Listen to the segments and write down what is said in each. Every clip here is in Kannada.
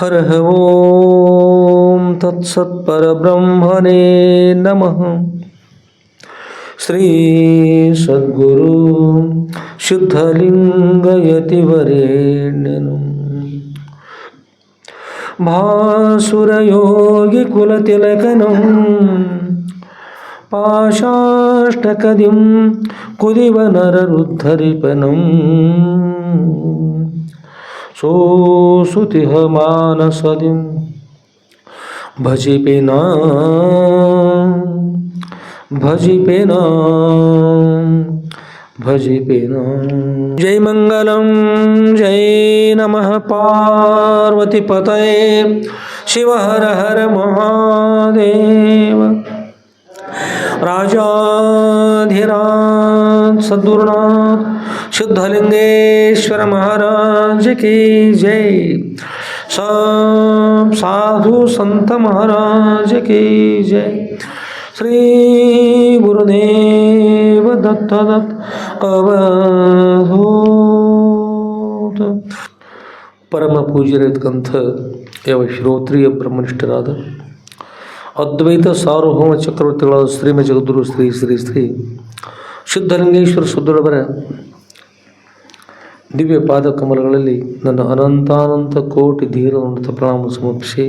ಹರಃ ಓಂ ತತ್ಸತ್ ಪರಬ್ರಹ್ಮಣೇ ನಮಃ. ಶ್ರೀ ಸದ್ಗುರು ಶುದ್ಧಲಿಂಗಯತಿವರೇಣ್ಯನು ಭಾಸುರಯೋಗಿ ಕುಲತಿಲಕನಂ ಪಾಶಾಷ್ಟಕದಿಂ ಕುದಿವನರರುದ್ಧರಿಪನಂ ಸೋಸುತಿಹ ಮಾನಸದಿಂ ಭಜಿಪೇನ ಜೈ ಮಂಗಲಂ ಜೈ ನಮಃ ಪಾರ್ವತಿಪತಯೇ ಶಿವ ಹರ ಹರ ಮಹಾದೇವ. ರಾಜಾಧಿರಾಜ ಸದ್ಗುರುನಾಥ शुद्धलिंगेश्वर महाराज की जय. सब साधु संत महाराज की जय. श्री गुरुदेव दत्त अवधूत. ಪರಮ ಪೂಜ್ಯರಿರ್ತಕ್ಕಂಥ ಯಾವ ಶ್ರೋತ್ರಿಯ ಬ್ರಹ್ಮನಿಷ್ಠರಾದ ಅದ್ವೈತ ಸಾರ್ವಭೌಮ ಚಕ್ರವರ್ತಿಗಳಾದ ಶ್ರೀಮ ಜಗದ್ಗುರು ಶ್ರೀ ಶ್ರೀ ಶ್ರೀ ಶುದ್ಧಲಿಂಗೇಶ್ವರ ಸುದ್ದುಳವರ ದಿವ್ಯ ಪಾದ ಕಮಲಗಳಲ್ಲಿ ನನ್ನ ಅನಂತಾನಂತ ಕೋಟಿ ಧೀರ ಉನ್ನತ ಪ್ರಣಾಮ ಸಮರ್ಪಿಸಿ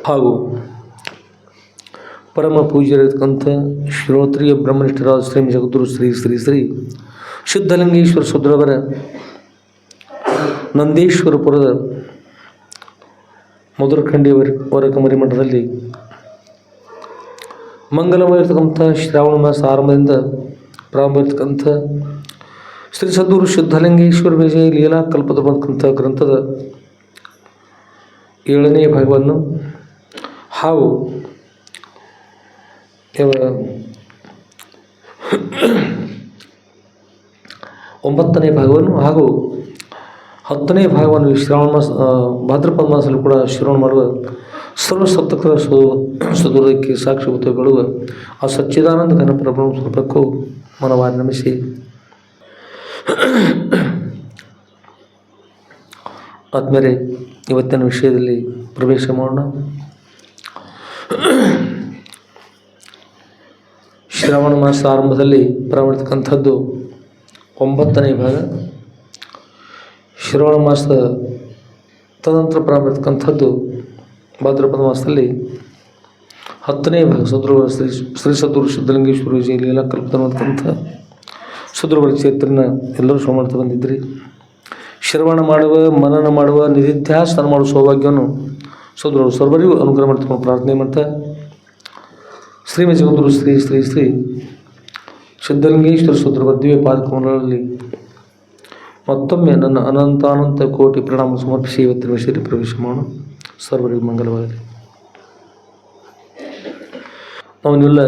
ಹಾಗೂ ಪರಮ ಪೂಜ್ಯರಿರ್ತಕ್ಕಂಥ ಶ್ರೋತ್ರಿಯ ಬ್ರಹ್ಮನಿಷ್ಠರಾದ ಶ್ರೀ ಜಗದ್ಗುರು ಶ್ರೀ ಶ್ರೀ ಶ್ರೀ ಶುದ್ಧಲಿಂಗೇಶ್ವರ ಸುದ್ದುಳವರ ನಂದೀಶ್ವರಪುರದ ಮಧುರಖಂಡಿಯವರ ಕಮರಿ ಮಠದಲ್ಲಿ ಮಂಗಲಮಯರ್ತಕ್ಕಂಥ ಶ್ರಾವಣ ಮಾಸ ಆರಂಭದಿಂದ ಪ್ರಾರಂಭ ಇರ್ತಕ್ಕಂಥ ಶ್ರೀ ಸದ್ಗುರು ಶುದ್ಧಲಿಂಗೇಶ್ವರ ವಿಜಯ ಲೀಲಾ ಕಲ್ಪತಕ್ಕಂಥ ಗ್ರಂಥದ 7ನೇ ಭಾಗವನ್ನು ಹಾಗೂ 9ನೇ ಭಾಗವನ್ನು ಹಾಗೂ 10ನೇ ಭಾಗವನ್ನು ಶ್ರಾವಣ ಮಾಸ ಭಾದ್ರಪದ ಮಾಸದಲ್ಲಿ ಕೂಡ ಶ್ರವಣ ಮಾಡುವ ಸರ್ವಸಪ್ತಕರ ಸದುರಕ್ಕೆ ಸಾಕ್ಷಿಭೂತಗೊಳ್ಳುವ ಆ ಸಚ್ಚಿದಾನಂದ ಘನ ಪರಬ್ರಹ್ಮ ಸ್ವರೂಪಕ್ಕೂ ಮನವಾಗಿ ನಮಿಸಿ ಆದ್ಮೇಲೆ ಇವತ್ತಿನ ವಿಷಯದಲ್ಲಿ ಪ್ರವೇಶ ಮಾಡೋಣ. ಶ್ರಾವಣ ಮಾಸ ಆರಂಭದಲ್ಲಿ ಪ್ರಾರಂಭಿಸ್ತಕ್ಕಂಥದ್ದು 9ನೇ ಭಾಗ. ಶ್ರಾವಣ ಮಾಸದ ತದನಂತರ ಪ್ರಾರಂಭಿಸ್ತಕ್ಕಂಥದ್ದು ಭಾದ್ರಪದ ಮಾಸದಲ್ಲಿ 10ನೇ ಭಾಗ ಸದ್ಗುರು ಶ್ರೀ ಸದ್ಗುರು ಶುದ್ಧಲಿಂಗೇಶ್ವರ ವಿಜಯ ಲೀಲಾ ಕಲ್ಪತಕ್ಕಂಥ ಸದ್ಗುರುಗಳ ಚೇತನ ಎಲ್ಲರೂ ಶ್ರವಣ ಮಾಡ್ತಾ ಬಂದಿದ್ರಿ. ಶ್ರವಣ ಮಾಡುವ, ಮನನ ಮಾಡುವ, ನಿಧಿಧ್ಯಾಸನ ಮಾಡುವ ಸೌಭಾಗ್ಯವನ್ನು ಸದ್ಗುರು ಸರ್ವರಿಗೂ ಅನುಗ್ರಹ ಮಾಡ್ತಕೊಂಡು ಪ್ರಾರ್ಥನೆ ಮಾಡ್ತಾ ಶ್ರೀಮ ಜಗದ್ಗುರು ಶ್ರೀ ಶ್ರೀ ಶ್ರೀ ಶುದ್ಧಲಿಂಗೇಶ್ವರ ಸದ್ಗುರು ದಿವ್ಯ ಪಾದಕಮಲಗಳಲ್ಲಿ ಮತ್ತೊಮ್ಮೆ ನನ್ನ ಅನಂತಾನಂತ ಕೋಟಿ ಪ್ರಣಾಮ ಸಮರ್ಪಿಸಿ ಇವತ್ತಿನ ವಿಷಯದಲ್ಲಿ ಪ್ರವೇಶ ಮಾಡೋಣ. ಸರ್ವರಿಗೂ ಮಂಗಲವಾಗಲಿ. ನಾವನ್ನೆಲ್ಲ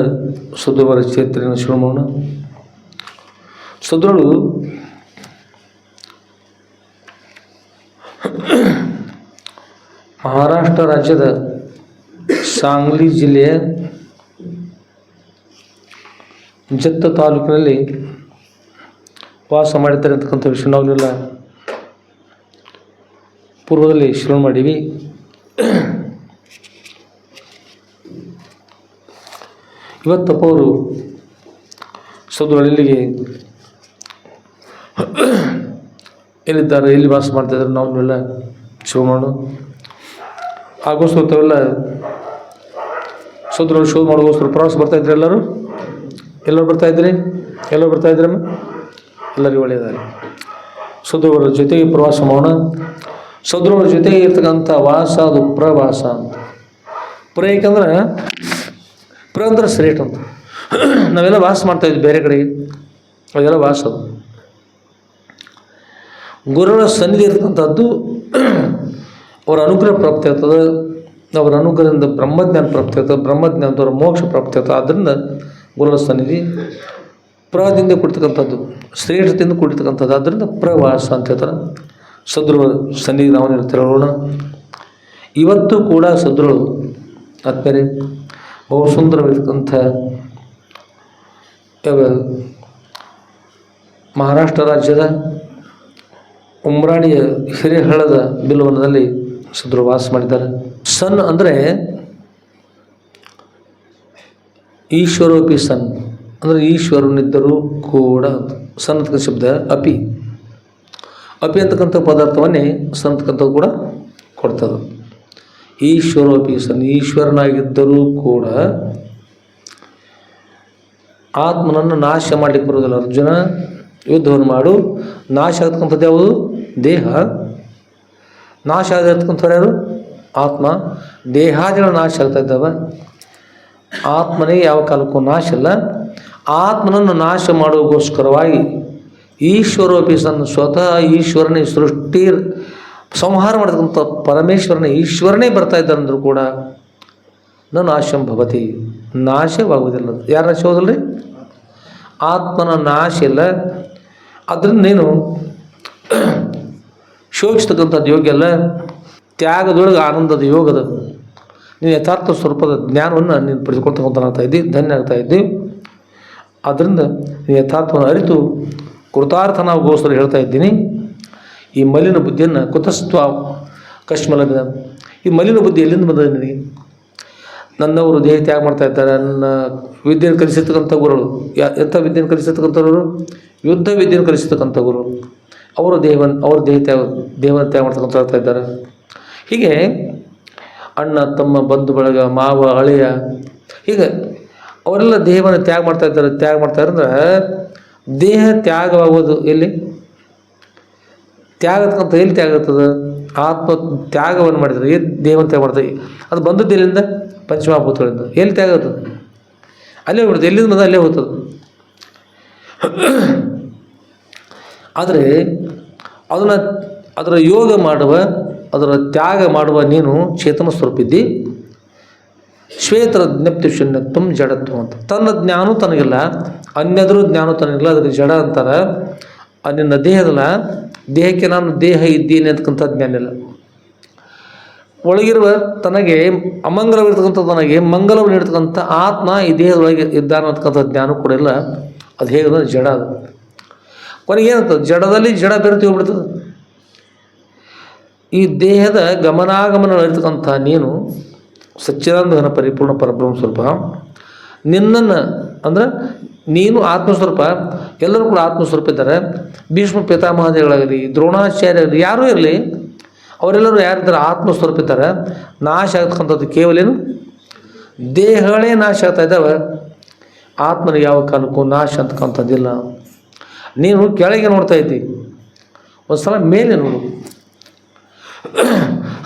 ಸದ್ಗುರುವರ ಚೇತನ ಶ್ರವಣ ಮಾಡೋಣ. ಸದ್ಗುರು ಮಹಾರಾಷ್ಟ್ರ ರಾಜ್ಯದ ಸಾಂಗ್ಲಿ ಜಿಲ್ಲೆಯ ಜತ್ತ ತಾಲೂಕಿನಲ್ಲಿ ವಾಸ ಮಾಡಿದ್ದಾರೆ ಅಂತಕ್ಕಂಥ ವಿಷಯ ನಾವನ್ನೆಲ್ಲ ಪೂರ್ವದಲ್ಲಿ ಶ್ರವಣ ಮಾಡೀವಿ. ಇವತ್ತಪ್ಪ ಅವರು ಸದ್ಗುರು ಎಲ್ಲಿಗೆ ಎಲ್ಲಿದ್ದಾರೆ, ಎಲ್ಲಿ ವಾಸ ಮಾಡ್ತಾಯಿದ್ದಾರೆ ನಾವನ್ನೆಲ್ಲ ಶ್ರವಣ ಮಾಡೋಣ. ಆಗೋಸ್ಕರ ತಾವೆಲ್ಲ ಸದ್ಗುರು ಶೋಧ ಮಾಡೋಗೋಸ್ಕರ ಪ್ರವಾಸ ಬರ್ತಾಯಿದ್ರಿ. ಎಲ್ಲರೂ ಬರ್ತಾಯಿದ್ರಿ? ಎಲ್ಲರಿಗೂ ಒಳ್ಳೆಯದಾಗಲಿ. ಸದ್ಗುರುವರ ಜೊತೆಗೆ ಪ್ರವಾಸ ಮಾಡೋಣ. ಸದ್ಗುರುವರ ಜೊತೆಗೆ ಇರ್ತಕ್ಕಂಥ ವಾಸ ಅದು ಪ್ರವಾಸ ಅಂತ. ಏಕೆಂದ್ರೆ ಅಂದ್ರೆ ಶ್ರೇಷ್ಠ ಅಂತ. ನಾವೆಲ್ಲ ವಾಸ ಮಾಡ್ತಾಯಿದ್ವಿ ಬೇರೆ ಕಡೆಗೆ, ಅದೆಲ್ಲ ವಾಸ. ಅದು ಗುರುಗಳ ಸನ್ನಿಧಿ ಇರ್ತಕ್ಕಂಥದ್ದು ಅವರ ಅನುಗ್ರಹ ಪ್ರಾಪ್ತಿ ಆಗ್ತದೆ. ಅವರ ಅನುಗ್ರಹದಿಂದ ಬ್ರಹ್ಮಜ್ಞಾನ ಪ್ರಾಪ್ತಿ ಆಗ್ತದೆ. ಬ್ರಹ್ಮಜ್ಞಾನದವರ ಮೋಕ್ಷ ಪ್ರಾಪ್ತಿ ಆಗ್ತದೆ. ಆದ್ದರಿಂದ ಗುರುಗಳ ಸನ್ನಿಧಿ ಪ್ರದಿಂದ ಕೊಡ್ತಕ್ಕಂಥದ್ದು, ಶ್ರೇಷ್ಠತೆಯಿಂದ ಕೊಡ್ತಕ್ಕಂಥದ್ದು. ಆದ್ದರಿಂದ ಪ್ರವಾಸ ಅಂತ ಹೇಳ್ತಾರೆ. ಸದ್ಗುರು ಸನ್ನಿಧಿ ನಾವು ತಿರುಗೋಣ. ಇವತ್ತು ಕೂಡ ಸದ್ಗುರು ಆದ್ಮೇಲೆ ಬಹು ಸುಂದರವಾಗಿರ್ತಕ್ಕಂಥ ಮಹಾರಾಷ್ಟ್ರ ರಾಜ್ಯದ ಉಮ್ರಾಣಿಯ ಹಿರೇಹಳ್ಳದ ಬಿಲ್ವನದಲ್ಲಿ ಸದ್ರು ವಾಸ ಮಾಡಿದ್ದಾರೆ. ಸನ್ ಅಂದರೆ ಈಶ್ವರೋಪಿ ಸನ್ ಅಂದರೆ ಈಶ್ವರನಿದ್ದರೂ ಕೂಡ. ಸನ್ ಅಂತಕ್ಕಂಥ ಶಬ್ದ ಅಪಿ ಅಂತಕ್ಕಂಥ ಪದಾರ್ಥವನ್ನೇ ಸನ್ ಅಂತಕ್ಕಂಥದ್ದು ಕೂಡ ಕೊಡ್ತದೆ. ಈಶ್ವರೋಪಿ ಸನ್, ಈಶ್ವರನಾಗಿದ್ದರೂ ಕೂಡ ಆತ್ಮನನ್ನು ನಾಶ ಮಾಡಲಿಕ್ಕೆ ಬರೋದಿಲ್ಲ. ಅರ್ಜುನ, ಯುದ್ಧವನ್ನು ಮಾಡು, ನಾಶ ಆಗ್ತಕ್ಕಂಥದ್ದು ಯಾವುದು? ದೇಹ. ನಾಶ ಆಗಿರ್ತಕ್ಕಂಥವ್ರು ಯಾರು? ಆತ್ಮ. ದೇಹಾದಿಗಳು ನಾಶ ಆಗ್ತಾ ಇದ್ದಾವೆ, ಆತ್ಮನಿಗೆ ಯಾವ ಕಾಲಕ್ಕೂ ನಾಶ ಇಲ್ಲ. ಆತ್ಮನನ್ನು ನಾಶ ಮಾಡುವಗೋಸ್ಕರವಾಗಿ ಈಶ್ವರೋಪಿ ಸನ್, ಸ್ವತಃ ಈಶ್ವರನೇ ಸೃಷ್ಟಿ ಸಂಹಾರ ಮಾಡತಕ್ಕಂಥ ಪರಮೇಶ್ವರನೇ ಈಶ್ವರನೇ ಬರ್ತಾ ಇದ್ದಾರಂದ್ರೂ ಕೂಡ ನಾನು ನಾಶಂ ಭವತಿ, ನಾಶವಾಗುವುದಿಲ್ಲ. ಯಾರು ನಾಶವಾಗೋದಿಲ್ಲ ರೀ? ಆತ್ಮನ ನಾಶ ಇಲ್ಲ. ಅದರಿಂದ ನೀನು ಶೋಭಿಸ್ತಕ್ಕಂಥದ್ದು ಯೋಗ್ಯ ಅಲ್ಲ. ತ್ಯಾಗದೊಳಗೆ ಆನಂದದ ಯೋಗದ ನೀನು ಯಥಾರ್ಥ ಸ್ವರೂಪದ ಜ್ಞಾನವನ್ನು ನೀನು ಪಡೆದುಕೊಳ್ತಕ್ಕಂಥ ಇದ್ದೀವಿ, ಧನ್ಯ ಆಗ್ತಾ ಇದ್ದೀವಿ. ಆದ್ದರಿಂದ ನೀನು ಯಥಾರ್ಥವನ್ನು ಅರಿತು ಕೃತಾರ್ಥನಾಗೋಸ್ಕರ ಹೇಳ್ತಾ ಇದ್ದೀನಿ. ಈ ಮಲಿನ ಬುದ್ಧಿಯನ್ನು ಕುತಸ್ತ್ವ ಕಶ್ಮಲದ, ಈ ಮಲಿನ ಬುದ್ಧಿ ಎಲ್ಲಿಂದ ಬಂದ ನಿನಗೆ? ನನ್ನವರು ದೇಹ ತ್ಯಾಗ ಮಾಡ್ತಾ ಇದ್ದಾರೆ. ನನ್ನ ವಿದ್ಯೆಯನ್ನು ಕಲಿಸಿರ್ತಕ್ಕಂಥ ಗುರುಗಳು ಎಂಥ ವಿದ್ಯೆಯನ್ನು ಕಲಿಸಿರ್ತಕ್ಕಂಥವ್ರು? ಯುದ್ಧ ವಿದ್ಯೆಯನ್ನು ಕಲಿಸಿರ್ತಕ್ಕಂಥ ಗುರು. ಅವರು ದೇಹವನ್ನು ತ್ಯಾಗ ಮಾಡ್ತಕ್ಕಂಥ ಹೇಳ್ತಾ ಇದ್ದಾರೆ. ಹೀಗೆ ಅಣ್ಣ ತಮ್ಮ ಬಂಧು ಬಳಗ ಮಾವ ಅಳಿಯ ಹೀಗೆ ಅವರೆಲ್ಲ ದೇಹವನ್ನು ತ್ಯಾಗ ಮಾಡ್ತಾ ಇದ್ದಾರೆ ಅಂದ್ರೆ ದೇಹ ತ್ಯಾಗವಾಗೋದು ಎಲ್ಲಿ? ತ್ಯಾಗಕ್ಕಂತ ಎಲ್ಲಿ ತ್ಯಾಗ ಆಗ್ತದೆ? ಆತ್ಮ ತ್ಯಾಗವನ್ನು ಮಾಡಿದರೆ ಏನು ದೇಹವನ್ನು ತ್ಯಾಗ ಮಾಡ್ತದೆ? ಅದು ಬಂದದ್ದು ಎಲ್ಲಿಂದ? ಪಂಚಮಹಾಭೂತಗಳಿಂದ. ಎಲ್ಲಿ ತ್ಯಾಗ ಆಗ್ತದೆ? ಅಲ್ಲೇ ಹೋಗ್ಬಿಡ್ತದೆ. ಎಲ್ಲಿಂದ ಬಂದ ಅಲ್ಲೇ ಹೋಗ್ತದೆ. ಆದರೆ ಅದರ ಯೋಗ ಮಾಡುವ, ಅದರ ತ್ಯಾಗ ಮಾಡುವ ನೀನು ಚೇತನ ಸ್ವರೂಪಿದ್ದಿ. ಶ್ವೇತರ ಜ್ಞಪ್ತಿ ಶೂನ್ಯತ್ವಂ ಜಡತ್ವ ಅಂತ. ತನ್ನ ಜ್ಞಾನ ತನಗಿಲ್ಲ, ಅನ್ಯದರೂ ಜ್ಞಾನ ತನಗಿಲ್ಲ, ಅದಕ್ಕೆ ಜಡ ಅಂತಾರೆ. ನಿನ್ನ ದೇಹದಲ್ಲ, ದೇಹಕ್ಕೆ ನಾನು ದೇಹ ಇದ್ದೀನಿ ಅಂತಕ್ಕಂಥ ಜ್ಞಾನ ಇಲ್ಲ. ಒಳಗಿರುವ ತನಗೆ ಅಮಂಗಲವಿರ್ತಕ್ಕಂಥ ತನಗೆ ಮಂಗಲವನ್ನು ನೀಡ್ತಕ್ಕಂಥ ಆತ್ಮ ಈ ದೇಹದೊಳಗೆ ಇದ್ದಾನ ಅಂತಕ್ಕಂಥ ಜ್ಞಾನ ಕೂಡ ಇಲ್ಲ. ಅದು ಹೇಗೆ? ಜಡ. ಅದು ಕೊನೆಗೇನಂತದೆ? ಜಡದಲ್ಲಿ ಜಡ ಬೆರೆತು ಹೋಗ್ಬಿಡ್ತದೆ. ಈ ದೇಹದ ಗಮನಾಗಮನ ಇರ್ತಕ್ಕಂಥ ನೀನು ಸಚ್ಚಿದಾನಂದ ಘನ ಪರಿಪೂರ್ಣ ಪರಬ್ರಹ್ಮ ಸ್ವರೂಪ. ನಿನ್ನನ್ನು ಅಂದ್ರೆ ನೀನು ಆತ್ಮಸ್ವರೂಪ, ಎಲ್ಲರೂ ಕೂಡ ಆತ್ಮಸ್ವರೂಪ ಇದ್ದಾರೆ. ಭೀಷ್ಮ ಪಿತಾಮಹಾದಿಗಳಾಗಲಿ, ದ್ರೋಣಾಚಾರ್ಯರಾಗಲಿ, ಯಾರೂ ಇರಲಿ, ಅವರೆಲ್ಲರೂ ಯಾರಿದ್ದಾರೆ? ಆತ್ಮಸ್ವರೂಪ ಇದ್ದಾರೆ. ನಾಶ ಆಗ್ತಕ್ಕಂಥದ್ದು ಕೇವಲ ಏನು? ದೇಹಗಳೇ ನಾಶ ಆಗ್ತಾ ಇದ್ದಾವೆ. ಆತ್ಮನಿಗೆ ಯಾವ ಕಾಲಕ್ಕೂ ನಾಶ ಅಂತಕ್ಕಂಥದ್ದಿಲ್ಲ. ನೀನು ಕೆಳಗೆ ನೋಡ್ತಾ ಇದ್ದಿ, ಒಂದು ಸಲ ಮೇಲೆ ನೋಡು.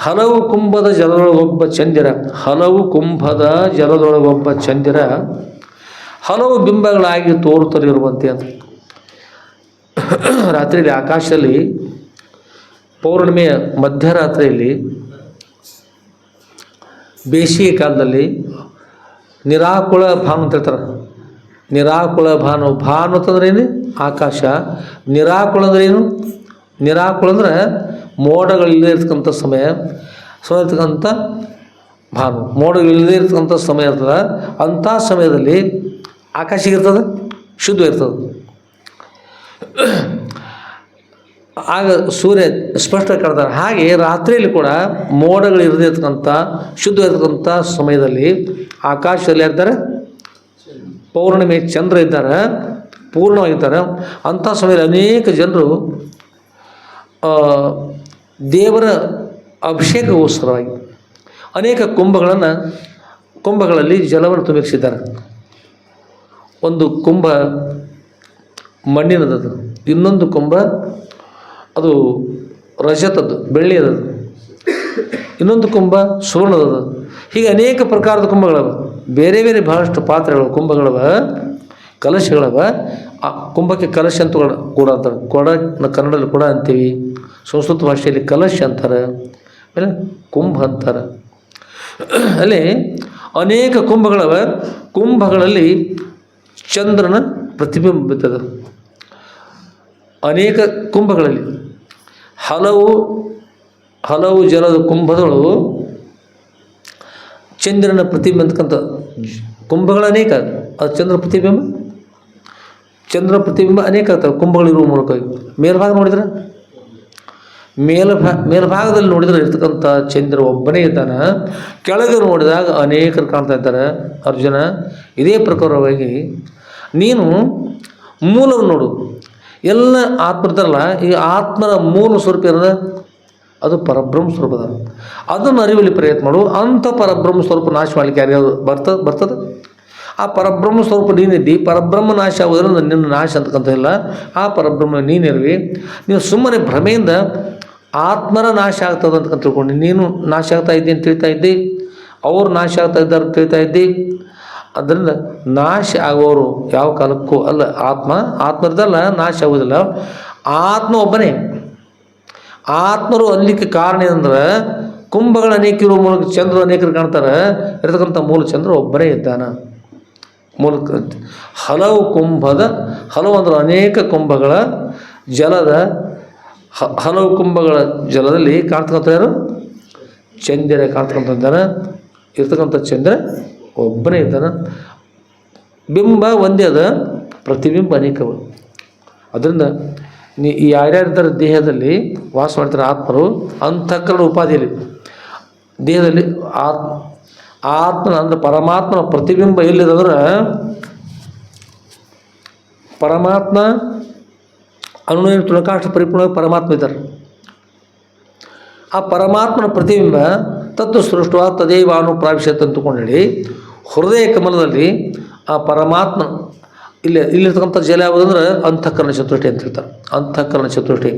ಹಲವು ಕುಂಭದ ಜಲದೊಳಗೊಬ್ಬ ಚಂದಿರ, ಹಲವು ಕುಂಭದ ಜಲದೊಳಗೊಬ್ಬ ಚಂದಿರ, ಹಲವು ಬಿಂಬಗಳಾಗಿ ತೋರುತ್ತಲಿರುವಂತೆ ಅಂತ. ರಾತ್ರಿಯಲ್ಲಿ ಆಕಾಶದಲ್ಲಿ ಪೌರ್ಣಿಮೆಯ ಮಧ್ಯರಾತ್ರಿಯಲ್ಲಿ ಬೇಸಿಗೆ ಕಾಲದಲ್ಲಿ ನಿರಾಕುಳ ಭಾನು ಅಂತ ಹೇಳ್ತಾರೆ. ನಿರಾಕುಳ ಭಾನು, ಭಾನು ಅಂತಂದ್ರೆ ಏನು? ಆಕಾಶ. ನಿರಾಕುಳ ಅಂದ್ರೆ ಏನು? ನಿರಾಕುಳ ಅಂದ್ರೆ ಮೋಡಗಳಿಲ್ಲದೆ ಇರ್ತಕ್ಕಂಥ ಸಮಯ ಇರ್ತಕ್ಕಂಥ ಭಾನು. ಮೋಡಗಳಿಲ್ಲದೆ ಇರ್ತಕ್ಕಂಥ ಸಮಯ ಇರ್ತದೆ. ಅಂಥ ಸಮಯದಲ್ಲಿ ಆಕಾಶ ಇರ್ತದೆ, ಶುದ್ಧ ಇರ್ತದೆ. ಆಗ ಸೂರ್ಯ ಸ್ಪಷ್ಟ ಕಾಣ್ತಾರೆ. ಹಾಗೆ ರಾತ್ರಿಯಲ್ಲಿ ಕೂಡ ಮೋಡಗಳು ಇರದೇ ಇರ್ತಕ್ಕಂಥ ಶುದ್ಧ ಇರ್ತಕ್ಕಂಥ ಸಮಯದಲ್ಲಿ ಆಕಾಶದಲ್ಲಿ ಇರ್ತಾರೆ, ಪೌರ್ಣಿಮೆ ಚಂದ್ರ ಇದ್ದಾರೆ, ಪೂರ್ಣವಾಗಿದ್ದಾರೆ. ಅಂಥ ಸಮಯದಲ್ಲಿ ಅನೇಕ ಜನರು ದೇವರ ಅಭಿಷೇಕಗೋಸ್ಕರವಾಗಿ ಅನೇಕ ಕುಂಭಗಳಲ್ಲಿ ಜಲವನ್ನು ತುಂಬಿಸಿದ್ದಾರೆ. ಒಂದು ಕುಂಭ ಮಣ್ಣಿನದ್ದು, ಇನ್ನೊಂದು ಕುಂಭ ಅದು ರಜತದ್ದು, ಬೆಳ್ಳಿಯದದು, ಇನ್ನೊಂದು ಕುಂಭ ಸುವರ್ಣದದು. ಹೀಗೆ ಅನೇಕ ಪ್ರಕಾರದ ಕುಂಭಗಳವ, ಬೇರೆ ಬೇರೆ ಬಹಳಷ್ಟು ಪಾತ್ರೆಗಳು, ಕುಂಭಗಳವ, ಕಲಶಗಳವ. ಆ ಕುಂಭಕ್ಕೆ ಕಲಶ ಅಂತ ಕೂಡ ಅಂತಾರೆ. ಕೊಡ ಕನ್ನಡದಲ್ಲಿ ಕೊಡ ಅಂತೀವಿ, ಸಂಸ್ಕೃತ ಭಾಷೆಯಲ್ಲಿ ಕಲಶ ಅಂತಾರೆ, ಆಮೇಲೆ ಕುಂಭ ಅಂತಾರೆ. ಅಲ್ಲಿ ಅನೇಕ ಕುಂಭಗಳವ. ಕುಂಭಗಳಲ್ಲಿ ಚಂದ್ರನ ಪ್ರತಿಬಿಂಬ ಬಿತ್ತದೆ. ಅನೇಕ ಕುಂಭಗಳಲ್ಲಿ ಹಲವು ಜಲದ ಕುಂಭಗಳು ಚಂದ್ರನ ಪ್ರತಿಬಿಂಬ ಅಂತಕ್ಕಂಥ ಕುಂಭಗಳು ಅನೇಕ. ಅದು ಚಂದ್ರ ಪ್ರತಿಬಿಂಬ ಅನೇಕ ಆಗ್ತವೆ ಕುಂಭಗಳಿರುವ ಮೂಲಕ. ಮೇಲ್ಭಾಗ ನೋಡಿದ್ರೆ ಮೇಲ್ಭಾಗದಲ್ಲಿ ನೋಡಿದರೆ ಇರ್ತಕ್ಕಂಥ ಚಂದ್ರ ಒಬ್ಬನೇ ಇದ್ದಾನೆ, ಕೆಳಗೆ ನೋಡಿದಾಗ ಅನೇಕರು ಕಾಣ್ತಾ ಇದ್ದಾರೆ. ಅರ್ಜುನ, ಇದೇ ಪ್ರಕಾರವಾಗಿ ನೀನು ಮೂಲವನ್ನು ನೋಡು. ಎಲ್ಲ ಆತ್ಮರಲ್ಲ, ಈ ಆತ್ಮರ ಮೂಲ ಸ್ವರೂಪ ಏನದ, ಅದು ಪರಬ್ರಹ್ಮ ಸ್ವರೂಪದ. ಅದನ್ನು ಅರಿವಲ್ಲಿ ಪ್ರಯತ್ನ ಮಾಡು. ಅಂಥ ಪರಬ್ರಹ್ಮ ಸ್ವರೂಪ ನಾಶ ಮಾಡಲಿಕ್ಕೆ ಯಾರ್ಯಾರು ಬರ್ತದೆ. ಆ ಪರಬ್ರಹ್ಮ ಸ್ವರೂಪ ನೀನಿದ್ದಿ, ಪರಬ್ರಹ್ಮ ನಾಶ ಆಗೋದ್ರಿಂದ ನಿನ್ನ ನಾಶ ಅಂತಕ್ಕಂಥ ಇಲ್ಲ. ಆ ಪರಬ್ರಹ್ಮ ನೀನಿರುವಿ. ನೀನು ಸುಮ್ಮನೆ ಭ್ರಮೆಯಿಂದ ಆತ್ಮರ ನಾಶ ಆಗ್ತದೆ ಅಂತ ತಿಳ್ಕೊಂಡು ನೀನು ನಾಶ ಆಗ್ತಾ ಇದ್ದಿ ಅಂತ ತಿಳಿತಾ ಇದ್ದಿ, ಅವರು ನಾಶ ಆಗ್ತಾ ಇದ್ದಾರೆ ಅಂತ ತಿಳಿತಾ ಇದ್ದಿ. ಅದರಿಂದ ನಾಶ ಆಗೋರು ಯಾವ ಕಾಲಕ್ಕೂ ಅಲ್ಲ. ಆತ್ಮರದಲ್ಲ ನಾಶ ಆಗೋದಿಲ್ಲ. ಆತ್ಮ ಒಬ್ಬನೇ. ಆತ್ಮರು ಅಲ್ಲಿಕ್ಕೆ ಕಾರಣ ಏನಂದ್ರೆ ಕುಂಭಗಳ ಅನೇಕ ಇರುವ ಮೂಲಕ ಚಂದ್ರ ಅನೇಕರು ಕಾಣ್ತಾರೆ. ಇರತಕ್ಕಂಥ ಮೂಲ ಚಂದ್ರ ಒಬ್ಬನೇ ಇದ್ದಾನೆ. ಮೂಲಕ ಹಲವು ಕುಂಭದ, ಹಲವು ಅಂದ್ರೆ ಅನೇಕ ಕುಂಭಗಳ ಜಲದ, ಹಲವು ಕುಂಭಗಳ ಜಲದಲ್ಲಿ ಕಾಣ್ತಕ್ಕಂಥ ಯಾರು, ಚಂದ್ರ ಕಾಣ್ತಕ್ಕಂಥ ಇದ್ದಾನೆ. ಇರ್ತಕ್ಕಂಥ ಚಂದ್ರ ಒಬ್ಬನೇ ಇದ್ದಾನೆ. ಬಿಂಬ ಒಂದೇ ಅದ, ಪ್ರತಿಬಿಂಬ ಅನೇಕವು. ಅದರಿಂದ ಈ ಯಾರ್ಯಾರಿದ್ದಾರೆ ದೇಹದಲ್ಲಿ ವಾಸ ಮಾಡ್ತಾರೆ ಆತ್ಮರು, ಅಂತಃಕರಣ ಉಪಾಧಿಯಲ್ಲಿ ದೇಹದಲ್ಲಿ ಆತ್ಮನ ಅಂದರೆ ಪರಮಾತ್ಮನ ಪ್ರತಿಬಿಂಬ ಎಲ್ಲಿದಂದ್ರೆ, ಪರಮಾತ್ಮ ಅನುನಯ ತುಳಕಾಷ್ಟ ಪರಿಪೂರ್ಣವಾಗಿ ಪರಮಾತ್ಮ ಇದ್ದಾರೆ. ಆ ಪರಮಾತ್ಮನ ಪ್ರತಿಬಿಂಬ ತತ್ವ ಸೃಷ್ಟ ತದೇವ ಅನುಪ್ರಾವಿಶತ್ ಅಂತಕೊಂಡು ಹೃದಯ ಕಮಲದಲ್ಲಿ ಆ ಪರಮಾತ್ಮ ಇಲ್ಲಿರ್ತಕ್ಕಂಥ ಜಲ ಯಾವುದಂದ್ರೆ ಅಂತಃಕರಣ ಚತುಷ್ಟಿ ಅಂತ ಹೇಳ್ತಾರೆ. ಅಂತಃಕರಣ ಚತುಷ್ಟಿ,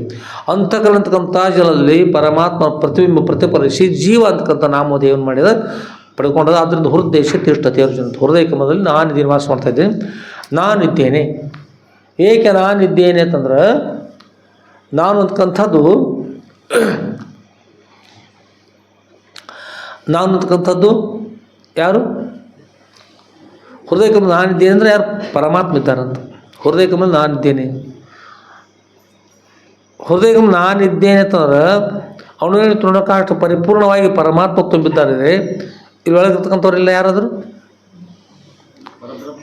ಅಂತಃಕರಣ ಅಂತಕ್ಕಂಥ ಜಲದಲ್ಲಿ ಪರಮಾತ್ಮ ಪ್ರತಿಬಿಂಬ ಪ್ರತಿಫಲಿಸಿ ಜೀವ ಅಂತಕ್ಕಂಥ ನಾಮೋದಯವನ್ನು ಮಾಡಿದ ಪಡ್ಕೊಂಡದ. ಆದ್ದರಿಂದ ಹೃದಯ ತಿಷ್ಠತೆ ಅರ್ಜುನ. ಹೃದಯ ಕಮಲದಲ್ಲಿ ನಾನಿದ್ದೀನಿ, ವಾಸ ಮಾಡ್ತಾಯಿದ್ದೀನಿ, ನಾನಿದ್ದೇನೆ. ಏಕೆ ನಾನಿದ್ದೇನೆ ಅಂತಂದ್ರೆ, ನಾನು ಅಂತಕ್ಕಂಥದ್ದು ಯಾರು? ಹೃದಯ ಕಮಲ ನಾನಿದ್ದೇನೆ ಅಂದರೆ ಯಾರು? ಪರಮಾತ್ಮ ಇದ್ದಾರಂತ. ಹೃದಯ ಕಮಲ ನಾನಿದ್ದೇನೆ. ಹೃದಯ ಕಮಲ ನಾನಿದ್ದೇನೆ ಅಂತಂದ್ರೆ ಅವನು ತೃಣಕಾಷ್ಟ ಪರಿಪೂರ್ಣವಾಗಿ ಪರಮಾತ್ಮ ತುಂಬಿದ್ದಾರೆ. ಇಲ್ಲೊಳಗಿರ್ತಕ್ಕಂಥವ್ರೆಲ್ಲ ಯಾರಾದರು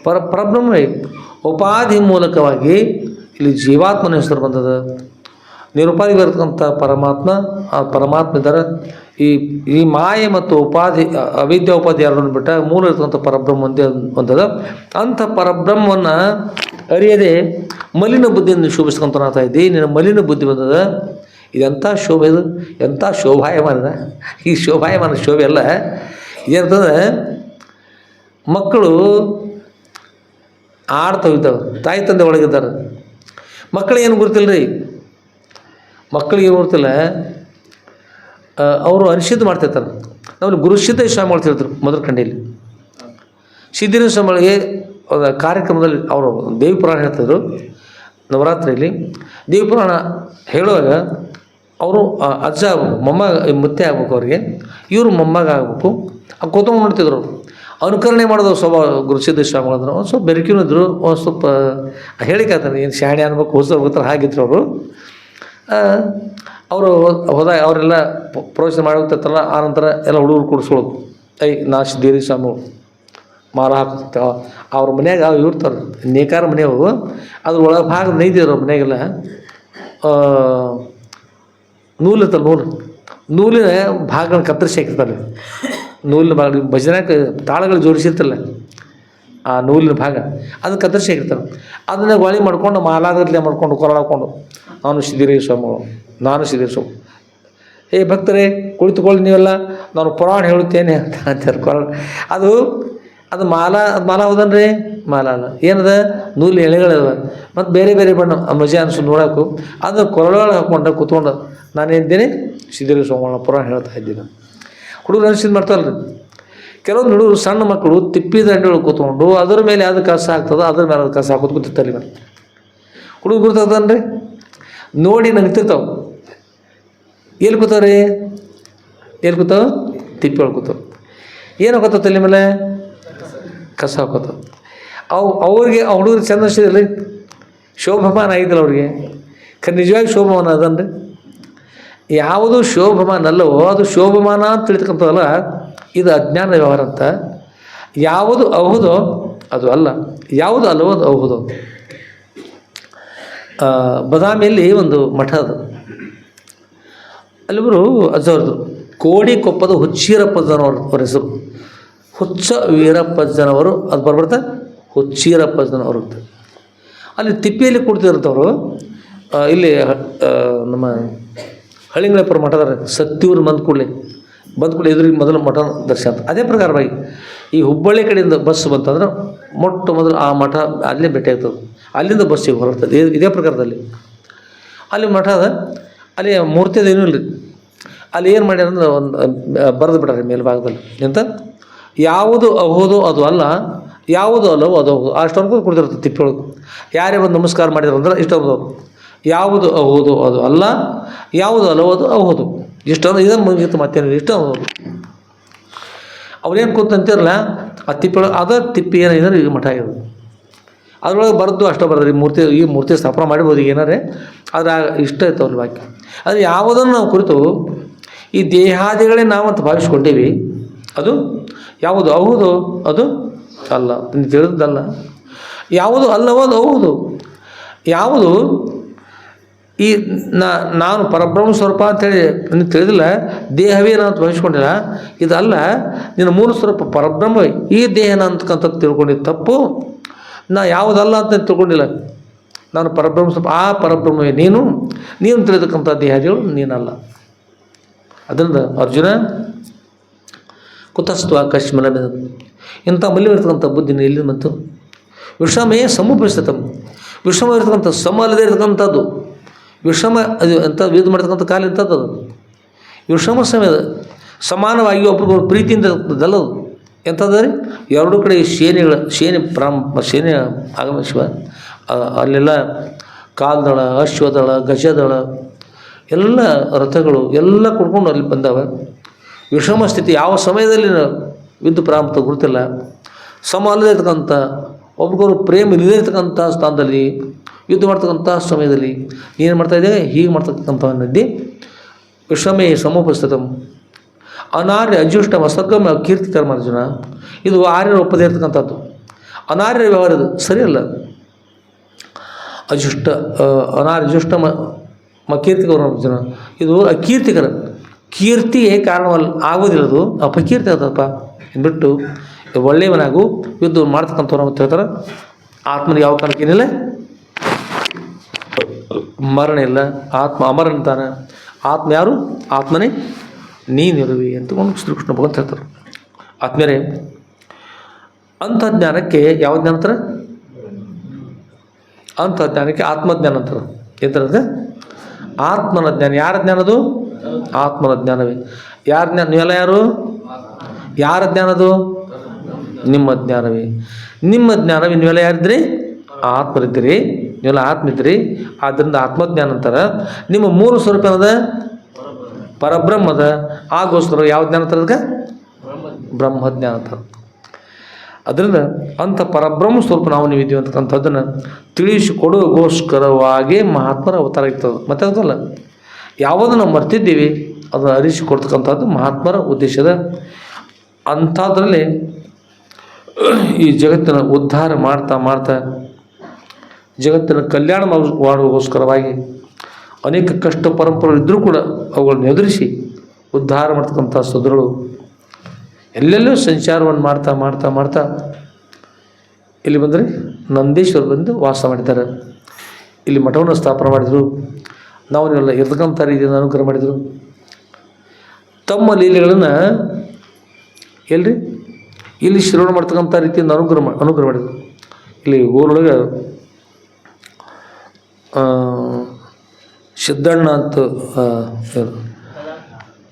ಪರಬ್ರಹ್ಮವೇ. ಉಪಾಧಿ ಮೂಲಕವಾಗಿ ಇಲ್ಲಿ ಜೀವಾತ್ಮನ ಹೆಸರು ಬಂದದ. ನಿರುಪಾಧಿ ಬರ್ತಕ್ಕಂಥ ಪರಮಾತ್ಮ, ಆ ಪರಮಾತ್ಮ ಇದ್ದಾರೆ. ಈ ಮಾಯೆ ಮತ್ತು ಉಪಾಧಿ, ಅವಿದ್ಯಾ ಉಪಾಧಿ ಯಾರನ್ನು ಬಿಟ್ಟ ಮೂಲ ಇರ್ತಕ್ಕಂಥ ಪರಬ್ರಹ್ಮ ಒಂದೇ ಒಂದದ. ಅಂಥ ಪರಬ್ರಹ್ಮವನ್ನು ಅರಿಯದೆ ಮಲಿನ ಬುದ್ಧಿಯನ್ನು ಶೋಭಿಸ್ಕೊಂತ ಇದ್ದಿ. ನಿನ್ನ ಮಲಿನ ಬುದ್ಧಿ ಬಂದದ. ಇದೆಂಥ ಶೋಭೆ, ಇದು ಎಂಥ ಶೋಭಾಯಮಾನ. ಈ ಶೋಭಾಯಮಾನ ಶೋಭೆ ಅಲ್ಲ. ಏನಂತಂದ್ರೆ ಮಕ್ಕಳು ಆಡ್ತಾವಿದ್ದಾವೆ, ತಾಯಿ ತಂದೆ ಒಳಗಿದ್ದಾರೆ. ಮಕ್ಕಳಿಗೇನು ಗೊತ್ತಿಲ್ಲ ರೀ, ಮಕ್ಕಳಿಗೇನು ಗೊತ್ತಿಲ್ಲ. ಅವರು ಅನಿಷಿದ್ಧ ಮಾಡ್ತಿರ್ತಾರೆ. ನಾವು ಗುರುಸಿದ್ಧ ಸ್ವಾಮಿಗಳು ಹೇಳ್ತಾರೆ ಮೊದಲು ಕಂಡಿಯಲ್ಲಿ. ಸಿದ್ಧಿನ ಸ್ವಾಮಿಗಳಿಗೆ ಕಾರ್ಯಕ್ರಮದಲ್ಲಿ ಅವರು ದೇವಿ ಪುರಾಣ ಹೇಳ್ತಿದ್ರು. ನವರಾತ್ರಿಯಲ್ಲಿ ದೇವಿ ಪುರಾಣ ಹೇಳುವಾಗ ಅವರು ಅಜ್ಜ ಆಗ್ಬೇಕು, ಮುತ್ತೆ ಆಗ್ಬೇಕು ಅವ್ರಿಗೆ. ಇವರು ಮೊಮ್ಮಗ ಆಗಬೇಕು. ಕೂತ್ಕೊಂಡು ನೋಡ್ತಿದ್ರು. ಅನುಕರಣೆ ಮಾಡೋದು ಸ್ವಭಾವ ಗುರುಸಿದ್ಧ ಸ್ವಾಮಿಗಳಂದ್ರೆ. ಒಂದು ಸ್ವಲ್ಪ ಬೆರಕಿನೂ ಇದ್ರು, ಒಂದು ಸ್ವಲ್ಪ ಹೇಳಿಕಾತಾರೆ, ಏನು ಶಾಣೆ ಅನ್ಬೇಕು, ಹೊಸ ಹೋಗ್ತಾರೆ, ಹಾಗಿದ್ರು ಅವರು. ಹೋದಾಗ ಅವರೆಲ್ಲ ಪ್ರವಚನ ಮಾಡೋಗ್ತಿರ್ತಾರಲ್ಲ, ಆನಂತರ ಎಲ್ಲ ಹುಡುಗರು ಕೂಡಿಸ್ಕೊಳ್ಳೋದು. ನಾ ಸಿದ್ದೇರಿ ಸ್ವಾಮಿಗಳು ಮಾಲ ಹಾಕ್ತ ಅವ್ರ ಮನ್ಯಾಗ ಇರ್ತಾರೆ, ನೇಕಾರ ಮನೆಯವು. ಅದ್ರ ಒಳಗೆ ಭಾಗ ನೈದಿದ್ರು ಅವ್ರ ಮನೆಯಾಗೆಲ್ಲ. ನೂಲಿನ ಭಾಗಗಳನ್ನ ಕತ್ತರಿಸಿ ಹಾಕಿರ್ತಾರೆ. ನೂಲಿನ ಭಾಗ ಭಜನೆಗೆ ತಾಳಗಳು ಜೋಡಿಸಿರ್ತಲ್ಲ, ಆ ನೂಲಿನ ಭಾಗ ಅದನ್ನು ಕತ್ತರಿಸಿ ಹಾಕಿರ್ತಾರೆ. ಅದನ್ನ ಗೊಳಿ ಮಾಡ್ಕೊಂಡು ಮಾಲಾಗತ್ಲೆ ಮಾಡ್ಕೊಂಡು ಕೊರಳಾಕೊಂಡು, ನಾನು ಸಿದ್ದೇರಿ ಸ್ವಾಮಿಗಳು, ನಾನು ಸಿದ್ದೇರಿ ಸ್ವಾಮಿ. ಭಕ್ತರೇ ಕುಳಿತುಕೊಳ್ಳಿ, ನೀವೆಲ್ಲ ನಾನು ಪುರಾಣ ಹೇಳುತ್ತೇನೆ ಅಂತ ಅಂತಾರೆ. ಅದು ಮಾಲ ಹೌದನ್ರಿ? ಮಾಲ ಅಲ್ಲ, ಏನದ ನೂಲು ಎಳೆಗಳದ. ಮತ್ತು ಬೇರೆ ಬೇರೆ ಬಣ್ಣ ಮಜಾ ಅನ್ಸು ನೋಡೋಕು. ಅದು ಕೊರಳೊಳಗೆ ಹಾಕ್ಕೊಂಡು ಕೂತ್ಕೊಂಡು ನಾನೇನಿದ್ದೇನೆ ಸಿದ್ದೇರಿ ಸ್ವಾಮಿಗಳನ್ನ ಪುರಾಣ ಹೇಳ್ತಾ ಇದ್ದೀನಿ. ಹುಡುಗರು ಅನಿಸಿದ್ದು ಮಾಡ್ತಾರಲ್ರಿ. ಕೆಲವೊಂದು ಹುಡುಗರು ಸಣ್ಣ ಮಕ್ಕಳು ತಿಪ್ಪಿ ದಂಡೆಯೊಳಗೆ ಕೂತ್ಕೊಂಡು ಅದ್ರ ಮೇಲೆ ಯಾವ್ದು ಕಸ ಆಗ್ತದೋ ಅದ್ರ ಮೇಲೆ ಅದು ಕಸ ಹಾಕೋದು ಕೂತಿರ್ತಾರೆ. ಇವನು ಹುಡುಗ ಗುರ್ತದನ್ರಿ ನೋಡಿ ನಗ್ತಿರ್ತಾವೆ. ಎಲ್ಲಿ ಕೂತಾವ್ರಿ? ಎಲ್ಲಿ ಕೂತಾವ? ತಿಪ್ಪಿ ಒಳಗೆ ಕೂತಾವ. ಏನು ಹಾಕೋತಾವ ತಲೆ ಮೇಲೆ? ಕಸ ಹಾಕೋತಾವ. ಅವ್ರಿಗೆ ಆ ಹುಡುಗರಿಗೆ ಚಂದ ಅನಿಸಿದ್ರಿ, ಶೋಭಮಾನ ಆಗಿದ್ದಿಲ್ಲ ಅವ್ರಿಗೆ. ನಿಜವಾಗಿ ಶೋಭಮಾನ ಅದನ್ರಿ. ಯಾವುದು ಶೋಭಮಾನ ಅಲ್ಲವೋ ಅದು ಶೋಭಮಾನ ಅಂತ ತಿಳಿತಕ್ಕಂಥವಲ್ಲ, ಇದು ಅಜ್ಞಾನ ವ್ಯವಹಾರ ಅಂತ. ಯಾವುದು ಅಹುದೋ ಅದು ಅಲ್ಲ, ಯಾವುದು ಅಲ್ಲವೋ ಅದು ಅಹುದೋ. ಬದಾಮಿಯಲ್ಲಿ ಒಂದು ಮಠ ಅದು. ಅಲ್ಲಿಬ್ಬರು ಅಜ್ಜವ್ರದ್ದು ಕೋಡಿಕೊಪ್ಪದ ಹುಚ್ಚೀರಪ್ಪಜ್ಜನವರು ಅವ್ರ ಹೆಸರು. ಹುಚ್ಚ ವೀರಪ್ಪಜ್ಜನವರು ಅದು ಬರ್ಬರ್ತಾ ಹುಚ್ಚೀರಪ್ಪಜ್ಜನವರು ಅಂತ. ಅಲ್ಲಿ ತಿಪ್ಪಿಯಲ್ಲಿ ಕುಡ್ತಿರ್ತವರು ಇಲ್ಲಿ ನಮ್ಮ ಹಳ್ಳಿಂಗಳಪ್ಪರ ಮಠದಾರ ಸತ್ಯೂರು ಬಂದ ಕೂಡಲೇ ಎದುರಿಗೆ ಮೊದಲು ಮಠ ದರ್ಶನ ಅಂತ. ಅದೇ ಪ್ರಕಾರವಾಗಿ ಈ ಹುಬ್ಬಳ್ಳಿ ಕಡೆಯಿಂದ ಬಸ್ ಬಂತಂದ್ರೆ ಮೊಟ್ಟ ಮೊದಲು ಆ ಮಠ ಅಲ್ಲೇ ಭೇಟಿ ಆಗ್ತದೆ, ಅಲ್ಲಿಂದ ಬಸ್ಸಿಗೆ ಹೊರಡ್ತದೆ. ಇದೇ ಪ್ರಕಾರದಲ್ಲಿ ಅಲ್ಲಿ ಮಠ ಅದ, ಅಲ್ಲಿ ಮೂರ್ತಿ ಅದೇನೂ ಇಲ್ಲ ರೀ. ಅಲ್ಲಿ ಏನು ಮಾಡ್ಯಾರ ಅಂದ್ರೆ ಒಂದು ಬರೆದು ಬಿಟ್ಟಾರೆ ಮೇಲ್ಭಾಗದಲ್ಲಿ ಎಂತ ಯಾವುದು ಅಹೋದು ಅದು ಅಲ್ಲ, ಯಾವುದು ಅಲ್ಲವೋ ಅದು ಹೌದು. ಅಷ್ಟೊಂದು ಕುಡಿದಿರುತ್ತೆ ತಿಪ್ಪೊಳಗೆ. ಯಾರೇ ಒಂದು ನಮಸ್ಕಾರ ಮಾಡಿದ್ರು ಅಂದ್ರೆ ಇಷ್ಟೊಂದು ಯಾವುದು ಅಹೋದು ಅದು ಅಲ್ಲ, ಯಾವುದು ಅಲ್ಲವೋ ಅದು ಅಹೋದು. ಇಷ್ಟೊಂದು ಇದನ್ನು ಮುಗಿತು ಮತ್ತೇನು ಇಷ್ಟ ಅಹೋದು. ಅವ್ರೇನು ಕೂತಂತಿರಲ್ಲ ಆ ತಿಪ್ಪೊಳಗೆ ಅದ ತಿಪ್ಪಿ ಏನಿದ್ರೆ ಈಗ ಮಠ ಇರೋದು. ಅದ್ರೊಳಗೆ ಬರೆದು ಅಷ್ಟೇ ಬರೆದ್ರಿ ಈ ಮೂರ್ತಿ ಸ್ಥಾಪನೆ ಮಾಡಿಬೋದು ಈಗ ಏನಾರೇ, ಆದರೆ ಇಷ್ಟ ಇತ್ತು ಅವ್ರ ವಾಕ್ಯ. ಅದು ಯಾವುದನ್ನು ನಾವು ಕುರಿತು ಈ ದೇಹಾದಿಗಳೇ ನಾವಂತ ಭಾವಿಸ್ಕೊಂಡೀವಿ, ಅದು ಯಾವುದು ಹೌದು ಅದು ಅಲ್ಲ, ತಿಳಿದಲ್ಲ. ಯಾವುದು ಅಲ್ಲವೋ ಅದು ಹೌದು. ಯಾವುದು ಈ ನಾನು ಪರಬ್ರಹ್ಮ ಸ್ವರೂಪ ಅಂತೇಳಿ ನಿನಗೆ ತಿಳಿದಿಲ್ಲ, ದೇಹವೇ ನಾನು ಅಂತ ಭಾವಿಸ್ಕೊಂಡಿಲ್ಲ, ಇದಲ್ಲ ನಿನ್ನ ಮೂಲ ಸ್ವರೂಪ ಪರಬ್ರಹ್ಮವೇ, ಈ ದೇಹನ ಅಂತಕ್ಕಂಥದ್ದು ತಿಳ್ಕೊಂಡಿದ್ದು ತಪ್ಪು. ನಾ ಯಾವುದಲ್ಲ ಅಂತ ತಿಳ್ಕೊಂಡಿಲ್ಲ, ನಾನು ಪರಬ್ರಹ್ಮ ಸ್ವರೂಪ, ಆ ಪರಬ್ರಹ್ಮವೇ ನೀನು ತಿಳಿದಕ್ಕಂಥ ದೇಹಾದಿಗಳು ನೀನಲ್ಲ. ಅದರಿಂದ ಅರ್ಜುನ ಕುತಸ್ತು ಆಕಾಶಮಲ ಇಂಥ ಮಲ್ಯವಿರ್ತಕ್ಕಂಥ ಬುದ್ಧಿನ ಎಲ್ಲಿ ಮತ್ತು ವಿಷಮೇ ಸಮುಪರಿಸ್ತತಂ, ವಿಷಮ ಇರ್ತಕ್ಕಂಥ ಸಮ ಅಲ್ಲದೆ ಇರ್ತಕ್ಕಂಥದ್ದು ವಿಷಮ, ಅದು ಎಂಥ ಯೂಸ್ ಮಾಡ್ತಕ್ಕಂಥ ಕಾಲ ಇಂಥದ್ದು ಅದು ವಿಷಮ ಸಮಯದ ಸಮಾನವಾಗಿ ಒಬ್ರಿಗೊಬ್ರು ಪ್ರೀತಿಯಿಂದ ದಲ್ಲದು ಎಂಥದ್ದು ರೀ. ಎರಡೂ ಕಡೆ ಸೇನೆ ಆಗಮಿಸುವ ಅಲ್ಲೆಲ್ಲ ಕಾಲ್ದಳ, ಅಶ್ವದಳ, ಗಜದಳ ಎಲ್ಲ ರಥಗಳು ಎಲ್ಲ ಕುಡ್ಕೊಂಡು ಅಲ್ಲಿ ಬಂದಾವೆ. ವಿಷಮ ಸ್ಥಿತಿ ಯಾವ ಸಮಯದಲ್ಲಿ ವಿದ್ಯುತ್ ಪ್ರಾರಂಭ ಗುರುತಿಲ್ಲ. ಸಮ ಅಲ್ಲದೆ ಇರ್ತಕ್ಕಂಥ ಒಬ್ರಿಗೊಬ್ರು ಪ್ರೇಮ ಇಲ್ಲದೇ ಇರ್ತಕ್ಕಂಥ ಸ್ಥಾನದಲ್ಲಿ ಯುದ್ಧ ಮಾಡ್ತಕ್ಕಂಥ ಸಮಯದಲ್ಲಿ ಏನು ಮಾಡ್ತಾಯಿದ್ದೆ ಹೀಗೆ ಮಾಡ್ತಕ್ಕಂಥವನ್ನಿದ್ದೆ. ವಿಷಮೇ ಸಮೋಪಸ್ಥಿತಂ ಅನಾರ್ಯ ಅಜುಷ್ಟಮ ಸದ್ಗಮ ಕೀರ್ತಿಕರ್ಮ ಅರ್ಜುನ. ಇದು ಆರ್ಯರ ಒಪ್ಪದೇ ಇರ್ತಕ್ಕಂಥದ್ದು, ಅನಾರ್ಯರ ವ್ಯವಹಾರ ಇದು ಸರಿಯಲ್ಲ. ಅನಾರ್ಯಜುಷ್ಟಮ ಕೀರ್ತಿಕರ್ಮ ಅರ್ಜುನ, ಇದು ಅಕೀರ್ತಿಕರ, ಕೀರ್ತಿಗೆ ಕಾರಣವಲ್ಲ ಆಗೋದಿಲ್ಲದು, ಅಪಕೀರ್ತಿ ಆಗ್ತದಪ್ಪ ಬಿಟ್ಟು ಒಳ್ಳೆಯವನಾಗು. ಯುದ್ಧ ಮಾಡ್ತಕ್ಕಂಥವ್ರು ಅಂತ ಹೇಳ್ತಾರೆ. ಆತ್ಮನಿಗೆ ಯಾವ ಕಾರಣಕ್ಕೆ ಏನಿಲ್ಲ, ಮರಣ ಇಲ್ಲ, ಆತ್ಮ ಅಮರ ಅಂತಾನೆ. ಆತ್ಮ ಯಾರು? ಆತ್ಮನೇ ನೀನಿರುವಿ ಅಂತ ಒಂದು ಶ್ರೀಕೃಷ್ಣ ಭಗವಂತ ಹೇಳ್ತಾರೆ. ಆತ್ಮೀಯರೇ, ಅಂತರ್ಜ್ಞಾನಕ್ಕೆ ಯಾವ ಜ್ಞಾನ ಅಂತಾರೆ? ಅಂತರ್ಜ್ಞಾನಕ್ಕೆ ಆತ್ಮಜ್ಞಾನ ಅಂತಾರೆ. ಎಂತಾರೆ? ಆತ್ಮನ ಜ್ಞಾನ. ಯಾರ ಜ್ಞಾನದು? ಆತ್ಮನ ಜ್ಞಾನವೇ. ಯಾರ ಜ್ಞಾನ? ನೀವೆಲ್ಲ ಯಾರು? ಯಾರ ಜ್ಞಾನದು? ನಿಮ್ಮ ಜ್ಞಾನವೇ. ನಿಮ್ಮ ಜ್ಞಾನವೇ. ನೀವೆಲ್ಲ ಯಾರಿದ್ರಿ? ಆತ್ಮರಿದ್ದೀರಿ, ನೀವೆಲ್ಲ ಆತ್ಮ ಇದ್ರಿ. ಆದ್ದರಿಂದ ಆತ್ಮಜ್ಞಾನ ಅಂತಾರೆ. ನಿಮ್ಮ ಮೂಲ ಸ್ವರೂಪ ಏನದ? ಪರಬ್ರಹ್ಮದ. ಆಗೋಸ್ಕರ ಯಾವ ಜ್ಞಾನ ಅಂತಾರೆ? ಅದಕ್ಕೆ ಬ್ರಹ್ಮಜ್ಞಾನ ಅಂತಾರೆ. ಅದರಿಂದ ಅಂಥ ಪರಬ್ರಹ್ಮ ಸ್ವರೂಪ ನಾವು ನೀವು ಇದ್ದೀವಿ ಅಂತಕ್ಕಂಥದ್ದನ್ನು ತಿಳಿಸಿಕೊಡುಗೋಸ್ಕರವಾಗಿ ಮಹಾತ್ಮರ ಅವತಾರ ಇರ್ತದೆ. ಮತ್ತೆ ಅದಲ್ಲ, ಯಾವುದನ್ನು ನಾವು ಮರ್ತಿದ್ದೀವಿ ಅದನ್ನು ಅರಿಸಿಕೊಡ್ತಕ್ಕಂಥದ್ದು ಮಹಾತ್ಮರ ಉದ್ದೇಶದ. ಅಂಥದ್ರಲ್ಲಿ ಈ ಜಗತ್ತಿನ ಉದ್ಧಾರ ಮಾಡ್ತಾ ಜಗತ್ತಿನ ಕಲ್ಯಾಣ ಮಾಡುವಗೋಸ್ಕರವಾಗಿ ಅನೇಕ ಕಷ್ಟ ಪರಂಪರೆಗಳು ಇದ್ದರೂ ಕೂಡ ಅವುಗಳನ್ನು ಎದುರಿಸಿ ಉದ್ಧಾರ ಮಾಡ್ತಕ್ಕಂಥ ಸದೃಢರು ಎಲ್ಲೆಲ್ಲೂ ಸಂಚಾರವನ್ನು ಮಾಡ್ತಾ ಇಲ್ಲಿ ಬಂದರೆ ನಂದೀಶ್ವರ ಬಂದು ವಾಸ ಮಾಡಿದ್ದಾರೆ. ಇಲ್ಲಿ ಮಠವನ್ನು ಸ್ಥಾಪನೆ ಮಾಡಿದರು. ನಾವು ನೀವೆಲ್ಲ ಇರ್ತಕ್ಕಂಥ ರೀತಿಯನ್ನು ಅನುಗ್ರಹ ಮಾಡಿದರು. ತಮ್ಮ ಲೀಲೆಗಳನ್ನು ಎಲ್ರಿ ಇಲ್ಲಿ ಶ್ರವಣ ಮಾಡ್ತಕ್ಕಂಥ ರೀತಿಯಿಂದ ಅನುಗ್ರಹ ಮಾಡಿದರು. ಇಲ್ಲಿ ಊರೊಳಗೆ ಸಿದ್ದಣ್ಣ ಅಂತ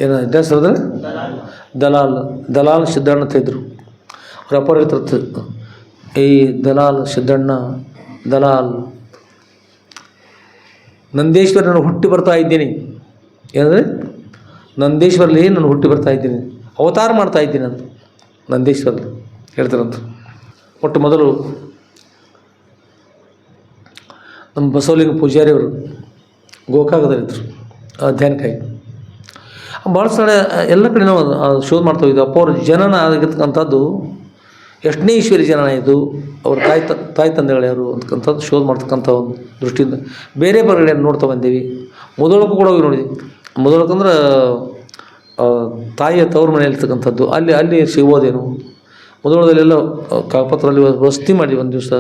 ಏನೋ ಹೆಸರು ದಲಾಲ್ ಸಿದ್ದಣ್ಣ ಅಂತ ಇದ್ದರು. ಅವ್ರ ಅಪ್ಪರ ಇರ್ತಿರ್ತ ಈ ಸಿದ್ದಣ್ಣ ದಲಾಲ್ ನಂದೇಶ್ವರ ನಾನು ಹುಟ್ಟಿ ಬರ್ತಾ ಇದ್ದೀನಿ. ಏನಂದರೆ ನಂದೇಶ್ವರಲ್ಲಿ ನಾನು ಹುಟ್ಟಿ ಬರ್ತಾ ಇದ್ದೀನಿ, ಅವತಾರ ಮಾಡ್ತಾ ಇದ್ದೀನಿ ಅಂತ ನಂದೇಶ್ವರಲ್ಲಿ ಹೇಳ್ತಾರಂತ. ಒಟ್ಟು ಮೊದಲು ನಮ್ಮ ಬಸವಲಿಂಗ ಪೂಜಾರಿಯವರು ಗೋಕಾಕದಲ್ಲಿದ್ದರು ಧ್ಯಾನಕ್ಕಾಗಿ. ಭಾಳ ಸ್ಥಳ ಎಲ್ಲ ಕಡೆ ನಾವು ಶೋಧ ಮಾಡ್ತಾ ಇದ್ದೀವಿ. ಅಪ್ಪ ಅವ್ರ ಜನನ ಆಗಿರ್ತಕ್ಕಂಥದ್ದು ಎಷ್ಟನೇ ಈಶ್ವರಿ ಜನನ ಇದು, ಅವ್ರ ತಾಯಿ ತಂದೆಗಳು ಯಾರು ಅಂತಕ್ಕಂಥದ್ದು ಶೋಧ ಮಾಡ್ತಕ್ಕಂಥ ಒಂದು ದೃಷ್ಟಿಯಿಂದ ಬೇರೆ ಬರಗಡೆಯನ್ನು ನೋಡ್ತಾ ಬಂದೀವಿ. ಮೊದಲಕ್ಕೂ ಕೂಡ ಹೋಗಿ ನೋಡಿದ್ವಿ. ಮೊದಲಕ್ಕಂದ್ರೆ ತಾಯಿಯ ತವ್ರ ಮನೆಯಲ್ಲಿರ್ತಕ್ಕಂಥದ್ದು ಅಲ್ಲಿ ಸಿಗೋದೇನು. ಮೊದಲದಲ್ಲೆಲ್ಲ ಕಾಕಪತ್ರಲ್ಲಿ ವಸತಿ ಮಾಡಿ ಒಂದು ದಿವಸ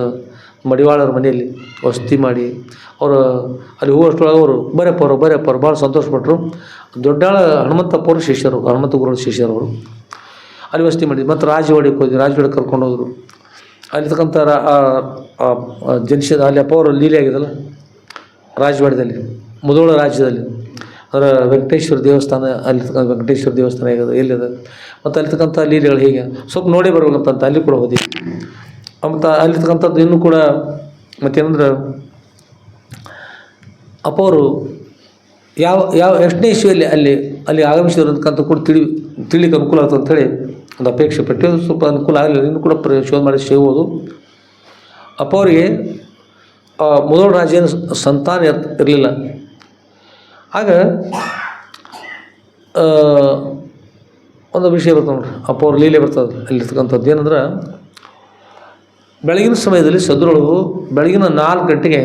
ಮಡಿವಾಳರ ಮನೆಯಲ್ಲಿ ವಸತಿ ಮಾಡಿ ಅವರು ಅಲ್ಲಿ ಹೋಗೋಷ್ಟರೊಳಗೆ ಅವರು ಬರೆಯಪ್ಪ ಭಾಳ ಸಂತೋಷಪಟ್ಟರು. ದೊಡ್ಡಾಳ ಹನುಮಂತಪ್ಪವ್ರ ಶಿಷ್ಯರು, ಹನುಮಂತ ಗುರುಗಳ ಶಿಷ್ಯರು ಅವರು. ಅಲ್ಲಿ ವಸತಿ ಮಾಡಿದ್ರು. ಮತ್ತು ರಾಜವಾಡಿಗೆ ಹೋದ್ವಿ, ರಾಜವಾಡಿಗೆ ಕರ್ಕೊಂಡು ಹೋದರು. ಅಲ್ಲಿರ್ತಕ್ಕಂಥ ಜನಿಸಿದ ಅಲ್ಲಿ ಅಪ್ಪ ಅವರು ಲೀಲೆ ಆಗಿದಲ್ಲ ರಾಜವಾಡದಲ್ಲಿ, ಮುಧೋಳ ರಾಜ್ಯದಲ್ಲಿ. ಅದರ ವೆಂಕಟೇಶ್ವರ ದೇವಸ್ಥಾನ, ಅಲ್ಲಿ ವೆಂಕಟೇಶ್ವರ ದೇವಸ್ಥಾನ ಆಗಿದೆ ಎಲ್ಲಿದೆ, ಮತ್ತು ಅಲ್ಲಿರ್ತಕ್ಕಂಥ ಲೀಲೆಗಳು ಹೇಗೆ ಸ್ವಲ್ಪ ನೋಡೇ ಬರ್ಬೇಕಂತ ಅಲ್ಲಿ ಕೂಡ ಹೋದಿ. ಮತ್ತು ಅಲ್ಲಿರ್ತಕ್ಕಂಥದ್ದು ಇನ್ನೂ ಕೂಡ ಮತ್ತೇನಂದ್ರೆ ಅಪ್ಪ ಅವರು ಯಾವ ಎಷ್ಟನೇ ಇಸ್ವಿಯಲ್ಲಿ ಅಲ್ಲಿ ಆಗಮಿಸಿದ್ರು ಅಂತಕ್ಕಂಥ ಕೂಡ ತಿಳಿಲಿಕ್ಕೆ ಅನುಕೂಲ ಆಗ್ತದೆ ಅಂಥೇಳಿ ಒಂದು ಅಪೇಕ್ಷೆ ಪಟ್ಟು ಸ್ವಲ್ಪ ಅನುಕೂಲ ಆಗಲಿಲ್ಲ. ಇನ್ನೂ ಕೂಡ ಶೋಧ ಮಾಡಿ ಸಿಗ್ಬೋದು. ಅಪ್ಪ ಅವರಿಗೆ ಮೊದಲ ರಾಜ್ಯನ ಸಂತಾನ ಇರಲಿಲ್ಲ. ಆಗ ಒಂದು ವಿಷಯ ಬರ್ತದೆ ನೋಡ್ರಿ, ಅಪ್ಪ ಅವ್ರ ಲೀಲೆ ಬರ್ತದೆ ಅಲ್ಲಿರ್ತಕ್ಕಂಥದ್ದು. ಏನಂದ್ರೆ ಬೆಳಗಿನ ಸಮಯದಲ್ಲಿ ಸದ್ರೊಳಗು ಬೆಳಗಿನ 4 ಗಂಟೆಗೆ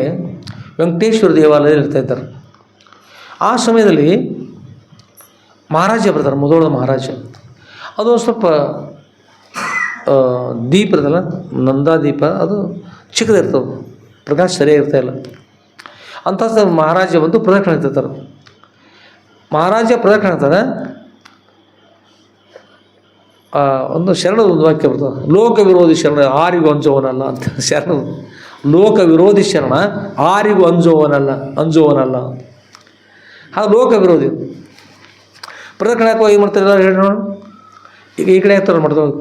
ವೆಂಕಟೇಶ್ವರ ದೇವಾಲಯ ಇರ್ತಾಯಿದ್ದಾರೆ. ಆ ಸಮಯದಲ್ಲಿ ಮಹಾರಾಜ ಬರ್ತಾರೆ, ಮೊದಲದ ಮಹಾರಾಜ. ಅದು ಸ್ವಲ್ಪ ದೀಪ ಇರ್ತಲ್ಲ, ನಂದಾದೀಪ, ಅದು ಚಿಕ್ಕದಿರ್ತದೆ, ಪ್ರಕಾಶ ಸರಿಯಾಗಿರ್ತಾಯಿಲ್ಲ. ಅಂಥ ಮಹಾರಾಜ ಬಂದು ಪ್ರದಕ್ಷಿಣೆ ಇರ್ತಾರೆ. ಮಹಾರಾಜ ಪ್ರದಕ್ಷಿಣೆ ಇರ್ತಾರೆ. ಒಂದು ಶರಣದ ಒಂದು ವಾಕ್ಯ ಬರ್ತದೆ, ಲೋಕ ವಿರೋಧಿ ಶರಣ ಆರಿಗೂ ಅಂಜುವನಲ್ಲ ಅಂತ. ಶರಣ ಲೋಕ ವಿರೋಧಿ ಶರಣ ಆರಿಗೂ ಅಂಜುವನಲ್ಲ. ಅದು ಲೋಕ ವಿರೋಧಿ. ಪ್ರದಕ್ಷಿಣೆ ಹಾಕುವ ಏನು ಮಾಡ್ತಾರೆ ಹೇಳಿ ನೋಡು. ಈಗ ಈ ಕಡೆ ಆಗ್ತಾರೆ ಮಾಡ್ತಾರೆ,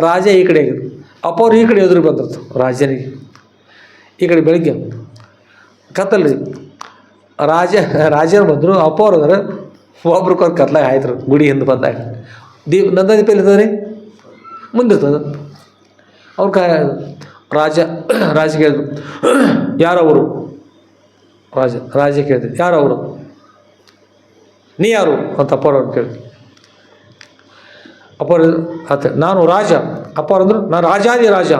ರಾಜ ಈ ಕಡೆ ಆಗಿದ್ದು, ಅಪ್ಪ ಅವ್ರು ಈ ಕಡೆ ಎದುರು ಬಂದಿರ್ತಾರೆ ರಾಜನಿಗೆ. ಈ ಕಡೆ ಬೆಳಗ್ಗೆ ಕತ್ತಲ್ರಿ ರಾಜರು ಬಂದರು, ಅಪ್ಪ ಅವ್ರು ಅದಾರ, ಒಬ್ರಿಗೊಬ್ರು ಕತ್ಲಾಗ ಆಯ್ತರು. ಗುಡಿ ಹಿಂದೆ ಬಂದಾಗ ನಂದಾದೀಪ ಎಲ್ಲಿರ್ತದೆ ರೀ, ಮುಂದಿರ್ತದೆ. ಅವ್ರು ರಾಜ ಕೇಳಿದ್ರು, ಯಾರವರು? ರಾಜ ಕೇಳಿದ್ರು, ಯಾರವರು? ನೀ ಯಾರು ಅಂತ ಅಪ್ಪವ್ರವ್ರು ಕೇಳಿದ್ರು. ಅಪ್ಪವ್ರು ಆತ, ನಾನು ರಾಜ. ಅಪ್ಪವ್ರು ಅಂದರು, ನಾನು ರಾಜಾದಿ ರಾಜ.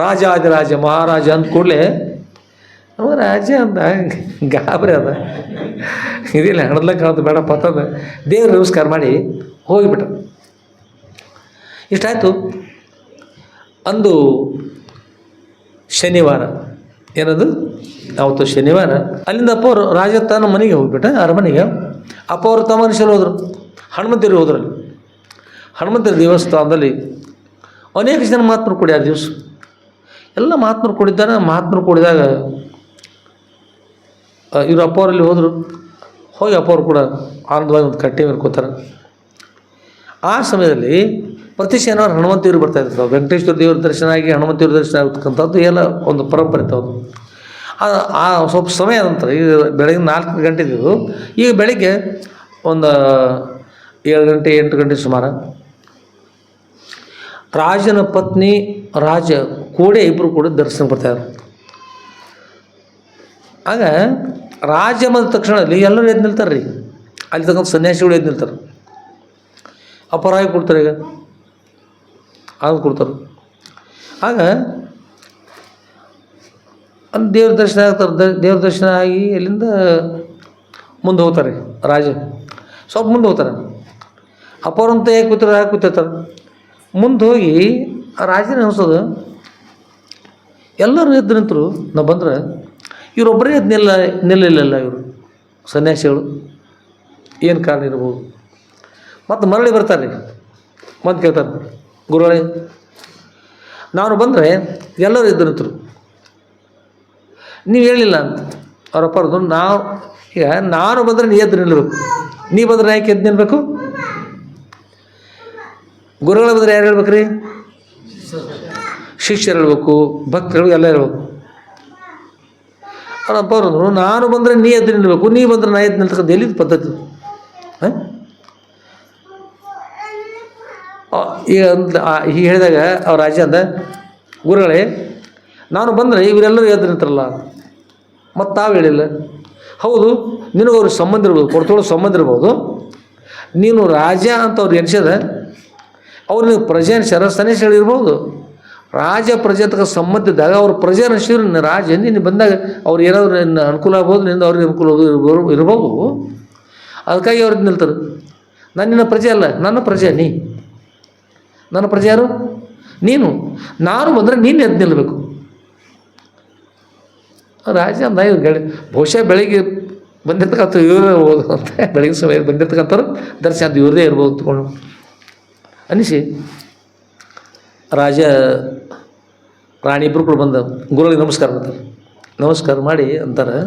ರಾಜಾದಿರಾಜ ಮಹಾರಾಜ ಅಂದ ಕೂಡಲೇ ಅವ ರಾಜ ಅಂತ ಗಾಬರಿ ಅದ, ಇದಿಲ್ಲ ಹಣದ್ಲಕ್ಕ ಅಂತ ಬೇಡಪ್ಪ ಅಂತಂದು ದೇವ್ರ ನಮಸ್ಕಾರ ಮಾಡಿ ಹೋಗಿಬಿಟ್ಟ. ಇಷ್ಟಾಯಿತು. ಅಂದು ಶನಿವಾರ, ಏನದು ಅವತ್ತು ಶನಿವಾರ. ಅಲ್ಲಿಂದ ಅಪ್ಪ ಅವರು ರಾಜ ತನ್ನ ಮನೆಗೆ ಹೋಗ್ಬಿಟ್ಟ, ಅರಮನೆಗೆ. ಅಪ್ಪ ಅವರು ತಮ್ಮ ಮನುಷ್ಯರು ಹೋದರು, ಹನುಮಂತರು ಹೋದ್ರಲ್ಲಿ. ಹನುಮಂತರ ದೇವಸ್ಥಾನದಲ್ಲಿ ಅನೇಕ ಜನ ಮಹಾತ್ಮರು ಕೂಡಿ ಆ ದಿವಸ ಎಲ್ಲ ಮಹಾತ್ಮರು ಕೂಡಿದ್ದಾರೆ. ಮಹಾತ್ಮರು ಕೂಡಿದಾಗ ಇವರು ಅಪ್ಪ ಅವರಲ್ಲಿ ಹೋದರು. ಹೋಗಿ ಅಪ್ಪ ಅವರು ಕೂಡ ಆನಂದವಾಗಿ ಒಂದು ಕಟ್ಟೆ ಮೇಲೆ ಕೂತಾರೆ. ಆ ಸಮಯದಲ್ಲಿ ಪ್ರತಿ ಶನಿವಾರ ಹನುಮಂತೇವರು ಬರ್ತಾಯಿದ್ರು. ವೆಂಕಟೇಶ್ವರ ದೇವ್ರ ದರ್ಶನ ಆಗಿ ಹನುಮಂತೇವ್ರ ದರ್ಶನ ಆಗ್ತಕ್ಕಂಥದ್ದು ಎಲ್ಲ ಒಂದು ಪರಂಪರೆ ಇರ್ತವ್ರು. ಆ ಸ್ವಲ್ಪ ಸಮಯ ನಂತರ ಈಗ ಬೆಳಗ್ಗೆ 4 ಗಂಟೆ ಇದ್ದು, ಈಗ ಬೆಳಗ್ಗೆ ಒಂದು 7 ಗಂಟೆ 8 ಗಂಟೆ ಸುಮಾರು ರಾಜನ ಪತ್ನಿ ರಾಜ ಕೂಡೆ ಇಬ್ಬರು ಕೂಡ ದರ್ಶನ ಬರ್ತಾಯಿದ್ರು. ಆಗ ರಾಜ ಬಂದ ತಕ್ಷಣದಲ್ಲಿ ಎಲ್ಲರೂ ಎದ್ದು ನಿಲ್ತಾರೆ ರೀ. ಅಲ್ಲಿ ತಕ್ಕಂಥ ಸನ್ಯಾಸಿಗಳು ಎದ್ದು ನಿಲ್ತಾರೆ. ಅಪರಾಗಿ ಕೊಡ್ತಾರೆ, ಈಗ ಆಗ ಕೊಡ್ತಾರೆ. ಆಗ ಅಲ್ಲಿ ದೇವ್ರ ದರ್ಶನ ಆಗ್ತಾರೆ. ದೇವ್ರ ದರ್ಶನ ಆಗಿ ಅಲ್ಲಿಂದ ಮುಂದೆ ಹೋಗ್ತಾರೆ. ರಾಜ ಸ್ವಲ್ಪ ಮುಂದೆ ಹೋಗ್ತಾರೆ. ಅಪ್ಪವ್ರಂತ ಹೇಗೆ ಕೂತಿರ್ತಾರೆ. ಮುಂದೆ ಹೋಗಿ ಆ ರಾಜನ ಅನಿಸೋದು, ಎಲ್ಲರೂ ಎದ್ದು ನಿಂತರು. ನಾವು ಬಂದ್ರೆ ಇವರೊಬ್ಬರೇ ಎದ್ದು ನಿಲ್ಲಲಿಲ್ಲ. ಇವರು ಸನ್ಯಾಸಿಗಳು ಏನು ಕಾರಣ ಇರ್ಬೋದು. ಮತ್ತು ಮರಳಿ ಬರ್ತಾರೆ. ಮತ್ತು ಕೇಳ್ತಾರೆ, ಗುರುಗಳೇ ನಾನು ಬಂದರೆ ಎಲ್ಲರೂ ಎದ್ದು ನಿಂತರು, ನೀವು ಹೇಳಿಲ್ಲ ಅಂತ. ಅವರಪ್ಪ ಅವ್ರದ್ದು, ನಾನು ಬಂದರೆ ನೀ ಎದ್ದು ನಿಲ್ಲಬೇಕು, ನೀ ಬಂದರೆ ಯಾಕೆ ಎದ್ದು ನಿಲ್ಲಬೇಕು? ಗುರುಗಳ ಬಂದರೆ ಯಾರು ಹೇಳ್ಬೇಕು ರೀ? ಶಿಷ್ಯರು ಹೇಳ್ಬೇಕು, ಭಕ್ತರು ಎಲ್ಲ ಹೇಳ್ಬೇಕು. ಅವರಪ್ಪ ಅವ್ರಂದ್ರು, ನಾನು ಬಂದರೆ ನೀ ಎದ್ದು ನಿಲ್ಲಬೇಕು, ನೀ ಬಂದರೆ ನಾ ಎದ್ದು ನಿಲ್ತಕ್ಕಂಥ ಎಲ್ಲಿದ್ದು ಪದ್ಧತಿ? ಈಗ ಹೀಗೆ ಹೇಳಿದಾಗ ಅವ್ರ ರಾಜ ಅಂದ, ಗುರುಗಳೇ ನಾನು ಬಂದರೆ ಇವರೆಲ್ಲರೂ ಎದ್ದು ನಿಂತಾರಲ್ಲ. ಮತ್ತು ತಾವು ಹೇಳಿಲ್ಲ. ಹೌದು, ನಿನಗೆ ಅವ್ರಿಗೆ ಸಂಬಂಧ ಇರ್ಬೋದು, ಕೊಡ್ತೋಳು ಸಂಬಂಧ ಇರ್ಬೋದು. ನೀನು ರಾಜ ಅಂತ ಅವ್ರು ಎನಿಸ್ಯದ, ಅವ್ರು ನೀವು ಪ್ರಜೆ ಸನ್ಯಾಸಿಗಳಿರ್ಬೋದು. ರಾಜ ಪ್ರಜೆ ತಕ್ಕ ಸಂಬಂಧಿದ್ದಾಗ ಅವ್ರ ಪ್ರಜೆ ಅನಿಸಿದ್ರು ರಾಜ ನೀನು ಬಂದಾಗ ಅವ್ರು ಏನಾದ್ರು ನಿನ್ನ ಅನುಕೂಲ ಆಗ್ಬೋದು, ನಿಂದ ಅವ್ರಿಗೆ ಅನುಕೂಲ ಇರ್ಬೋದು. ಅದಕ್ಕಾಗಿ ಅವ್ರಿಗೆ ನಿಲ್ತಾರೆ. ನಾನು ನಿನ್ನ ಪ್ರಜೆ ಅಲ್ಲ, ನನ್ನ ಪ್ರಜೆ ನೀ. ನನ್ನ ಪ್ರಜೆ ಯಾರು? ನೀನು. ನಾನು ಬಂದರೆ ನೀನು ಎದ್ದು ನಿಲ್ಲಬೇಕು. ರಾಜ ಅಂದ ಬಹುಶಃ ಬೆಳಿಗ್ಗೆ ಬಂದಿರ್ತಕ್ಕಂಥ ಇವರೇ ಇರ್ಬೋದು ಅಂತ, ಬೆಳಗಿನ ಸಮಯ ಬಂದಿರ್ತಕ್ಕಂಥವ್ರು ದರ್ಶನ ಅದು ಇವ್ರದೇ ಇರ್ಬೋದು ಅಂದ್ಕೊಂಡು ಅನಿಸಿ ರಾಜ ರಾಣಿ ಇಬ್ಬರು ಕೂಡ ಬಂದ ಗುರುಗಳಿಗೆ ನಮಸ್ಕಾರ ಮಾಡ್ತಾರೆ. ನಮಸ್ಕಾರ ಮಾಡಿ ಅಂತಾರೆ,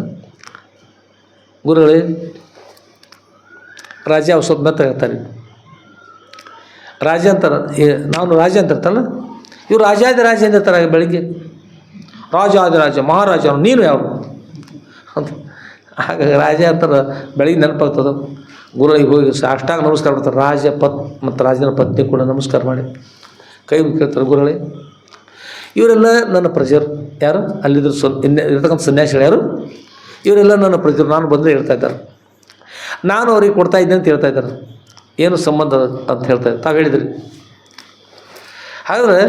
ಗುರುಗಳೇ ರಾಜ ಅವ್ರು ಸ್ವಲ್ಪ ಮೆತ್ತ ಹೇಳ್ತಾರೆ. ರಾಜ ಅಂತಾರೆ, ನಾನು ರಾಜ ಅಂತಿರ್ತಲ್ಲ, ಇವ್ರು ರಾಜಾದಿ ರಾಜ ಅಂದಿರ್ತಾರೆ. ಬೆಳಿಗ್ಗೆ ರಾಜಾದಿರಾಜ ಮಹಾರಾಜ ನೀನು ಯಾವ ಅಂತ. ಹಾಗಾಗಿ ರಾಜ ಅಂತಾರೆ, ಬೆಳಿಗ್ಗೆ ನೆನಪಾಗ್ತದೆ. ಗುರುಗಳಿಗೆ ಹೋಗಿ ಅಷ್ಟಾಗ ನಮಸ್ಕಾರ ಮಾಡ್ತಾರೆ. ರಾಜ ಮತ್ತು ರಾಜನ ಪತ್ನಿ ಕೂಡ ನಮಸ್ಕಾರ ಮಾಡಿ ಕೈ ಕೇಳ್ತಾರೆ, ಗುರುಗಳೇ ಇವರೆಲ್ಲ ನನ್ನ ಪ್ರಜೆರು. ಯಾರು ಅಲ್ಲಿದ್ರು ಇರ್ತಕ್ಕಂಥ ಸನ್ಯಾಸಿಗಳು ಯಾರು? ಇವರೆಲ್ಲ ನನ್ನ ಪ್ರಜೆರು. ನಾನು ಬಂದರೆ ಹೇಳ್ತಾ ಇದ್ದಾರೆ, ನಾನು ಅವ್ರಿಗೆ ಕೊಡ್ತಾ ಇದ್ದೆ ಅಂತ ಹೇಳ್ತಾ ಇದ್ದಾರೆ. ಏನು ಸಂಬಂಧ ಅಂತ ಹೇಳ್ತಾ ತಾವು ಹೇಳಿದ್ರಿ. ಹಾಗಾದರೆ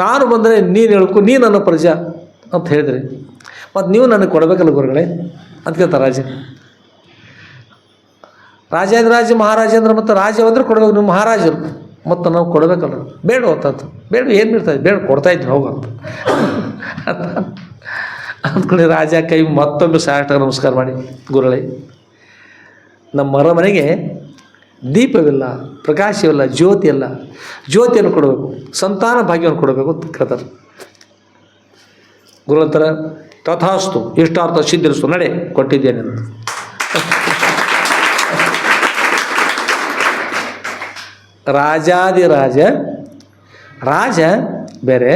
ನಾನು ಬಂದರೆ ನೀನು ಹೇಳ್ಕೊ, ನೀ ನನ್ನ ಪ್ರಜಾ ಅಂತ ಹೇಳಿದ್ರಿ, ಮತ್ತು ನೀವು ನನಗೆ ಕೊಡಬೇಕಲ್ಲ ಗುರುಗಳೇ ಅಂತ ಕೇಳ್ತಾರೆ ರಾಜ. ರಾಜ ಮಹಾರಾಜೇಂದ್ರ ಮತ್ತು ರಾಜ ಅಂದರೆ ಕೊಡಬೇಕು, ನೀವು ಮಹಾರಾಜರು ಮತ್ತು ನಾವು ಕೊಡಬೇಕಲ್ಲ. ಬೇಡ ಅಂತಂತ, ಬೇಡ ಏನು ಬಿಡ್ತಾಯಿದ್ದು, ಬೇಡ ಕೊಡ್ತಾಯಿದ್ವಿ ಹೋಗು ಅಂತ ಅಂದ್ಕೊಳ್ಳಿ. ರಾಜ ಕೈ ಮತ್ತೊಮ್ಮೆ ಸಾಷ್ಟಾಗ ನಮಸ್ಕಾರ ಮಾಡಿ, ಗುರುಗಳೇ ನಮ್ಮ ಅರಮನೆಗೆ ದೀಪವಿಲ್ಲ, ಪ್ರಕಾಶವಿಲ್ಲ, ಜ್ಯೋತಿಯಲ್ಲ, ಜ್ಯೋತಿಯನ್ನು ಕೊಡಬೇಕು, ಸಂತಾನ ಭಾಗ್ಯವನ್ನು ಕೊಡಬೇಕು ಅಂತ ಕೇಳ್ತಾರೆ. ಗುರುವಂತರ ತಥಾಸ್ತು, ಇಷ್ಟಾರ್ಥ ಸಿದ್ಧಿರಿಸು, ನಡೆ ಕೊಟ್ಟಿದ್ದೇನೆ ಅಂತ. ರಾಜಾದಿರಾಜ ರಾಜ ಬೇರೆ,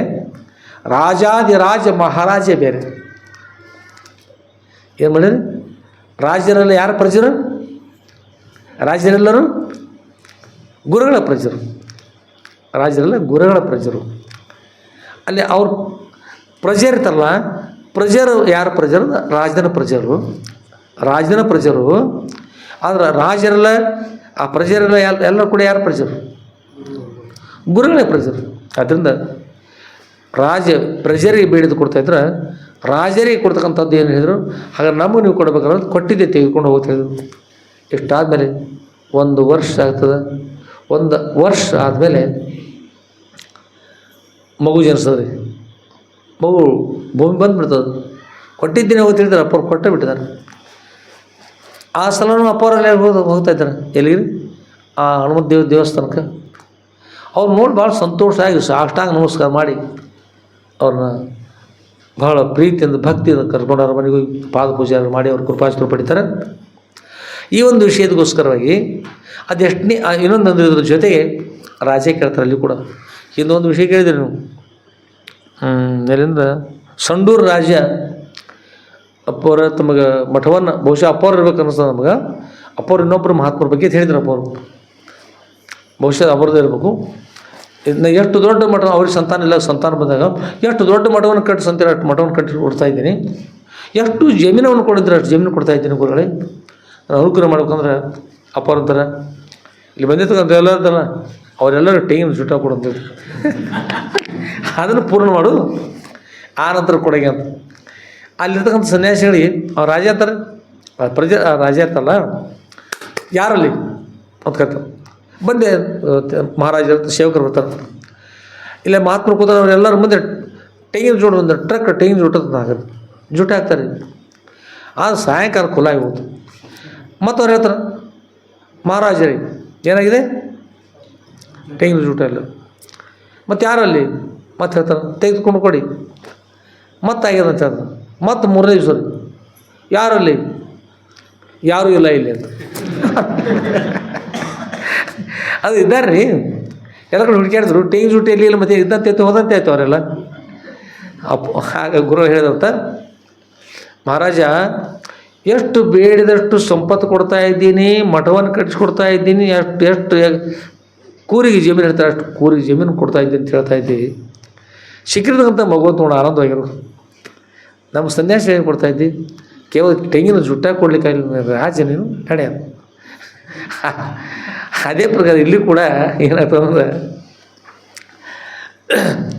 ರಾಜಾದಿರಾಜ ಮಹಾರಾಜ ಬೇರೆ. ಏನು ಮಾಡಿರಿ? ರಾಜರೆಲ್ಲ ಯಾರ ಪ್ರಜರು? ರಾಜರೆಲ್ಲರೂ ಗುರುಗಳ ಪ್ರಜರು. ರಾಜರೆಲ್ಲ ಗುರುಗಳ ಪ್ರಜರು. ಅಲ್ಲಿ ಅವ್ರ ಪ್ರಜೆ ಇರ್ತಾರಲ್ಲ, ಪ್ರಜರು ಯಾರ ಪ್ರಜರು? ರಾಜನ ಪ್ರಜರು, ರಾಜನ ಪ್ರಜರು. ಆದ್ರೆ ರಾಜರೆಲ್ಲ ಆ ಪ್ರಜರೆಲ್ಲ ಎಲ್ಲ ಕೂಡ ಯಾರ ಪ್ರಜರು? ಗುರುಗಳೇ ಪ್ರಜರು. ಆದ್ದರಿಂದ ರಾಜ ಪ್ರಜರಿಗೆ ಬೇಡಿದು ಕೊಡ್ತಾಯಿದ್ರೆ ರಾಜರಿಗೆ ಕೊಡ್ತಕ್ಕಂಥದ್ದು ಏನು ಹೇಳಿದರು? ಹಾಗಾದ್ರೆ ನಮಗೆ ನೀವು ಕೊಡಬೇಕಾದ್ರೆ ಕೊಟ್ಟಿದ್ದೆ ತೆಗೆದುಕೊಂಡು ಹೋಗ್ತಾ ಹೇಳಿದರು. ಇಷ್ಟಾದಮೇಲೆ 1 ವರ್ಷ ಆಗ್ತದೆ. 1 ವರ್ಷ ಆದಮೇಲೆ ಮಗು ಜನಿಸ್ತದೆ. ಮಗು ಭೂಮಿ ಬಂದುಬಿಡ್ತದೆ. ಕೊಟ್ಟಿದ್ದೀನಿ ಹೋಗಿ ತಿಳಿದಾರೆ, ಅಪ್ಪವ್ರು ಕೊಟ್ಟೇ ಬಿಟ್ಟಿದ್ದಾರೆ. ಆ ಸಲನೂ ಅಪ್ಪವರೆಲ್ಲ ಹೋಗ್ತಾಯಿದ್ದಾರೆ. ಎಲ್ಲಿಗೆ? ಆ ಹನುಮಂತ ದೇವಸ್ಥಾನಕ್ಕೆ. ಅವ್ರು ನೋಡಿ ಭಾಳ ಸಂತೋಷ ಆಗಿ ಅಷ್ಟಾಗ ನಮಸ್ಕಾರ ಮಾಡಿ ಅವ್ರನ್ನ ಭಾಳ ಪ್ರೀತಿಯಿಂದ ಭಕ್ತಿಯಿಂದ ಕರ್ಕೊಂಡು ಅವ್ರ ಮನೆಗೆ ಹೋಗಿ ಪಾದ ಪೂಜೆ ಮಾಡಿ ಅವ್ರ ಕೃಪಾಶೀರ್ವಾದ ಪಡಿತಾರೆ. ಈ ಒಂದು ವಿಷಯದಗೋಸ್ಕರವಾಗಿ ಅದೆಷ್ಟನೇ ಇನ್ನೊಂದು ಇದ್ರ ಜೊತೆಗೆ ರಾಜ ಕೇಳ್ತಾರೆ. ಅಲ್ಲಿ ಕೂಡ ಇನ್ನೊಂದು ವಿಷಯ ಕೇಳಿದ್ರಿ ನೀವು, ಎಲ್ಲಿಂದ ಸಂಡೂರು ರಾಜ ಅಪ್ಪವ್ರ ತಮಗೆ ಮಠವನ್ನು ಬಹುಶಃ ಅಪ್ಪವ್ರು ಇರ್ಬೇಕು ಅನ್ನಿಸ್ತದೆ ನಮಗೆ. ಅಪ್ಪವ್ರು ಇನ್ನೊಬ್ಬರು ಮಹಾತ್ಮರ ಬಗ್ಗೆ ಹೇಳಿದ್ರು. ಅಪ್ಪವ್ರು ಬಹುಶಃ ಅವ್ರದ್ದೇ ಇರಬೇಕು. ಇದನ್ನ ಎಷ್ಟು ದೊಡ್ಡ ಮಠ, ಅವ್ರಿಗೆ ಸಂತಾನ ಇಲ್ಲ, ಸಂತಾನ ಬಂದಾಗ ಎಷ್ಟು ದೊಡ್ಡ ಮಠವನ್ನು ಕಟ್ಟಿಸಂತೀರ, ಅಷ್ಟು ಮಠವನ್ನು ಕಟ್ಟಿ ಕೊಡ್ತಾ ಇದ್ದೀನಿ. ಎಷ್ಟು ಜಮೀನವನ್ನು ಕೊಡಿದ್ರೆ ಅಷ್ಟು ಜಮೀನು ಕೊಡ್ತಾ ಇದ್ದೀನಿ ಗುರುಗಳೇ. ನಾನು ಅನುಗ್ರಹ ಮಾಡ್ಬೇಕಂದ್ರೆ ಅಪ್ಪವ್ರ ಅಂತಾರೆ, ಇಲ್ಲಿ ಬಂದಿರ್ತಕ್ಕಂಥ ಎಲ್ಲರದಲ್ಲ ಅವರೆಲ್ಲರೂ ಟೈಮ್ ಜುಟ್ಟ ಕೊಡಂತೀವಿ ಅದನ್ನು ಪೂರ್ಣ ಮಾಡು, ಆ ನಂತರ ಕೊಡಗೆ ಅಂತ. ಅಲ್ಲಿರ್ತಕ್ಕಂಥ ಸನ್ಯಾಸಿಗಳಿಗೆ ಅವ್ರು ರಾಜ ಅಂತಾರೆ, ಪ್ರಜೆ ರಾಜ ಇರ್ತಲ್ಲ, ಯಾರಲ್ಲಿ ಅಂತ ಕೇಳ್ತಾರೆ. ಬಂದೆ ಮಹಾರಾಜರ ಸೇವಕರು ಬರ್ತಾರೆ. ಇಲ್ಲೇ ಮಹಾತ್ಮರು ಕೂತಾರೆ. ಅವರೆಲ್ಲರ ಮುಂದೆ ತೆಂಗಿನ ಜೋಡು ಒಂದು ಟ್ರಕ್ ತೆಂಗಿನ ಜೋಟದ ಆಗುತ್ತೆ, ಜುಟ್ಟು ಹಾಕ್ತಾರೆ. ಆದ್ರೆ ಸಾಯಂಕಾಲ ಖುಲ್ಲಾಗಿ ಹೋಗ್ತು. ಮತ್ತು ಅವ್ರು ಹೇಳ್ತಾರೆ, ಮಹಾರಾಜರಿಗೆ ಏನಾಗಿದೆ? ತೆಂಗಿನ ಜೂಟ ಇಲ್ಲ. ಮತ್ತು ಯಾರಲ್ಲಿ? ಮತ್ತೆ ಹೇಳ್ತಾರೆ, ತೆಗೆದುಕೊಂಡು ಕೊಡಿ. ಮತ್ತೆ ಆಗ್ಯದ ಅಂತ ಹೇಳ್ತಾರೆ. ಮತ್ತು 3ನೇ ದಿವಸ ಯಾರಲ್ಲಿ? ಯಾರೂ ಇಲ್ಲ ಇಲ್ಲಿ ಅಂತ ಅದು ಇದ್ದಾರೆ ರೀ. ಎಲ್ಲ ಕಡೆ ಹುಡುಕಾಡಿದ್ರು, ತೆಂಗಿನ ಜೂಟ ಎಲ್ಲಿ ಇಲ್ಲ, ಮತ್ತು ಇದ್ದಂತೆ ಹೋದಂತೆ ಆಯ್ತು ಅವರೆಲ್ಲ. ಆಗ ಗುರು ಹೇಳಿದಂತ, ಮಹಾರಾಜ ಎಷ್ಟು ಬೇಡಿದಷ್ಟು ಸಂಪತ್ತು ಕೊಡ್ತಾ ಇದ್ದೀನಿ, ಮಠವನ್ನು ಕಟ್ಟಿಸ್ಕೊಡ್ತಾ ಇದ್ದೀನಿ, ಎಷ್ಟು ಕೂರಿಗೆ ಜಮೀನು ಹೇಳ್ತಾರೆ ಅಷ್ಟು ಕೂರಿಗೆ ಜಮೀನು ಕೊಡ್ತಾ ಇದ್ದೀನಿ ಅಂತ ಹೇಳ್ತಾ ಇದ್ದೀವಿ. ಸಿಕ್ಕಿರ್ತಕ್ಕಂಥ ಮಗು ತೊಗೊಂಡು ಆನಂದವಾಗಿರು. ನಮ್ಮ ಸನ್ಯಾಸಿ ಏನು ಕೊಡ್ತಾ ಇದ್ದಿ? ಕೇವಲ ತೆಂಗಿನ ಜುಟ್ಟ ಕೊಡ್ಲಿಕ್ಕೆ ರಾಜ ನೀನು ನಡೆಯ. ಅದೇ ಪ್ರಕಾರ ಇಲ್ಲಿ ಕೂಡ ಏನಾಗ್ತದಂದ್ರೆ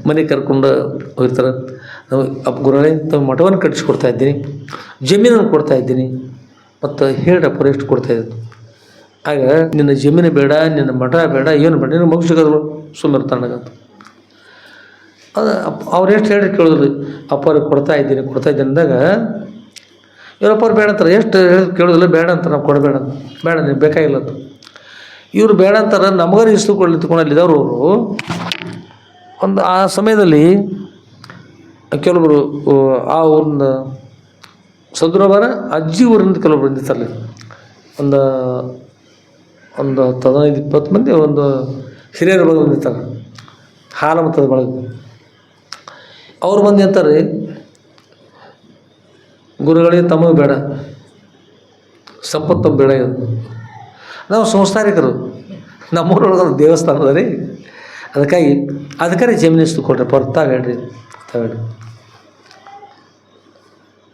ಮನೆಗೆ ಕರ್ಕೊಂಡು ಹೋಗ್ತಾರೆ. ನಾವು ಗುರುಗಳೇ ತಾವು ಮಠವನ್ನು ಕಟ್ಟಿಸ್ಕೊಡ್ತಾ ಇದ್ದೀನಿ, ಜಮೀನನ್ನು ಕೊಡ್ತಾ ಇದ್ದೀನಿ, ಮತ್ತು ಹೇಳ್ರಪ್ಪ ಎಷ್ಟು ಕೊಡ್ತಾಯಿದ್ದೀನಿ. ಆಗ ನಿನ್ನ ಜಮೀನು ಬೇಡ, ನಿನ್ನ ಮಠ ಬೇಡ, ಏನು ಬೇಡ, ನಿನ್ನ ಮಗು ಸಿಗೋದು ಸುಮ್ಮನೆ ತಣ್ಣಗಂತ. ಅದು ಅವ್ರು ಎಷ್ಟು ಹೇಳಿ ಕೇಳಿದ್ರು, ಅಪ್ಪವ್ರಿಗೆ ಕೊಡ್ತಾ ಇದ್ದೀನಿ ಅಂದಾಗ ಇವರಪ್ಪವ್ರು ಬೇಡ ಅಂತಾರೆ. ಎಷ್ಟು ಹೇಳಿ ಕೇಳೋದಿಲ್ಲ, ಬೇಡ ಅಂತ, ನಾವು ಕೊಡಬೇಡ ಅಂತ, ಬೇಡ ನೀವು ಬೇಕಾಗಿಲ್ಲ ಅಂತ. ಇವರು ಬೇಡ ಅಂತಾರೆ. ನಮಗಾರು ಇಷ್ಟು ನಿಂತ್ಕೊಂಡಲ್ಲಿದ್ದವರು ಅವರು ಒಂದು ಆ ಸಮಯದಲ್ಲಿ ಕೆಲವೊಬ್ಬರು ಆ ಒಂದು ಸದ್ರವರ ಅಜ್ಜಿ ಊರಿಂದ ಕೆಲವೊಬ್ರು ನಿಂತಿರ್ತಾರೆ. ಒಂದು 15-20 ಮಂದಿ ಒಂದು ಹಿರಿಯರ ಬಳಗ ಬಂದಿರ್ತಾರೆ, ಹಾಲು ಮತದ ಬಳಗ. ಅವ್ರು ಬಂದು ಅಂತಾರೆ, ಗುರುಗಳಿಗೆ ತಮಗೆ ಬೇಡ, ಸಂಪತ್ತು ಬೇಡ, ಇದು ನಾವು ಸಂಸ್ಥಾನಿಕರು, ನಮ್ಮೂರೊಳಗೆ ದೇವಸ್ಥಾನದ ರೀ, ಅದಕ್ಕಾಗಿ ಜಮೀನಿಸ್ತು ಕೊಡ್ರಿ ಅವ್ರು. ತಾವೇಳ್ರಿ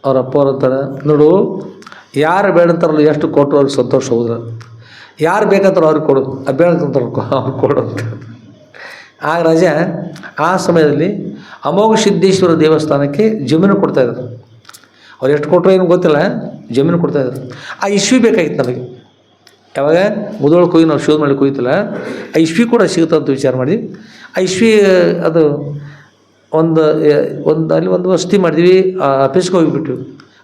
ಅವ್ರ ಅಪ್ಪ ಅವ್ರು ಅಂತಾರೆ, ನೋಡು ಯಾರು ಬೇಡ ಅಂತಾರಲ್ಲ ಎಷ್ಟು ಕೊಟ್ಟರು ಅವ್ರಿಗೆ ಸಂತೋಷ ಹೋದ್ರೆ, ಯಾರು ಬೇಕಂತಾರೋ ಅವ್ರಿಗೆ ಕೊಡು, ಬೇಡಂತಾರ ಅವ್ರಿಗೆ ಕೊಡು ಅಂತ. ಆಗ ರಾಜ ಆ ಸಮಯದಲ್ಲಿ ಅಮೋಘ ಸಿದ್ದೇಶ್ವರ ದೇವಸ್ಥಾನಕ್ಕೆ ಜಮೀನು ಕೊಡ್ತಾಯಿದ್ರು. ಅವ್ರು ಎಷ್ಟು ಕೊಟ್ಟರು ಏನು ಗೊತ್ತಿಲ್ಲ, ಜಮೀನು ಕೊಡ್ತಾಯಿದ್ರು. ಆ ಇಶ್ವಿ ಬೇಕಾಗಿತ್ತು ನಮಗೆ. ಯಾವಾಗ ಮುದೊಳಗೆ ಹೋಗಿ ನಾವು ಶೋಧ ಮಾಡಿ ಹೋಯ್ತಿಲ್ಲ, ಆ ಇಶ್ವಿ ಕೂಡ ಸಿಗುತ್ತೆ ಅಂತ ವಿಚಾರ ಮಾಡಿ ಆ ಇಶ್ವಿ ಅದು ಅಲ್ಲಿ ಒಂದು ವಸತಿ ಮಾಡಿದ್ವಿ. ಆ ಆಫೀಸ್ಗೆ ಹೋಗಿಬಿಟ್ವಿ.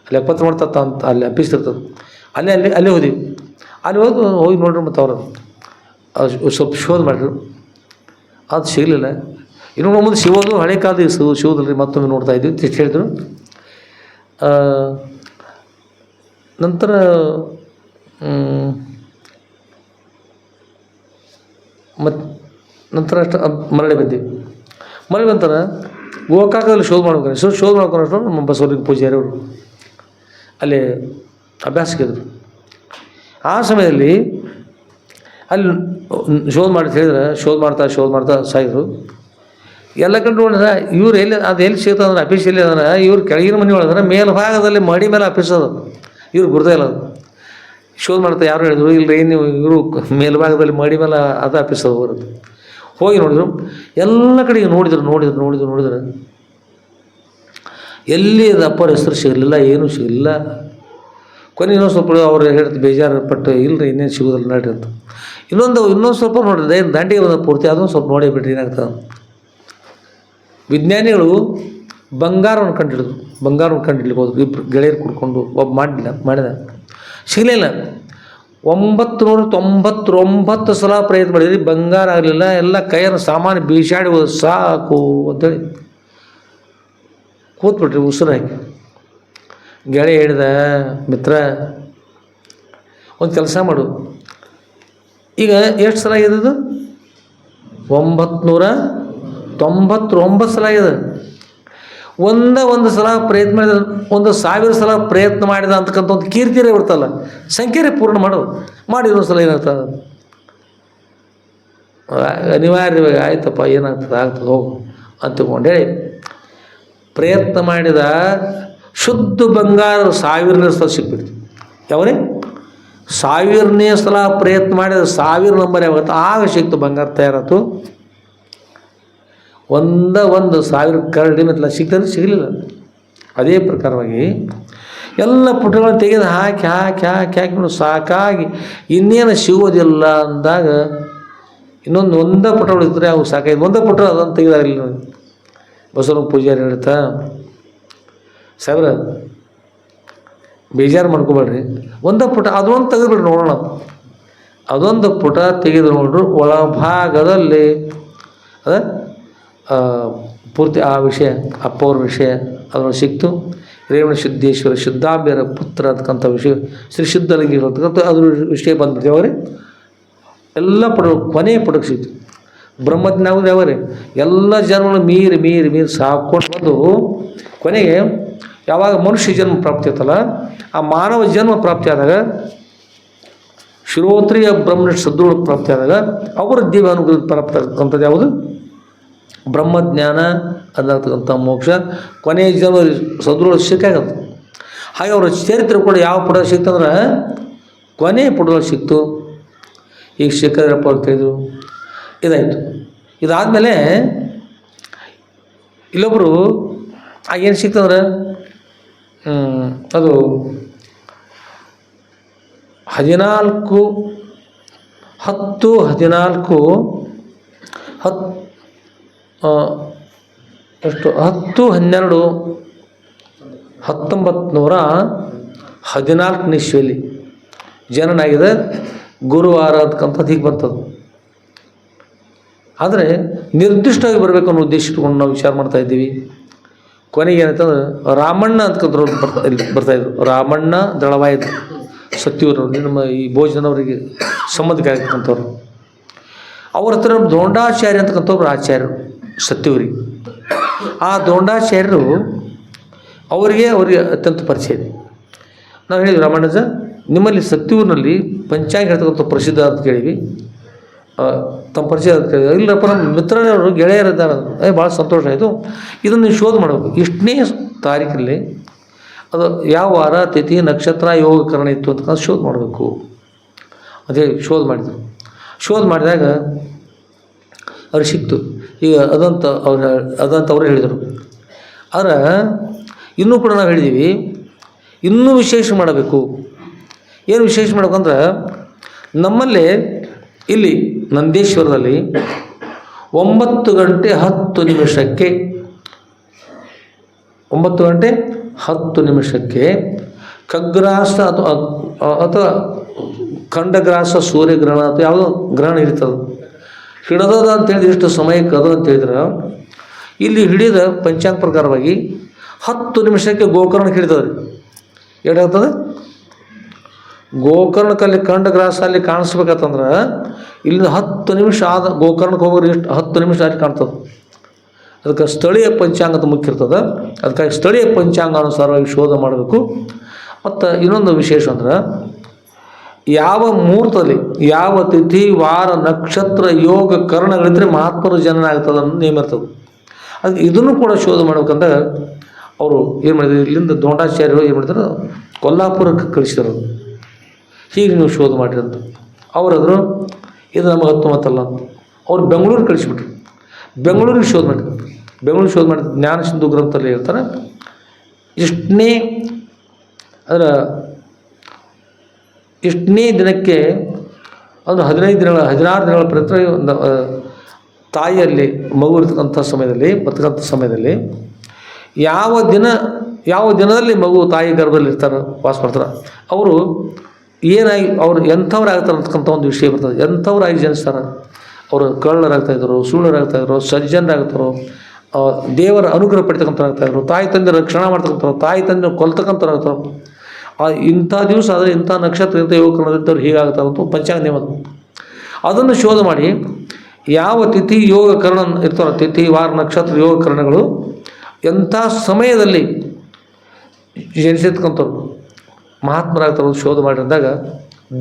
ಅಲ್ಲಿ 70 ಮಾಡ್ತತ್ತ ಅಂತ ಅಲ್ಲಿ ಆಫೀಸ್ ಇರ್ತದೆ. ಅಲ್ಲೇ ಹೋದ್ವಿ. ಅಲ್ಲಿ ಹೋಗಿ ನೋಡ್ರಿ, ಮತ್ತು ಅವರು ಸ್ವಲ್ಪ ಶೋಧ ಮಾಡಿದ್ರು. ಅದು ಸಿಗಲಿಲ್ಲ. ಇನ್ನೊಂದು ಮುಂದೆ ಶಿವೋದು ಹಳೆ ಕಾಲದ ಶಿವದಲ್ರಿ, ಮತ್ತೊಮ್ಮೆ ನೋಡ್ತಾ ಇದ್ವಿ ಅಂತ ಹೇಳಿದ್ರು. ನಂತರ ಅಷ್ಟು ಮರಳಿ ಬಂದೀವಿ. ಮರಳಿ ಬಂತಾರ ಗೋಕಾಕದಲ್ಲಿ ಶೋಧ ಮಾಡ್ಬೇಕು. ಶೋಧ ಮಾಡ್ಕೊಂಡ್ರು ನಮ್ಮ ಬಸವಲಿಂಗ ಪೂಜಾರಿಯವರು ಅಲ್ಲಿ ಅಭ್ಯಾಸಕ್ಕಿದ್ರು. ಆ ಸಮಯದಲ್ಲಿ ಅಲ್ಲಿ ಶೋಧ ಮಾಡಿ ಹೇಳಿದ್ರೆ ಶೋಧ ಮಾಡ್ತಾ ಸಾಯಿದ್ರು. ಎಲ್ಲ ಕಡೆ ನೋಡಿದ್ರೆ ಇವ್ರು ಎಲ್ಲಿ ಸಿಗ್ತದೆ ಅಂದ್ರೆ ಆಫೀಸ್ ಎಲ್ಲಿ ಅಂದ್ರೆ ಇವ್ರು ಕೆಳಗಿನ ಮನೆ ಒಳಗಂದ್ರೆ ಮೇಲ್ಭಾಗದಲ್ಲಿ ಮಡಿ ಮೇಲೆ ಆಫೀಸ್ ಅದು. ಇವ್ರು ಗುರ್ದೇ ಇಲ್ಲ ಅದು. ಶೋಧ ಮಾಡ್ತಾ ಯಾರು ಹೇಳಿದ್ರು, ಇಲ್ಲ ನೀವು ಇವರು ಮೇಲ್ಭಾಗದಲ್ಲಿ ಮಡಿ ಮೇಲೆ ಅದು ಆಫೀಸ್ ಅದು ಬರುತ್ತೆ. ಹೋಗಿ ನೋಡಿದ್ರು, ಎಲ್ಲ ಕಡೆಗೆ ನೋಡಿದ್ರು. ಎಲ್ಲಿ ಅದು ಅಪ್ಪರ ಹೆಸರು ಸಿಗಲಿಲ್ಲ, ಏನೂ ಸಿಗಲಿಲ್ಲ. ಕೊನೆ ಇನ್ನೊಂದು ಸ್ವಲ್ಪ ಅವ್ರು ಹೇಳ್ತು ಬೇಜಾರು ಪಟ್ಟು, ಇಲ್ಲರಿ ಇನ್ನೇನು ಸಿಗೋದಿಲ್ಲ ನಡ್ರಿ ಅಂತ. ಇನ್ನೊಂದು ಸ್ವಲ್ಪ ನೋಡಿದ್ರೆ ಏನು ದಾಂಡಿಗೆ ಬಂದ ಪೂರ್ತಿ ಅದೊಂದು ಸ್ವಲ್ಪ ನೋಡೇ ಬಿಟ್ರಿ ಏನಾಗ್ತದೆ. ವಿಜ್ಞಾನಿಗಳು ಬಂಗಾರವನ್ನು ಕಂಡಿಡ್ಲಿಕ್ಕೆ ಹೋದ್ರು. ಇಬ್ಬರು ಗೆಳೆಯರು ಕುಡ್ಕೊಂಡು ಒಬ್ಬ ಮಾಡಿದ ಸಿಗಲಿಲ್ಲ. 999 ಸಲ ಪ್ರಯತ್ನ ಮಾಡಿದ್ರಿ, ಬಂಗಾರ ಆಗಲಿಲ್ಲ. ಎಲ್ಲ ಕೈಯನ್ನು ಸಾಮಾನು ಬೀಸಾಡಿ ಹೋದ, ಸಾಕು ಅಂತೇಳಿ ಕೂತ್ಬಿಟ್ರಿ ಉಸಿರು ಹಾಕಿ. ಗೆಳೆಯ ಹೇಳಿದ, ಮಿತ್ರ ಒಂದು ಕೆಲಸ ಮಾಡು, ಈಗ ಎಷ್ಟು ಸಲ ಆಗಿದೆ? 999 ಸಲ ಆಗಿದೆ. ಒಂದು ಸಲ ಪ್ರಯತ್ನ ಮಾಡಿದ, 1000 ಸಲ ಪ್ರಯತ್ನ ಮಾಡಿದ ಅಂತಕ್ಕಂಥ ಒಂದು ಕೀರ್ತಿರೇ ಬಿಡ್ತಲ್ಲ, ಸಂಖ್ಯೆ ಪೂರ್ಣ ಮಾಡಿ ಇನ್ನೊಂದು ಸಲ ಏನಾಗ್ತದೆ ಅನಿವಾರ್ಯವಾಗಿ. ಆಯ್ತಪ್ಪ ಆಗ್ತದೆ ಹೋಗು ಅಂತ ತಿಳ್ಕೊಂಡೇಳಿ ಪ್ರಯತ್ನ ಮಾಡಿದ. ಶುದ್ಧ ಬಂಗಾರ 1000ನೇ ಸಲ ಸಿಕ್ಬಿಡ್ತು. ಯಾವನೇ 1000ನೇ ಸಲ ಪ್ರಯತ್ನ ಮಾಡಿದ 1000 ನಂಬರ್ ಯಾವತ್ತು ಆಗ ಸಿಕ್ತು, ಬಂಗಾರ ತಯಾರಾಯ್ತು. 1,000 ಕರಡಿ ಮೆತ್ತಲ ಸಿಗಲಿಲ್ಲ. ಅದೇ ಪ್ರಕಾರವಾಗಿ ಎಲ್ಲ ಪುಟಗಳನ್ನು ತೆಗೆದು ಹಾಕಿ ನೋಡಿ ಸಾಕಾಗಿ ಇನ್ನೇನು ಸಿಗೋದಿಲ್ಲ ಅಂದಾಗ ಒಂದೇ ಪುಟ ಉಳಿದ್ರೆ ಅವು ಸಾಕಾಯ್ತು. ಒಂದೇ ಪುಟ ಅದನ್ನು ತೆಗೆದಾಗಲಿಲ್ಲ. ಬಸವನ ಪೂಜಾರಿ ಹೇಳ್ತಾ, ಸಾಹೇಬ್ರ ಬೇಜಾರು ಮಾಡ್ಕೊಬೇಡ್ರಿ, ಒಂದೇ ಪುಟ ಅದೊಂದು ತೆಗೆದುಬಿಡ್ರಿ ನೋಡೋಣ. ಅದೊಂದು ಪುಟ ತೆಗೆದು ನೋಡ್ರು, ಒಳಭಾಗದಲ್ಲಿ ಪೂರ್ತಿ ಆ ವಿಷಯ, ಅಪ್ಪವ್ರ ವಿಷಯ ಅದನ್ನು ಸಿಕ್ತು. ರೇವಣ ಸಿದ್ದೇಶ್ವರ ಸಿದ್ದಾಂಬೆಯರ ಪುತ್ರ ಅಂತಕ್ಕಂಥ ವಿಷಯ, ಶ್ರೀ ಸಿದ್ಧಲಿಂಗಿ ಅಂತಕ್ಕಂಥ ಅದ್ರ ವಿಷಯ ಬಂದ್ಬಿಡ್ತೀವಿ ಅವರೇ. ಎಲ್ಲ ಪುಟಗಳು ಕೊನೆಯ ಪುಟಕ್ಕೆ ಸಿಕ್ತು. ಬ್ರಹ್ಮಜ್ಞಾನ ಆಗೋದು ಯಾವರೇ ಎಲ್ಲ ಜನ್ಮಗಳು ಮೀರಿ ಸಾಕೊಂಡು ಬಂದು ಕೊನೆಗೆ ಯಾವಾಗ ಮನುಷ್ಯ ಜನ್ಮ ಪ್ರಾಪ್ತಿ ಆಯ್ತಲ್ಲ, ಆ ಮಾನವ ಜನ್ಮ ಪ್ರಾಪ್ತಿ ಆದಾಗ, ಶಿರೋತ್ರಿಯ ಬ್ರಹ್ಮನಿಷ್ಠ ಸದ್ಗುಣ ಪ್ರಾಪ್ತಿ ಆದಾಗ ಅವರ ದಿವ್ಯ ಅನುಗ್ರಹ ಪ್ರಾಪ್ತಿ ಆಗ್ತಕ್ಕಂಥದ್ದು ಯಾವುದು? ಬ್ರಹ್ಮಜ್ಞಾನ ಅದಾಗ್ತಕ್ಕಂಥ ಮೋಕ್ಷ. ಕೊನೆಯ ಜನ್ಮ ಸದ್ಗುಣ ಸಿಕ್ಕಾಗತ್ತೆ. ಹಾಗೆ ಅವರ ಚರಿತ್ರೆ ಕೂಡ ಯಾವ ಪುಟ ಸಿಕ್ತಂದ್ರೆ ಕೊನೆಯ ಪುಟದಲ್ಲಿ ಸಿಕ್ತು. ಈಗ ಶಿಖರಪ್ಪ ಅಂತ ಹೇಳಿದ್ರು. ಇದಾಯಿತು. ಇದಾದಮೇಲೆ ಇಲ್ಲೊಬ್ಬರು ಏನು ಸಿಗ್ತಂದ್ರೆ ಅದು 10/12/1914 ಇಸ್ವಿಯಲ್ಲಿ ಜನನಾಗಿದೆ ಗುರುವಾರ ಅಂತಕ್ಕಂಥದ್ದು ಹೀಗೆ ಬರ್ತದೆ. ಆದರೆ ನಿರ್ದಿಷ್ಟವಾಗಿ ಬರಬೇಕು ಅನ್ನೋ ಉದ್ದೇಶ ಇಟ್ಕೊಂಡು ನಾವು ವಿಚಾರ ಮಾಡ್ತಾ ಇದ್ದೀವಿ. ಕೊನೆಗೆ ಏನಂತಂದ್ರೆ ರಾಮಣ್ಣ ಅಂತಕ್ಕಂಥವ್ರು ಬರ್ತಾಯಿದ್ರು. ರಾಮಣ್ಣ ದಳವಾಯಿತು ಸತ್ಯವರು ನಮ್ಮ ಈ ಭೋಜನವರಿಗೆ ಸಂಬಂಧಿಕ ಆಗಿರ್ತಕ್ಕಂಥವ್ರು. ಅವ್ರ ಹತ್ರ ದೋಂಡಾಚಾರ್ಯ ಅಂತಕ್ಕಂಥವ್ರು ಆಚಾರ್ಯರು ಸತ್ಯವರಿಗೆ. ಆ ದೋಂಡಾಚಾರ್ಯರು ಅವರಿಗೆ ಅತ್ಯಂತ ಪರಿಚಯ ಇದೆ. ನಾವು ಹೇಳಿದ್ವಿ, ರಾಮಣ್ಣಜ ನಿಮ್ಮಲ್ಲಿ ಸತ್ಯೂರಿನಲ್ಲಿ ಪಂಚಾಂಗ ಹೇಳ್ತಕ್ಕಂಥ ಪ್ರಸಿದ್ಧ ಅಂತ ಕೇಳಿವಿ, ತಮ್ಮ ಪರಿಚಯ ಅಂತ ಕೇಳಿದ್ವಿ. ಇಲ್ಲಪ್ಪ ನಮ್ಮ ಮಿತ್ರನವರು ಗೆಳೆಯರಿದ್ದಾರೆ. ಭಾಳ ಸಂತೋಷ ಆಯಿತು, ಇದನ್ನು ನೀವು ಶೋಧ ಮಾಡಬೇಕು. ಇಷ್ಟನೇ ತಾರೀಕಲ್ಲಿ ಅದು ಯಾವ ವಾರ ತಿಥಿ ನಕ್ಷತ್ರ ಯೋಗಕರಣ ಇತ್ತು ಅಂತಕ್ಕಂಥ ಶೋಧ ಮಾಡಬೇಕು ಅಂತೇಳಿ ಶೋಧ ಮಾಡಿದರು. ಶೋಧ ಮಾಡಿದಾಗ ಅವ್ರಿಗೆ ಸಿಕ್ತು. ಈಗ ಅದಂತ ಅವರು ಹೇಳಿದರು. ಆದರೆ ಇನ್ನೂ ಕೂಡ ನಾವು ಹೇಳಿದ್ದೀವಿ, ಇನ್ನೂ ವಿಶೇಷ ಮಾಡಬೇಕು. ಏನು ವಿಶೇಷ ಮಾಡಬೇಕಂದ್ರೆ, ನಮ್ಮಲ್ಲೇ ಇಲ್ಲಿ ನಂದೇಶ್ವರದಲ್ಲಿ 9:10 ಖಗ್ರಾಸ ಅಥವಾ ಖಂಡಗ್ರಾಸ ಸೂರ್ಯಗ್ರಹಣ ಅಥವಾ ಯಾವುದೋ ಗ್ರಹಣ ಹಿಡಿತದೆ. ಹಿಡಿದದ ಅಂತೇಳಿದ್ರೆ ಎಷ್ಟು ಸಮಯಕ್ಕೆ ಅದು ಅಂತ ಹೇಳಿದ್ರೆ, ಇಲ್ಲಿ ಹಿಡಿದ ಪಂಚಾಂಗ ಪ್ರಕಾರವಾಗಿ 10 ನಿಮಿಷಕ್ಕೆ ಗೋಕರ್ಣಕ್ಕೆ ಹಿಡಿತದೆ. ಏನಾಗ್ತದೆ, ಗೋಕರ್ಣಕ್ಕಲ್ಲಿ ಖಂಡಗ್ರಾಸ ಅಲ್ಲಿ ಕಾಣಿಸ್ಬೇಕಂತಂದ್ರೆ ಇಲ್ಲಿಂದ 10 ನಿಮಿಷ ಆದ ಗೋಕರ್ಣಕ್ಕೆ ಹೋಗೋರು ಎಷ್ಟು 10 ನಿಮಿಷ ಅಲ್ಲಿ ಕಾಣ್ತದೆ. ಅದಕ್ಕೆ ಸ್ಥಳೀಯ ಪಂಚಾಂಗ ಅಂತ ಮುಖ್ಯ ಇರ್ತದೆ. ಅದಕ್ಕಾಗಿ ಸ್ಥಳೀಯ ಪಂಚಾಂಗಾನುಸಾರವಾಗಿ ಶೋಧ ಮಾಡಬೇಕು. ಮತ್ತು ಇನ್ನೊಂದು ವಿಶೇಷ ಅಂದ್ರೆ, ಯಾವ ಮುಹೂರ್ತದಲ್ಲಿ ಯಾವ ತಿಥಿ ವಾರ ನಕ್ಷತ್ರ ಯೋಗ ಕರ್ಣಗಳಿದ್ರೆ ಮಹಾತ್ಮರ ಜನನ ಆಗ್ತದೆ ಅನ್ನೋ ನೇಮ ಇರ್ತದೆ. ಅದಕ್ಕೆ ಇದನ್ನು ಕೂಡ ಶೋಧ ಮಾಡ್ಬೇಕಂತ ಅವರು ಏನು ಮಾಡಿದ್ರು, ಇಲ್ಲಿಂದ ದೋಂಡಾಚಾರ್ಯರು ಏನು ಮಾಡಿದ್ರು, ಕೊಲ್ಲಾಪುರಕ್ಕೆ ಕಳಿಸಿದರು. ಹೀಗೆ ನೀವು ಶೋಧ ಮಾಡಿರಿ ಅಂತ. ಅವರಾದರು ಇದು ನಮಗೆ ಹತ್ತುಮತ್ತಲ್ಲ ಅಂತ ಅವ್ರು ಬೆಂಗಳೂರಿಗೆ ಕಳಿಸಿಬಿಟ್ರು. ಬೆಂಗಳೂರಿಗೆ ಶೋಧ ಮಾಡಿದ್ರು. ಬೆಂಗಳೂರಿಗೆ ಶೋಧ ಮಾಡಿದ್ರು. ಜ್ಞಾನ ಸಿಂಧು ಗ್ರಂಥದಲ್ಲಿ ಹೇಳ್ತಾರೆ, ಇಷ್ಟನೇ ದಿನಕ್ಕೆ ಒಂದು 15 ದಿನಗಳ 16 ದಿನಗಳ ಪ್ರಯತ್ನ ತಾಯಿಯಲ್ಲಿ ಮಗು ಇರ್ತಕ್ಕಂಥ ಸಮಯದಲ್ಲಿ ಯಾವ ದಿನದಲ್ಲಿ ಮಗು ತಾಯಿ ಗರ್ಭದಲ್ಲಿ ಇರ್ತಾರೆ, ವಾಸ ಮಾಡ್ತಾರೆ, ಅವರು ಏನಾಗಿ ಅವ್ರು ಎಂಥವ್ರು ಆಗ್ತಾರೆ ಅಂತಕ್ಕಂಥ ಒಂದು ವಿಷಯ ಬರ್ತದೆ. ಎಂಥವ್ರಾಗಿ ಜನಿಸ್ತಾರೆ, ಅವರು ಕಳ್ಳರಾಗ್ತಾಯಿದ್ರು, ಸುಳ್ಳರಾಗ್ತಾಯಿದ್ರು, ಸಜ್ಜನರಾಗ್ತಾರೋ, ದೇವರ ಅನುಗ್ರಹ ಪಡಿತಕ್ಕಂಥವ್ರಾಗ್ತಾಯಿದ್ರು, ತಾಯಿ ತಂದೆ ರಕ್ಷಣೆ ಮಾಡ್ತಕ್ಕಂಥವ್ರು, ತಾಯಿ ತಂದೆ ಕೊಲ್ತಕ್ಕಂಥವ್ರಾಗ್ತಾರೋ, ಇಂಥ ದಿವಸ ಆದರೆ ಇಂಥ ನಕ್ಷತ್ರ ಇಂಥ ಯೋಗಕರಣದಂಥವ್ರು ಹೀಗಾಗ್ತಾರೆ ಅಂತ ಪಂಚಾಂಗ ನೇಮ. ಅದನ್ನು ಶೋಧ ಮಾಡಿ ಯಾವ ತಿಥಿ ಯೋಗಕರಣ ಇರ್ತಾರೋ, ತಿಥಿ ವಾರ ನಕ್ಷತ್ರ ಯೋಗಕರಣಗಳು ಎಂಥ ಸಮಯದಲ್ಲಿ ಜನಿಸಿರ್ತಕ್ಕಂಥವ್ರು ಮಹಾತ್ಮರಾಗ್ತಾರೆ ಶೋಧ ಮಾಡಿದಾಗ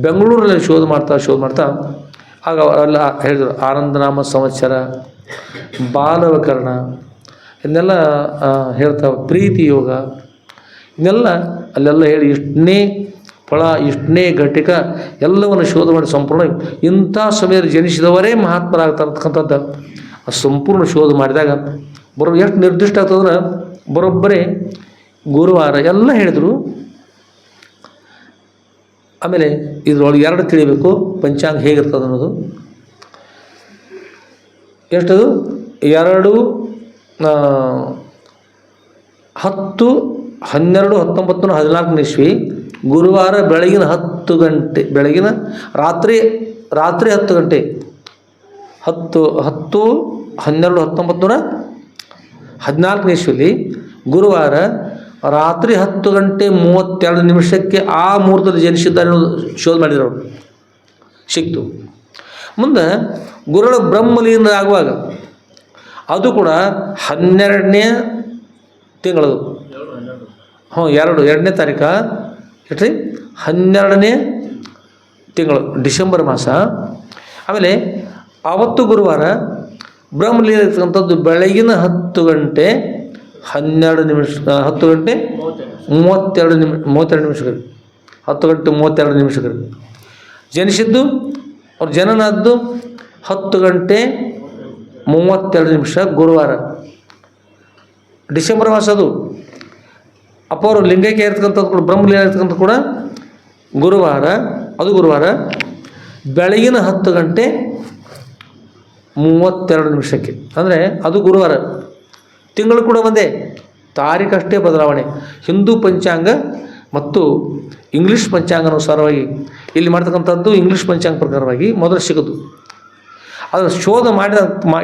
ಬೆಂಗಳೂರಲ್ಲಿ ಶೋಧ ಮಾಡ್ತಾ ಆಗ ಎಲ್ಲ ಹೇಳಿದರು. ಆನಂದನಾಮ ಸಂವತ್ಸರ, ಬಾಲವಕರಣ, ಇದನ್ನೆಲ್ಲ ಹೇಳ್ತಾವೆ, ಪ್ರೀತಿ ಯೋಗ, ಇದನ್ನೆಲ್ಲ ಅಲ್ಲೆಲ್ಲ ಹೇಳಿ ಇಷ್ಟನೇ ಫಳ ಇಷ್ಟನೇ ಘಟಿಕ ಎಲ್ಲವನ್ನು ಶೋಧ ಮಾಡಿ ಸಂಪೂರ್ಣ ಇಂಥ ಸಮಯದಲ್ಲಿ ಜನಿಸಿದವರೇ ಮಹಾತ್ಮರಾಗ್ತಕ್ಕಂಥದ್ದು ಸಂಪೂರ್ಣ ಶೋಧ ಮಾಡಿದಾಗ ಎಷ್ಟು ನಿರ್ದಿಷ್ಟ ಆಗ್ತದಂದ್ರೆ ಬರೋಬ್ಬರೇ ಗುರುವಾರ ಎಲ್ಲ ಹೇಳಿದರು. ಆಮೇಲೆ ಇದ್ರೊಳಗೆ 2 ತಿಳಿಬೇಕು, ಪಂಚಾಂಗ ಹೇಗಿರ್ತದೆ ಅನ್ನೋದು. ಎಷ್ಟದು 2/10/12/1914 ಇಸ್ವಿ ಗುರುವಾರ ಬೆಳಗಿನ 10 ಗಂಟೆ, ರಾತ್ರಿ 10 ಗಂಟೆ, 10/12/1914 ಇಸ್ವಿಯಲ್ಲಿ ಗುರುವಾರ ರಾತ್ರಿ 10:32 ಆ ಮುಹೂರ್ತದಲ್ಲಿ ಜನಿಸಿದ್ದಾರೆ ಅನ್ನೋದು ಶೋಧ ಮಾಡಿದ್ರು. ಅವರು ಸಿಕ್ತು. ಮುಂದೆ ಗುರುಳ ಬ್ರಹ್ಮಲೀನ ಆಗುವಾಗ ಅದು ಕೂಡ 12ನೇ ತಿಂಗಳದು, 2ನೇ ತಾರೀಕು ಎಷ್ಟ್ರಿ 12ನೇ ತಿಂಗಳು ಡಿಸೆಂಬರ್ ಮಾಸ. ಆಮೇಲೆ ಆವತ್ತು ಗುರುವಾರ ಬ್ರಹ್ಮಲೀನ ಇರ್ತಕ್ಕಂಥದ್ದು ಬೆಳಗಿನ 10 ಗಂಟೆ 32 ನಿಮಿಷಗಳು ಜನಿಸಿದ್ದು. ಅವ್ರ ಜನನಾದ್ದು 10:32 ಗುರುವಾರ. ಡಿಸೆಂಬರ್ ಮಾಸ ಅದು. ಅಪ್ಪ ಅವರು ಲಿಂಗೈಕ್ಯ ಇರ್ತಕ್ಕಂಥದ್ದು ಕೂಡ ಬ್ರಹ್ಮಲೀನ ಇರ್ತಕ್ಕಂಥ ಕೂಡ ಗುರುವಾರ, ಅದು ಗುರುವಾರ ಬೆಳಗಿನ 10 ಗಂಟೆ 32 ನಿಮಿಷಕ್ಕೆ, ಅಂದರೆ ಅದು ಗುರುವಾರ. ತಿಂಗಳು ಕೂಡ ಒಂದೇ, ತಾರೀಖಷ್ಟೇ ಬದಲಾವಣೆ. ಹಿಂದೂ ಪಂಚಾಂಗ ಮತ್ತು ಇಂಗ್ಲೀಷ್ ಪಂಚಾಂಗಾನುಸಾರವಾಗಿ ಇಲ್ಲಿ ಮಾಡ್ತಕ್ಕಂಥದ್ದು ಇಂಗ್ಲೀಷ್ ಪಂಚಾಂಗ ಪ್ರಕಾರವಾಗಿ ಮೊದಲು ಸಿಗೋದು. ಅದರ ಶೋಧ ಮಾಡಿದ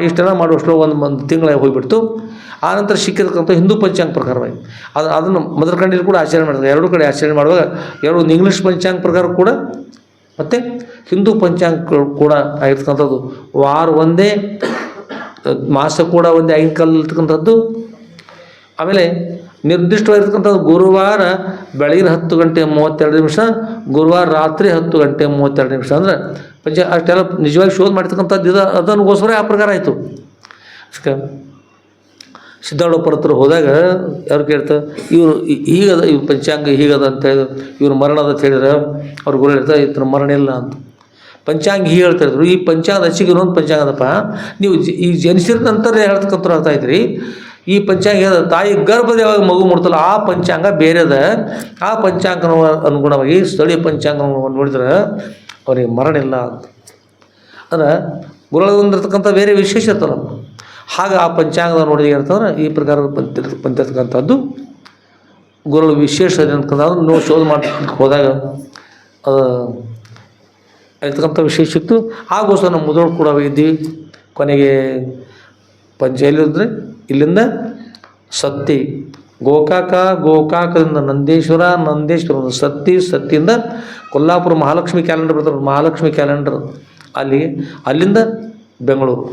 ಇಷ್ಟೆಲ್ಲ ಮಾಡುವಷ್ಟು ಒಂದು ತಿಂಗಳ ಹೋಗಿಬಿಡ್ತು. ಆನಂತರ ಸಿಕ್ಕಿರ್ತಕ್ಕಂಥ ಹಿಂದೂ ಪಂಚಾಂಗ ಪ್ರಕಾರವಾಗಿ ಅದನ್ನು ಮೊದಲ ಕಡೆಯಲ್ಲಿ ಕೂಡ ಆಚರಣೆ ಮಾಡ್ತಾರೆ. ಎರಡೂ ಕಡೆ ಆಚರಣೆ ಮಾಡುವಾಗ ಒಂದು ಇಂಗ್ಲೀಷ್ ಪಂಚಾಂಗ ಪ್ರಕಾರ ಕೂಡ ಮತ್ತು ಹಿಂದೂ ಪಂಚಾಂಗ ಕೂಡ ಆಗಿರ್ತಕ್ಕಂಥದ್ದು. ವಾರ ಒಂದೇ, ಮಾಸ ಕೂಡ ಒಂದೇ ಆಗಿನ ಕಾಲ ಇರ್ತಕ್ಕಂಥದ್ದು. ಆಮೇಲೆ ನಿರ್ದಿಷ್ಟವಾಗಿರ್ತಕ್ಕಂಥದ್ದು ಗುರುವಾರ ಬೆಳಗಿನ 10 ಗಂಟೆ 32 ನಿಮಿಷ, ಗುರುವಾರ ರಾತ್ರಿ 10 ಗಂಟೆ 32 ನಿಮಿಷ. ಅಂದರೆ ಅಷ್ಟೆಲ್ಲ ನಿಜವಾಗಿ ಶೋಧ ಮಾಡ್ತಕ್ಕಂಥದ್ದು ಅದನ್ನುಗೋಸ್ಕರ ಆ ಪ್ರಕಾರ ಆಯಿತು. ಸಿದ್ಧಾರೂಢಪುರ ಹೋದಾಗ ಯಾರು ಕೇಳ್ತಾರೆ, ಇವರು ಹೀಗದ, ಇವ್ರ ಪಂಚಾಂಗ ಹೀಗದ ಅಂತ ಹೇಳಿದ್ರು. ಇವ್ರು ಮರಣ ಅಂತ ಹೇಳಿದ್ರೆ ಅವ್ರ ಗುರು ಹೇಳ್ತಾರೆ ಇತರ ಮರಣ ಇಲ್ಲ ಅಂತ. ಪಂಚಾಂಗ ಹೀಗೆ ಹೇಳ್ತಾ ಇದ್ರು. ಈ ಪಂಚಾಂಗದ ಹಚ್ಚಿಗೆ ಇನ್ನೊಂದು ಪಂಚಾಂಗ ಅದಪ್ಪ, ನೀವು ಈಗ ಜನಿಸಿದ ನಂತರ ಹೇಳ್ತಕ್ಕಂಥ ಅರ್ಥ ಐತ್ರಿ. ಈ ಪಂಚಾಂಗ ತಾಯಿ ಗರ್ಭದ ಯಾವಾಗ ಮಗು ಮುಡ್ತಲ್ಲ ಆ ಪಂಚಾಂಗ ಬೇರೆದ. ಆ ಪಂಚಾಂಗ ಅನುಗುಣವಾಗಿ ಸ್ಥಳೀಯ ಪಂಚಾಂಗವನ್ನು ನೋಡಿದ್ರೆ ಅವ್ರಿಗೆ ಮರಣ ಇಲ್ಲ ಅಂತ. ಅಂದ್ರೆ ಗುರುಗಳೊಂದಿರ್ತಕ್ಕಂಥ ಬೇರೆ ವಿಶೇಷ ಇರ್ತಲ್ಲ. ಹಾಗೆ ಆ ಪಂಚಾಂಗದ ನೋಡಿದ್ರೆ ಏನಂತಂದ್ರೆ ಈ ಪ್ರಕಾರ ಬಂದಿರ್ತಕ್ಕಂಥದ್ದು ಗುರುಗಳು ವಿಶೇಷ ಅಂತಕ್ಕಂಥದ್ದು ನಾವು ಶೋಧ ಮಾಡ್ಲಿಕ್ಕೆ ಹೋದಾಗ ಇರ್ತಕ್ಕಂಥ ವಿಶೇಷ ಇತ್ತು. ಆಗೋಸ್ಕರ ನಾವು ಮೊದಲು ಕೂಡ ಇದ್ದೀವಿ. ಕೊನೆಗೆ ಎಲ್ಲಿದ್ರೆ ಇಲ್ಲಿಂದ ಸತ್ತಿ, ಗೋಕಾಕದಿಂದ ನಂದೇಶ್ವರ, ನಂದೇಶ್ವರ ಸತ್ತಿಯಿಂದ ಕೊಲ್ಲಾಪುರ ಮಹಾಲಕ್ಷ್ಮಿ ಕ್ಯಾಲೆಂಡರ್ ಬರ್ತಾರೆ. ಮಹಾಲಕ್ಷ್ಮಿ ಕ್ಯಾಲೆಂಡರ್ ಅಲ್ಲಿಂದ ಬೆಂಗಳೂರು.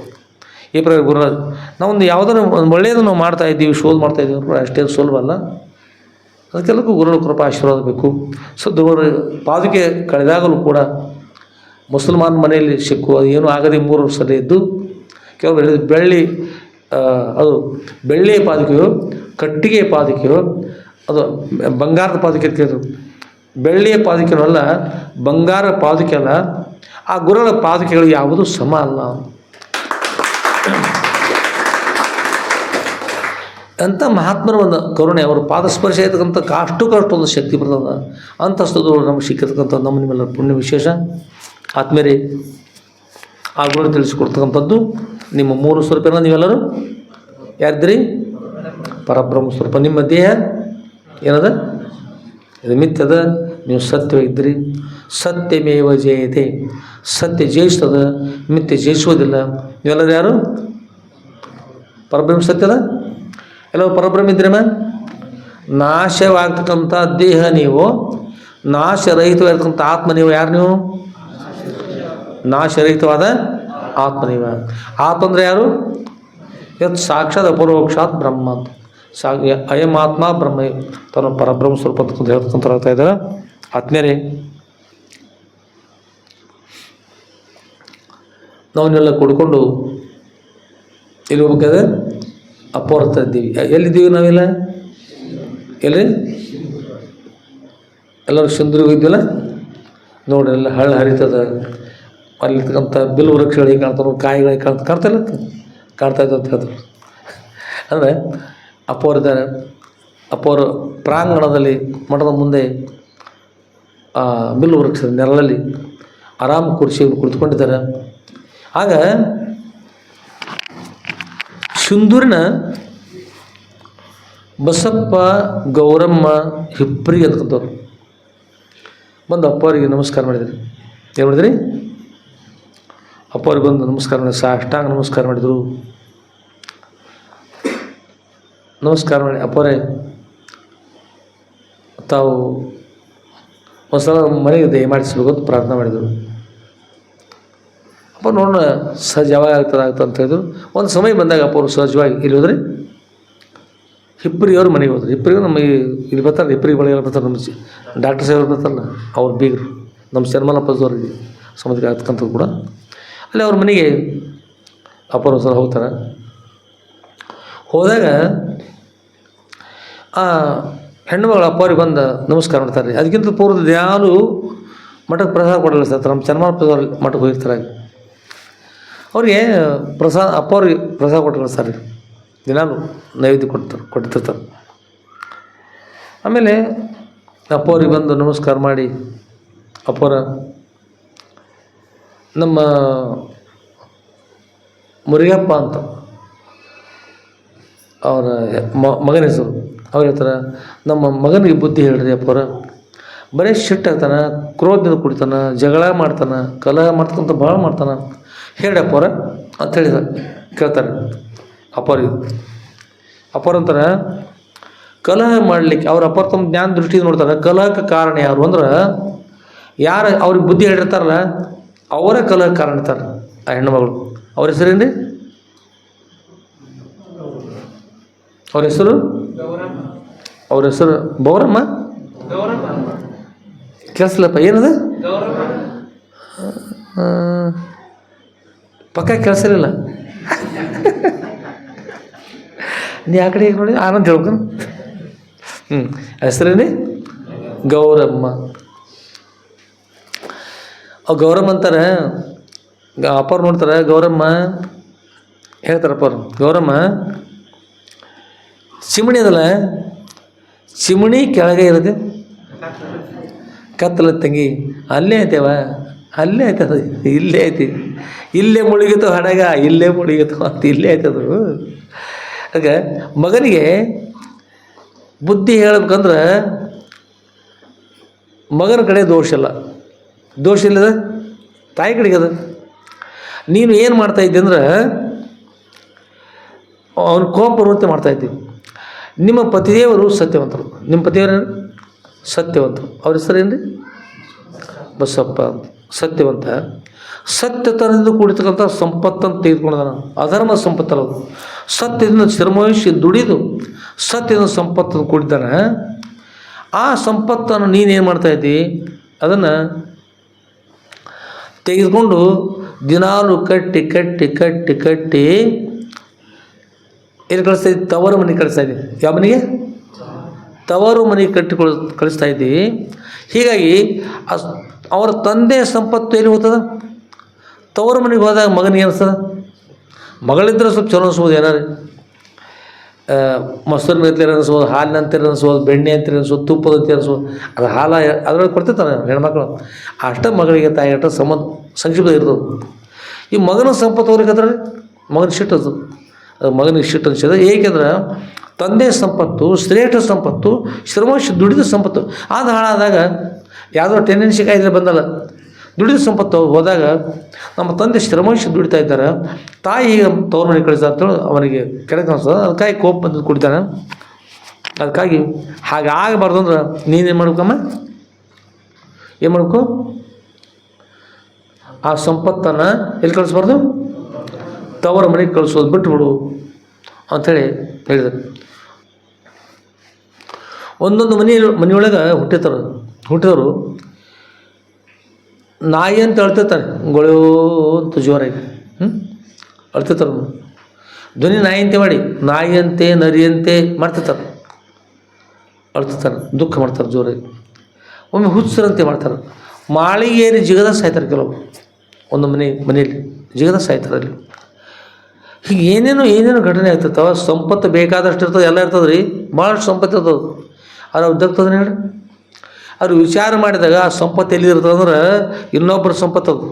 ಈ ಪ್ರಕಾರ ಗುರುರಾಜ್ ನಾವೊಂದು ಯಾವುದನ್ನು ಒಳ್ಳೆಯದು ನಾವು ಮಾಡ್ತಾಯಿದ್ದೀವಿ, ಶೋಧ ಮಾಡ್ತಾಯಿದ್ದೀವಿ ಕೂಡ ಅಷ್ಟೇ ಸುಲಭ ಅಲ್ಲ. ಅದಕ್ಕೆಲ್ಲಕ್ಕೂ ಗುರುಗಳ ಕೃಪಾ ಆಶೀರ್ವಾದ ಬೇಕು. ಗುರುಗಳ ಪಾದುಕೆ ಕಳೆದಾಗಲೂ ಕೂಡ ಮುಸಲ್ಮಾನ್ ಮನೆಯಲ್ಲಿ ಸಿಕ್ಕುವ ಏನೂ ಆಗದೆ 3 ವರ್ಷದಲ್ಲಿ ಇದ್ದು ಕೆಲವರು ಹೇಳಿದ ಬೆಳ್ಳಿ, ಅದು ಬೆಳ್ಳಿಯ ಪಾದುಕೆಯೋ ಕಟ್ಟಿಗೆಯ ಪಾದುಕೆಯೋ ಅದು ಬಂಗಾರದ ಪಾದುಕೆ ಕೇಳಿದ್ರು. ಬೆಳ್ಳಿಯ ಪಾದುಕೆನೂ ಅಲ್ಲ, ಬಂಗಾರ ಪಾದುಕೆ ಅಲ್ಲ. ಆ ಗುರುಗಳ ಪಾದುಕೆಗಳು ಯಾವುದೂ ಸಮ ಅಲ್ಲ. ಅಂಥ ಮಹಾತ್ಮರ ಒಂದು ಕರುಣೆ, ಅವರು ಪಾದಸ್ಪರ್ಶ ಇರ್ತಕ್ಕಂಥ ಅಷ್ಟೊಂದು ಶಕ್ತಿ ಬರ್ತದ. ಅಂತಸ್ತುಗಳು ನಮಗೆ ಸಿಕ್ಕಿರ್ತಕ್ಕಂಥ ನಮ್ಮ ನಿಮ್ಮೆಲ್ಲರ ಪುಣ್ಯ ವಿಶೇಷ. ಆತ್ಮೇಲೆ ಆ ಗುರು ತಿಳಿಸಿಕೊಡ್ತಕ್ಕಂಥದ್ದು ನಿಮ್ಮ 3 ಸ್ವರೂಪನ ನೀವೆಲ್ಲರೂ ಯಾರಿದ್ರಿ? ಪರಬ್ರಹ್ಮ ಸ್ವರೂಪ. ನಿಮ್ಮ ದೇಹ ಏನದ? ಇದು ಮಿಥ್ಯದ, ನೀವು ಸತ್ಯವಾಗಿದ್ದಿರಿ. ಸತ್ಯಮೇವ ಜಯತೆ, ಸತ್ಯ ಜಯಿಸ್ತದ, ಮಿಥ್ಯೆ ಜಯಿಸೋದಿಲ್ಲ. ನೀವೆಲ್ಲರೂ ಯಾರು? ಪರಬ್ರಹ್ಮ ಸತ್ಯದ, ಎಲ್ಲರೂ ಪರಬ್ರಹ್ಮ ಇದ್ರೇಮ. ನಾಶವಾಗ್ತಕ್ಕಂಥ ದೇಹ ನೀವು, ನಾಶರಹಿತವಾಗಿರ್ತಕ್ಕಂಥ ಆತ್ಮ ನೀವು. ಯಾರು ನೀವು? ನಾಶರಹಿತವಾದ ಆತ್ಮ ನೀವು. ಆತ್ಮ ಅಂದರೆ ಯಾರು? ಯತ್ ಸಾಕ್ಷಾತ್ ಅಪರೋಕ್ಷಾತ್ ಬ್ರಹ್ಮ ಅಂತ. ಅಯಂ ಆತ್ಮ ಬ್ರಹ್ಮ, ತನ್ನ ಪರಬ್ರಹ್ಮ ಸ್ವರೂಪ ಅಂತ ಹೇಳ್ತಕ್ಕಂಥ ಹೇಳ್ತಾ ಇದ್ದಾರೆ. ಆತ್ಮೀಯರೇ, ನಾವನ್ನೆಲ್ಲ ಕುಡ್ಕೊಂಡು ಎಲ್ಲಿ ಹೋಗ್ಬೇಕಾದ್ರೆ ಅಪ್ಪವ್ರ ಹತ್ರ ಇದ್ದೀವಿ. ಎಲ್ಲಿದ್ದೀವಿ ನಾವೆಲ್ಲ? ಎಲ್ಲಿ? ಎಲ್ಲರೂ ಸಿಂಧೂರಿಗೆ ಹೋಗಿದ್ವಲ್ಲ ನೋಡ್ರಿ, ಎಲ್ಲ ಹಳ್ಳ ಹರಿತದ. ಅಲ್ಲಿರ್ತಕ್ಕಂಥ ಬಿಲ್ ವೃಕ್ಷಗಳಿಗೆ ಕಾಣ್ತಾವೆ, ಕಾಯಿಗಳಿಗೆ ಕಾಣ್ತಾ ಇದ್ದು ಅಂತ ಹೇಳ್ತಾರೆ. ಅಂದರೆ ಅಪ್ಪವ್ರಿದ್ದಾರೆ. ಅಪ್ಪವ್ರ ಪ್ರಾಂಗಣದಲ್ಲಿ ಮಠದ ಮುಂದೆ ಬಿಲ್ಲು ವೃಕ್ಷದ ನೆರಳಲ್ಲಿ ಆರಾಮ ಕುರ್ಚಿಯಲ್ಲಿ ಕುಳಿತುಕೊಂಡಿದ್ದಾರೆ. ಆಗ ಸಿಂಧೂರಿನ ಬಸಪ್ಪ ಗೌರಮ್ಮ ಹಿಪ್ರಿ ಅಂತಕ್ಕಂಥವ್ರು ಬಂದು ಅಪ್ಪವರಿಗೆ ನಮಸ್ಕಾರ ಮಾಡಿದ್ರಿ. ಏನು ಮಾಡಿದ್ರಿ? ಅಪ್ಪವ್ರಿಗೆ ಬಂದು ನಮಸ್ಕಾರ ಮಾಡಿ ಸಾಷ್ಟಾಂಗ ನಮಸ್ಕಾರ ಮಾಡಿದರು. ನಮಸ್ಕಾರ ಮಾಡಿ ಅಪ್ಪವರೇ ತಾವು ಒಂದು ಸಲ ಮನೆಗೆ ದಯಮಾಡಿಸ್ಬೇಕು ಅಂತ ಪ್ರಾರ್ಥನೆ ಮಾಡಿದರು. ಅಪ್ಪ ನೋಡೋಣ ಸಹಜ ಯಾವಾಗ ಆಗ್ತದೆ ಅಂತ ಹೇಳಿದ್ರು. ಒಂದು ಸಮಯ ಬಂದಾಗ ಅಪ್ಪ ಅವರು ಸಹಜವಾಗಿ ಇಲ್ಲಿ ಹೋದ್ರಿ, ಹಿಪ್ಪರಿಯವ್ರು ಮನೆಗೆ ಹೋದ್ರು. ಹಿಪ್ಪರಿಗೂ ನಮ್ಮ ಇಲ್ಲಿ ಬರ್ತಾರೆ, ಹಿಪ್ಪರಿಗೆ ಬಳಿ ಬರ್ತಾರೆ. ನಮ್ಮ ಡಾಕ್ಟರ್ ಸಾಹೇಬ್ರು ಬರ್ತಾರಲ್ಲ, ಅವ್ರ ಬೀಗರು ನಮ್ಮ ಶರ್ಮನಪ್ಪದವ್ರಿಗೆ ಸಮುದ್ರಕ್ಕೆ ಆಗ್ತಕ್ಕಂಥದ್ದು ಕೂಡ. ಅಲ್ಲಿ ಅವ್ರ ಮನೆಗೆ ಅಪ್ಪರು ಸಲ ಹೋಗ್ತಾರೆ. ಹೋದಾಗ ಆ ಹೆಣ್ಣುಮಗಳು ಅಪ್ಪವ್ರಿಗೆ ಬಂದು ನಮಸ್ಕಾರ ಮಾಡ್ತಾರೆ. ಅದಕ್ಕಿಂತ ಪೂರ್ವದ ಯಾರು ಮಠಕ್ಕೆ ಪ್ರಸಾದ ಕೊಡಲ್ಲ ಸರ್. ನಮ್ಮ ಶರ್ಮನಪ್ಪದವ್ರು ಮಠಕ್ಕೆ ಹೋಗಿರ್ತಾರೆ. ಅವ್ರಿಗೆ ಪ್ರಸಾದ ಅಪ್ಪವ್ರಿಗೆ ಪ್ರಸಾದ ಕೊಟ್ಟು ಕಳಿಸ್ತಾರೆ. ದಿನಾಲು ನೈವೇದ್ಯ ಕೊಡ್ತಿರ್ತಾರೆ. ಆಮೇಲೆ ಅಪ್ಪವ್ರಿಗೆ ಬಂದು ನಮಸ್ಕಾರ ಮಾಡಿ, ಅಪ್ಪವ್ರ ನಮ್ಮ ಮುರಿಯಪ್ಪ ಅಂತ ಅವರ ಮಗನ ಹೆಸರು, ಅವ್ರು ಹೇಳ್ತಾರೆ, ನಮ್ಮ ಮಗನಿಗೆ ಬುದ್ಧಿ ಹೇಳ್ರಿ ಅಪ್ಪವ್ರ, ಬರೀ ಸಿಟ್ಟಾಗ್ತಾನೆ, ಕ್ರೋಧದಿಂದ ಕುಡಿತಾನೆ, ಜಗಳ ಮಾಡ್ತಾನೆ, ಕಲಹ ಮಾಡ್ತಕ್ಕಂಥ ಭಾಳ ಮಾಡ್ತಾನೆ, ಹೇಳಿ ಅಪ್ಪವ್ರ ಅಂತ ಹೇಳಿದ ಕೇಳ್ತಾರೆ ಅಪ್ಪವ್ರಿಗೆ. ಅಪ್ಪವ್ರು ಅಂತಾರೆ, ಕಲಹ ಮಾಡಲಿಕ್ಕೆ ಅವ್ರ ಅಪ್ಪವ್ರ ತಮ್ಮ ಜ್ಞಾನ ದೃಷ್ಟಿಯಿಂದ ನೋಡ್ತಾರೆ, ಕಲಹಕ್ಕೆ ಕಾರಣ ಯಾರು ಅಂದ್ರೆ ಯಾರು ಅವ್ರಿಗೆ ಬುದ್ಧಿ ಹೇಳಿರ್ತಾರಲ್ಲ ಅವರೇ ಕಲಹಕ್ಕೆ ಕಾರಣ ಇರ್ತಾರೆ. ಆ ಹೆಣ್ಣುಮಗಳು ಅವ್ರ ಹೆಸರೇನು ರೀ? ಅವ್ರ ಹೆಸರು ಬೌರಮ್ಮ. ಕೇಳಿಸ್ಲಪ್ಪ, ಏನದು ಪಕ್ಕ ಕೇಳಿಸಲಿಲ್ಲ. ನೀ ಆ ಕಡೆ ನೋಡಿ ಆನಂದ್ ಹೇಳ್ಕೊಂಡು. ಹೆಸರೇನಿ? ಗೌರಮ್ಮ. ಗೌರಮ್ಮ ಅಂತಾರೆ. ಅಪ್ಪವ್ರು ನೋಡ್ತಾರೆ, ಗೌರಮ್ಮ ಹೇಳ್ತಾರಪ್ಪ ಅವ್ರು, ಗೌರಮ್ಮ ಚಿಮಣಿ ಅದಲ್ಲ, ಚಿಮಣಿ ಕೆಳಗೆ ಇರೋದು ಕತ್ತಲ ತಂಗಿ, ಅಲ್ಲೇ ಐತೆವ, ಅಲ್ಲೇ ಐತದ, ಇಲ್ಲೇ ಐತಿ, ಇಲ್ಲೇ ಮುಳುಗಿತು ಹಡಗ, ಇಲ್ಲೇ ಮುಳುಗಿತು ಅಂತ ಇಲ್ಲೇ ಐತದು. ಆಗ ಮಗನಿಗೆ ಬುದ್ಧಿ ಹೇಳ್ಬೇಕಂದ್ರೆ ಮಗನ ಕಡೆ ದೋಷ ಇಲ್ಲದ ತಾಯಿ ಕಡೆಗೆ ಅದ. ನೀನು ಏನು ಮಾಡ್ತಾಯಿದ್ದೆ ಅಂದ್ರೆ ಅವನು ಕೋಪ ಪ್ರವೃತ್ತಿ ಮಾಡ್ತಾಯಿದ್ದೀವಿ. ನಿಮ್ಮ ಪತಿದೇವರು ಸತ್ಯವಂತರು, ನಿಮ್ಮ ಪತಿದೇವರು ಸತ್ಯವಂತರು, ಅವ್ರ ಹೆಸರೇನು ರೀ? ಬಸಪ್ಪ. ಸತ್ಯವಂತ, ಸತ್ಯತನದಿಂದ ಕೂಡಿರ್ತಕ್ಕಂಥ ಸಂಪತ್ತನ್ನು ತೆಗೆದುಕೊಂಡ ಅಧರ್ಮ ಸಂಪತ್ತಲ್ಲ, ಸತ್ಯದಿಂದ ಶ್ರಮವಹಿಸಿ ದುಡಿದು ಸತ್ಯದ ಸಂಪತ್ತನ್ನು ಕೂಡಿದ್ದಾನೆ. ಆ ಸಂಪತ್ತನ್ನು ನೀನೇನು ಮಾಡ್ತಾಯಿದ್ದಿ, ಅದನ್ನು ತೆಗೆದುಕೊಂಡು ದಿನಾಲು ಕಟ್ಟಿ ಕಟ್ಟಿ ಕಟ್ಟಿ ಕಟ್ಟಿ ಎಲ್ಲಿ ಕಳಿಸ್ತಾ ಇದ್ದಿ? ತವರು ಮನೆಗೆ ಕಳಿಸ್ತಾ ಇದ್ದಿ. ಯಾವ ಮನೆಗೆ? ತವರು ಮನೆಗೆ ಕಳಿಸ್ತಾ ಇದ್ದಿ. ಹೀಗಾಗಿ ಅವರ ತಂದೆ ಸಂಪತ್ತು ಎಲ್ಲಿ ಹೋಗ್ತದೆ? ತವರು ಮನೆಗೆ ಹೋದಾಗ ಮಗನಿಗೆ ಅನಿಸ್ತದೆ, ಮಗಳಿದ್ರೆ ಸ್ವಲ್ಪ ಚಲೋ ಅನಿಸ್ಬೋದು, ಏನಾರು ಮೊಸರಿನ ಅಂತೀರ ಅನಿಸ್ಬೋದು, ಹಾಲಿನ ಅಂತೀರ ಅನಿಸ್ಬೋದು, ಬೆಣ್ಣೆ ಅಂತೀರ ಅನಿಸ್ಬೋದು, ತುಪ್ಪದ ಅಂತೀರ ಅನಿಸ್ಬೋದು. ಅದು ಹಾಲು ಅದ್ರೊಳಗೆ ಕೊಡ್ತಿರ್ತಾನೆ ಹೆಣ್ಮಕ್ಳು. ಅಷ್ಟ ಮಗಳಿಗೆ ತಾಯಿ ಅಷ್ಟ ಸಂಕ್ಷಿಪ್ತ ಇರ್ತದೆ. ಈ ಮಗನ ಸಂಪತ್ತು ಅವ್ರಿಗೆ ಮಗನ ಸಿಟ್ಟು ಅದು, ಮಗನಿಗೆ ಸಿಟ್ಟು ಅನಿಸಿದೆ. ಏಕೆಂದ್ರೆ ತಂದೆ ಸಂಪತ್ತು ಶ್ರೇಷ್ಠ ಸಂಪತ್ತು, ಶ್ರಮವಹಿಸಿ ದುಡಿದ ಸಂಪತ್ತು. ಅದು ಹಾಳಾದಾಗ ಯಾವುದೋ ಟೆಂಡೆನ್ಸಿ ಕಾಯಿಲೆ ಬಂದಲ್ಲ, ದುಡಿದ ಸಂಪತ್ತು ಹೋದಾಗ ನಮ್ಮ ತಂದೆ ಶ್ರಮವಹಿಸಿ ದುಡಿತಾ ಇದ್ದಾರೆ, ತಾಯಿ ಈಗ ತವ್ರ ಮನೆಗೆ ಕಳಿಸ ಅಂತೇಳಿ ಅವನಿಗೆ ಕೆಳಗೆ ಅನಿಸ್ತದೆ. ಅದಕ್ಕಾಗಿ ಕೋಪ ಬಂದು ಕುಡಿತಾನೆ. ಅದಕ್ಕಾಗಿ ಹಾಗಾಗಬಾರ್ದು ಅಂದ್ರೆ ನೀನೇನು ಮಾಡ್ಬೇಕಮ್ಮ? ಏನು ಮಾಡ್ಬೇಕು? ಆ ಸಂಪತ್ತನ್ನು ಎಲ್ಲಿ ಕಳಿಸ್ಬಾರ್ದು? ತವರ ಮನೆಗೆ ಕಳಿಸೋದು ಬಿಟ್ಟುಬಿಡು ಅಂಥೇಳಿ ಹೇಳಿದರು. ಒಂದೊಂದು ಮನೆಯೊಳಗೆ ಹುಟ್ಟಿದವರು ನಾಯಿ ಅಂತ ಅಳ್ತಿರ್ತಾರೆ, ಗೊಳೋ ಅಂತ ಜೋರಾಗಿ ಅಳ್ತಿರ್ತಾರೆ. ಧ್ವನಿ ನಾಯಿ ಅಂತೆ ಮಾಡಿ ನಾಯಿ ಅಂತೆ ನರಿಯಂತೆ ಮಾಡ್ತಿರ್ತಾರೆ, ಅಳ್ತಿರ್ತಾರೆ, ದುಃಖ ಮಾಡ್ತಾರೆ ಜೋರಾಗಿ. ಒಮ್ಮೆ ಹುಚ್ಚರಂತೆ ಮಾಡ್ತಾರೆ, ಮಾಳಿಗೆ ಏರಿ ಜಿಗದ ಸಾಯ್ತಾರೆ ಕೆಲವು. ಒಂದು ಮನೆಯಲ್ಲಿ ಜಿಗದ ಸಾಯ್ತಾರೆ. ಅಲ್ಲಿ ಹೀಗೆ ಏನೇನೋ ಘಟನೆ ಆಗ್ತಿರ್ತಾವ. ಸಂಪತ್ತು ಬೇಕಾದಷ್ಟು ಇರ್ತದೆ, ಎಲ್ಲ ಇರ್ತದೆ ರೀ, ಭಾಳಷ್ಟು ಸಂಪತ್ತು ಇರ್ತದೆ. ಅದು ಅವ್ರು ದಕ್ತದೆ ಹೇಳಿ. ಅವ್ರು ವಿಚಾರ ಮಾಡಿದಾಗ ಆ ಸಂಪತ್ತು ಎಲ್ಲಿರ್ತದೆ ಅಂದ್ರೆ ಇನ್ನೊಬ್ಬರ ಸಂಪತ್ತು. ಅದು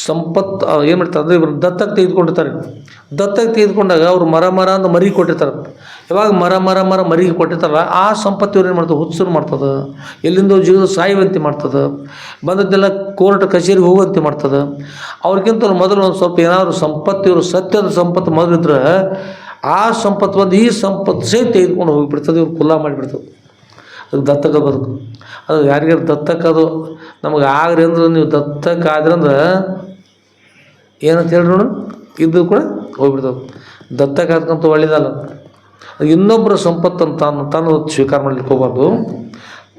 ಸಂಪತ್ತು ಏನು ಮಾಡ್ತಾರೆ ಅಂದರೆ ಇವರು ದತ್ತಕ್ಕೆ ತೆಗೆದುಕೊಂಡಿರ್ತಾರೆ. ದತ್ತಕ್ಕೆ ತೆಗೆದುಕೊಂಡಾಗ ಅವ್ರು ಮರ ಅಂತ ಮರಿ ಕೊಟ್ಟಿರ್ತಾರೆ. ಯಾವಾಗ ಮರ ಮರಿಗೆ ಕೊಟ್ಟಿರ್ತಾರಲ್ಲ ಆ ಸಂಪತ್ತು ಇವ್ರು ಏನು ಮಾಡ್ತದೆ? ಹುಚ್ಚರು ಮಾಡ್ತದೆ, ಎಲ್ಲಿಂದ ಜೀವದ ಸಾಯುವಂತೆ ಮಾಡ್ತದೆ, ಬಂದದ್ದೆಲ್ಲ ಕೋರ್ಟ್ ಕಚೇರಿಗೆ ಹೋಗುವಂತೆ ಮಾಡ್ತದೆ. ಅವ್ರಿಗಿಂತ ಮೊದಲು ಒಂದು ಸ್ವಲ್ಪ ಏನಾದರೂ ಸಂಪತ್ತು, ಇವರು ಸತ್ಯದ ಸಂಪತ್ತು ಮೊದಲಿದ್ರೆ ಆ ಸಂಪತ್ತು ಬಂದು ಈ ಸಂಪತ್ತು ಸೇ ತೆಗೆದುಕೊಂಡು ಹೋಗಿಬಿಡ್ತದೆ, ಇವ್ರು ಕುಲ್ಲ ಮಾಡಿಬಿಡ್ತದೆ. ಅದು ದತ್ತಕ ಬದುಕು. ಅದು ಯಾರಿಗಾರು ದತ್ತಕ್ಕದು ನಮಗೆ ಆಗ್ರಿ ಅಂದ್ರೆ, ನೀವು ದತ್ತಕ್ಕಾದ್ರಂದ್ರೆ ಏನಂತ ಹೇಳಿ ನೋಡು, ಇದ್ದು ಕೂಡ ಹೋಗ್ಬಿಡ್ತದೆ. ದತ್ತಕ್ಕಾದ್ಕಂತ ಒಳ್ಳೇದಲ್ಲ. ಇನ್ನೊಬ್ಬರ ಸಂಪತ್ತನ್ನು ತಾನು ಸ್ವೀಕಾರ ಮಾಡ್ಲಿಕ್ಕೆ ಹೋಗ್ಬಾರ್ದು.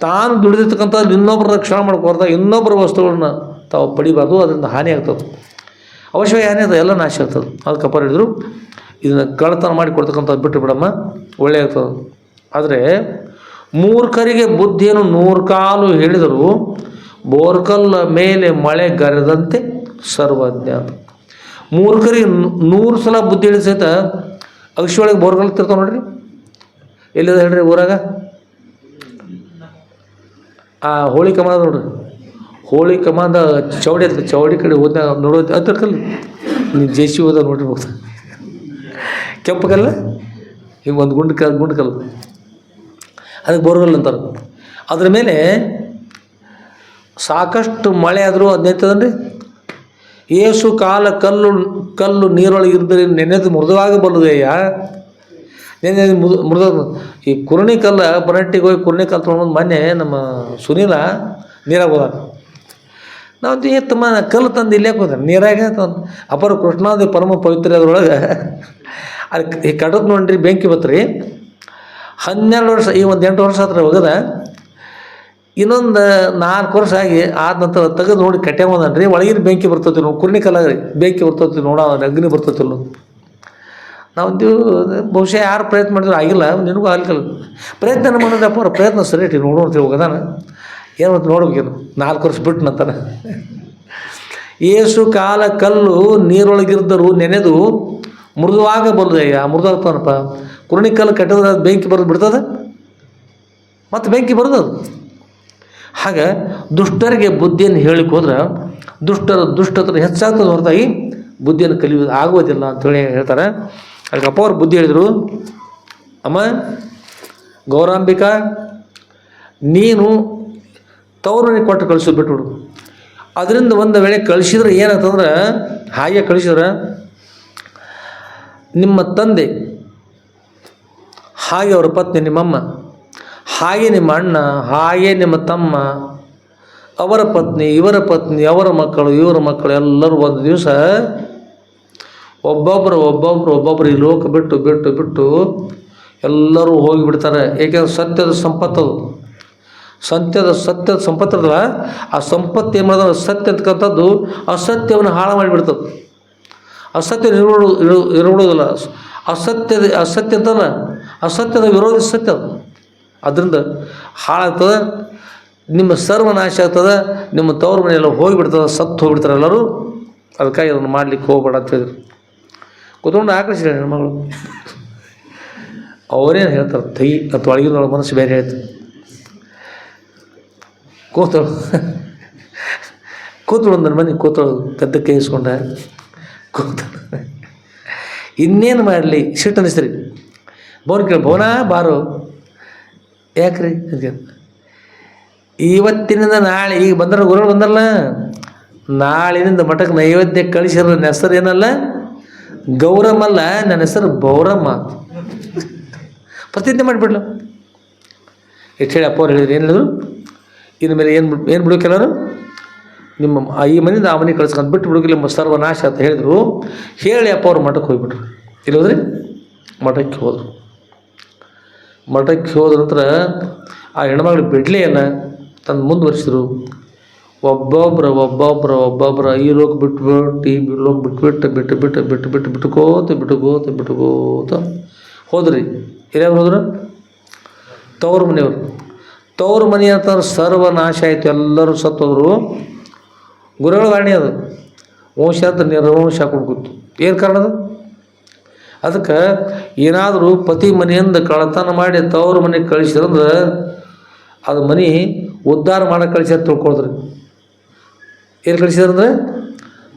ತಾನು ದುಡಿದಿರ್ತಕ್ಕಂಥ ಇನ್ನೊಬ್ಬರ ರಕ್ಷಣೆ ಮಾಡ್ಕೋರ್ದಾಗ ಇನ್ನೊಬ್ಬರ ವಸ್ತುಗಳನ್ನ ತಾವು ಪಡಿಬಾರ್ದು, ಅದರಿಂದ ಹಾನಿ ಆಗ್ತದೆ. ಅವಶ್ಯವಾಗಿ ಹಾನಿ ಅದು ಎಲ್ಲ ನಾಶ ಆಗ್ತದೆ. ಅದಕ್ಕೆ ಅಪ್ಪ ಹೇಳಿದ್ರು, ಇದನ್ನು ಕಳ್ಳತನ ಮಾಡಿ ಕೊಡ್ತಕ್ಕಂಥದ್ದು ಬಿಟ್ಟು ಬಿಡಮ್ಮ, ಒಳ್ಳೆ ಆಗ್ತದೆ. ಆದರೆ ಮೂರ್ಖರಿಗೆ ಬುದ್ಧಿಯನ್ನು 100 ಕಾಲು ಹೇಳಿದರು, ಬೋರ್ಕಲ್ಲ ಮೇಲೆ ಮಳೆ ಗರೆದಂತೆ ಸರ್ವಜ್ಞ. ಮೂರ್ಖರಿಗೆ 100 ಸಲ ಬುದ್ಧಿ ಹೇಳಿ ಸಹಿತ ಅಗಶಿ ಒಳಗೆ ಬೋರ್ಗಲ್ ತಿರ್ತಾವೆ ನೋಡ್ರಿ, ಎಲ್ಲಿದೆ ಹೇಳ್ರಿ ಊರಾಗ? ಆ ಹೋಳಿ ಕಮಾದ ನೋಡ್ರಿ, ಹೋಳಿ ಕಮಾದ ಚೌಡಿ ಐತೆ, ಚೌಡಿ ಕಡೆ ಹೋದ ನೋಡೋದು ಅದು ಕಲ್ಲು ನೀವು ಜೇಸಿ ಹೋದ ನೋಡ್ರಿ ಹೋಗ್ತ ಕೆಂಪು ಕಲ್ಲ, ಹಿಂಗೆ ಒಂದು ಗುಂಡು ಕಲ್ಲು, ಅದಕ್ಕೆ ಬೋರ್ಗಲ್ ಅಂತಾರೆ. ಅದ್ರ ಮೇಲೆ ಸಾಕಷ್ಟು ಮಳೆ ಆದರೂ ಅದು ನಿಂತದನ್ರಿ. ಏಸು ಕಾಲ ಕಲ್ಲು ನೀರೊಳಗೆ ಇರ್ದರೆ ನೆನೆದು ಮೃದುವಾಗಿ ಬಲ್ಲುದಯ್ಯ. ನೆನೆ ಮೃದ ಈ ಕುರ್ಣಿ ಕಲ್ಲು ಬನಟ್ಟಿಗೆ ಹೋಗಿ ಕುರ್ಣಿ ಕಲ್ಲು ತೊಗೊಂಡು ಮೊನ್ನೆ ನಮ್ಮ ಸುನೀಲ ನೀರಾಗ ಹೋದ. ನಾವು ತಮ್ಮ ಕಲ್ಲು ತಂದು ಇಲ್ಲೇ ಹೋದ ನೀರಾಗ ತಂದು ಅಪರ ಕೃಷ್ಣಾದಿ ಪರಮ ಪವಿತ್ರ ಅದ್ರೊಳಗೆ ಅದಕ್ಕೆ ಈ ಕಡದ್ ನೋಡ್ರಿ ಬೆಂಕಿ ಬತ್ರಿ. 12 ವರ್ಷ, ಈ ಒಂದು 8 ವರ್ಷ ಹತ್ರ ಹೋಗದ, ಇನ್ನೊಂದು 4 ವರ್ಷ ಆಗಿ ಆದ ನಂತರ ತೆಗೆದು ನೋಡಿ ಕಟ್ಟೆ ಹೋದನ್ರಿ. ಒಳಗಿನ ಬೆಂಕಿ ಬರ್ತೈತಿ ನಾವು ಕುರ್ಣಿ ಕಲ್ಲಾಗ್ರಿ ಬೆಂಕಿ ಬರ್ತೈತಿ ನೋಡ, ಅಗ್ನಿ ಬರ್ತೈತಿಲ್ಲ. ನಾವು ಬಹುಶಃ ಯಾರು ಪ್ರಯತ್ನ ಮಾಡಿದ್ರು ಆಗಿಲ್ಲ, ನಿನಗೂ ಆಗ್ಲಿಕ್ಕಲ್ಲ. ಪ್ರಯತ್ನ ಮಾಡೋದಪ್ಪ ಅವ್ರ ಪ್ರಯತ್ನ ಸರಿ ನೋಡೋರ್ತೀವಿ ಹೋಗದಾನ ಏನು ಅಂತ ನೋಡ್ಬೇಕೇನು 4 ವರ್ಷ ಬಿಟ್ಟು ನಂತರ. ಏಸು ಕಾಲ ಕಲ್ಲು ನೀರೊಳಗಿರ್ದರು ನೆನೆದು ಮೃದುವಾಗ ಬಲ್ಲದಯ್ಯ. ಮೃದುವಾಗ್ತಾನಪ್ಪ ಕುರ್ಣಿ ಕಲ್ಲು ಕಟ್ಟಿದ್ರೆ ಬೆಂಕಿ ಬರೋದು ಬಿಡ್ತದೆ, ಮತ್ತು ಬೆಂಕಿ ಬರೋದು. ಹಾಗೆ ದುಷ್ಟರಿಗೆ ಬುದ್ಧಿಯನ್ನು ಹೇಳಿಕ್ಕೆ ಹೋದ್ರೆ ದುಷ್ಟತ್ರ ಹೆಚ್ಚಾಗ್ತದೆ ಹೊರತಾಗಿ ಬುದ್ಧಿಯನ್ನು ಕಲಿಯೋದು ಆಗೋದಿಲ್ಲ ಅಂಥೇಳಿ ಹೇಳ್ತಾರೆ. ಅದಕ್ಕೆ ಅಪ್ಪ ಅವ್ರು ಬುದ್ಧಿ ಹೇಳಿದರು, ಅಮ್ಮ ಗೌರಾಂಬಿಕಾ, ನೀನು ತವರನಿಗೆ ಕೊಟ್ಟು ಕಳಿಸೋದು ಬಿಟ್ಬಿಡು. ಅದರಿಂದ ಒಂದು ವೇಳೆ ಕಳಿಸಿದ್ರೆ ಏನಾಗ್ತಂದ್ರೆ, ಹಾಗೆ ಕಳಿಸಿದ್ರೆ ನಿಮ್ಮ ತಂದೆ, ಹಾಗೆ ಅವರ ಪತ್ನಿ ನಿಮ್ಮಮ್ಮ, ಹಾಗೆ ನಿಮ್ಮ ಅಣ್ಣ, ಹಾಗೆ ನಿಮ್ಮ ತಮ್ಮ, ಅವರ ಪತ್ನಿ, ಇವರ ಪತ್ನಿ, ಅವರ ಮಕ್ಕಳು, ಇವರ ಮಕ್ಕಳು ಎಲ್ಲರೂ ಒಂದು ದಿವಸ ಒಬ್ಬೊಬ್ಬರು ಈ ಲೋಕ ಬಿಟ್ಟು ಎಲ್ಲರೂ ಹೋಗಿಬಿಡ್ತಾರೆ. ಏಕೆಂದ್ರೆ ಸತ್ಯದ ಸಂಪತ್ತದು, ಸತ್ಯದ ಸಂಪತ್ತಲ್ಲ. ಆ ಸಂಪತ್ತು ಏನು ಮಾಡಿದ್ರೆ ಸತ್ಯ ಅಂತಕ್ಕಂಥದ್ದು ಅಸತ್ಯವನ್ನು ಹಾಳು ಮಾಡಿಬಿಡ್ತದೆ. ಅಸತ್ಯ ಇರುವುದಿಲ್ಲ. ಅಸತ್ಯ ಅಂತಲ್ಲ, ಅಸತ್ಯದ ವಿರೋಧಿ ಸತ್ಯ ಅದು. ಅದರಿಂದ ಹಾಳಾಗ್ತದೆ, ನಿಮ್ಮ ಸರ್ವನಾಶ ಆಗ್ತದೆ, ನಿಮ್ಮ ತವ್ರ ಮನೆಯೆಲ್ಲ ಹೋಗಿಬಿಡ್ತದೆ, ಸತ್ತು ಹೋಗಿಬಿಡ್ತಾರೆ ಎಲ್ಲರೂ. ಅದಕ್ಕಾಗಿ ಅದನ್ನು ಮಾಡ್ಲಿಕ್ಕೆ ಹೋಗ್ಬೇಡ ಅಂತ ಹೇಳಿದ್ರು. ಕೂತ್ಕೊಂಡು ಆಕಳಿಸಿ ಹೆಣ್ಮಗಳು ಅವರೇನು ಹೇಳ್ತಾರೆ ತೈ ಅಂತ ಒಳಗಿನ ಮನಸ್ಸು ಬೇರೆ ಹೇಳ್ತಾರೆ. ಕೂತಳು ನನ್ನ ಮನೆ ಕೂತಳು ಗದ್ದ ಕೈ ಇಸ್ಕೊಂಡ ಕೂತಳು. ಇನ್ನೇನು ಮಾಡಲಿ ಸಿಟ್ಟು ಅನ್ನಿಸ್ತ್ರಿ. ಬೋನ್ ಕೇಳಿ ಬೋನಾ ಬಾರು ಯಾಕ್ರಿ ಅಂತ. ಇವತ್ತಿನಿಂದ ನಾಳೆ ಈಗ ಬಂದ್ರೆ ಗುರುಗಳು ಬಂದರಲ್ಲ, ನಾಳಿನಿಂದ ಮಠಕ್ಕೆ ನೈವೇದ್ಯ ಕಳಿಸಿರೋ ನನ್ನ ಹೆಸರು ಏನಲ್ಲ ಗೌರಮ್ಮಲ್ಲ, ನನ್ನ ಹೆಸರು ಬೌರಮ್ಮ. ಪ್ರತಿಜ್ಞೆ ಮಾಡಿಬಿಡ್ಲು ಎಷ್ಟು ಹೇಳಿ ಅಪ್ಪ ಅವ್ರು ಹೇಳಿದ್ರು. ಏನು ಹೇಳಿದ್ರು, ಇನ್ನು ಮೇಲೆ ಏನು ಬಿಡೋಕೆಲ್ಲರು ನಿಮ್ಮ ಈ ಮನೆಯಿಂದ ಆ ಮನೆಗೆ ಕಳ್ಸ್ಕೊಂಡು ಬಿಟ್ಟು ಬಿಡೋಕಿಲ್ಲ, ನಿಮ್ಮ ಸರ್ವನಾಶ ಅಂತ ಹೇಳಿದರು. ಹೇಳಿ ಅಪ್ಪ ಅವ್ರು ಮಠಕ್ಕೆ ಹೋಗ್ಬಿಟ್ರು. ಇಲ್ಲಿ ಹೋದ್ರಿ ಮಠಕ್ಕೆ ಹೋದರು. ಮಠಕ್ಕೆ ಹೋದ ನಂತರ ಆ ಹೆಣ್ಮಗಳು ಬಿಡಲೇ ಇಲ್ಲ, ತಂದು ಮುಂದುವರಿಸಿದ್ರು. ಒಬ್ಬೊಬ್ಬರ ಈ ಲೋಕ ಬಿಟ್ಬಿಟ್ಟು ಈ ಲೋಕ ಬಿಟ್ಟುಕೋತ ಹೋದ್ರಿ. ಎಲ್ಲಾರು ಹೋದ್ರು? ತವ್ರ ಮನೆಯವರು. ತವ್ರ ಮನೆ ಅಂತಂದ್ರೆ ಸರ್ವನಾಶ ಆಯಿತು, ಎಲ್ಲರೂ ಸತ್ತೋದ್ರು. ಗುರುಗಳ ವಾಣಿ ಅದು ವಂಶ ಅಂತ ನಿರ್ವಂಶ ಕೊಡ್ಕೊತು. ಏನು ಕಾರಣ ಅದು? ಅದಕ್ಕೆ ಏನಾದರೂ ಪತಿ ಮನೆಯಿಂದ ಕಳತನ ಮಾಡಿ ತವ್ರ ಮನೆಗೆ ಕಳಿಸಿದ್ರಂದ್ರೆ ಅದು ಮನೆ ಉದ್ಧಾರ ಮಾಡೋಕೆ ಕಳಿಸಿ ಅಂತ ತಿಳ್ಕೊಳ್ದ್ರಿ. ಏನು ಕಳಿಸಿದ್ರಂದ್ರೆ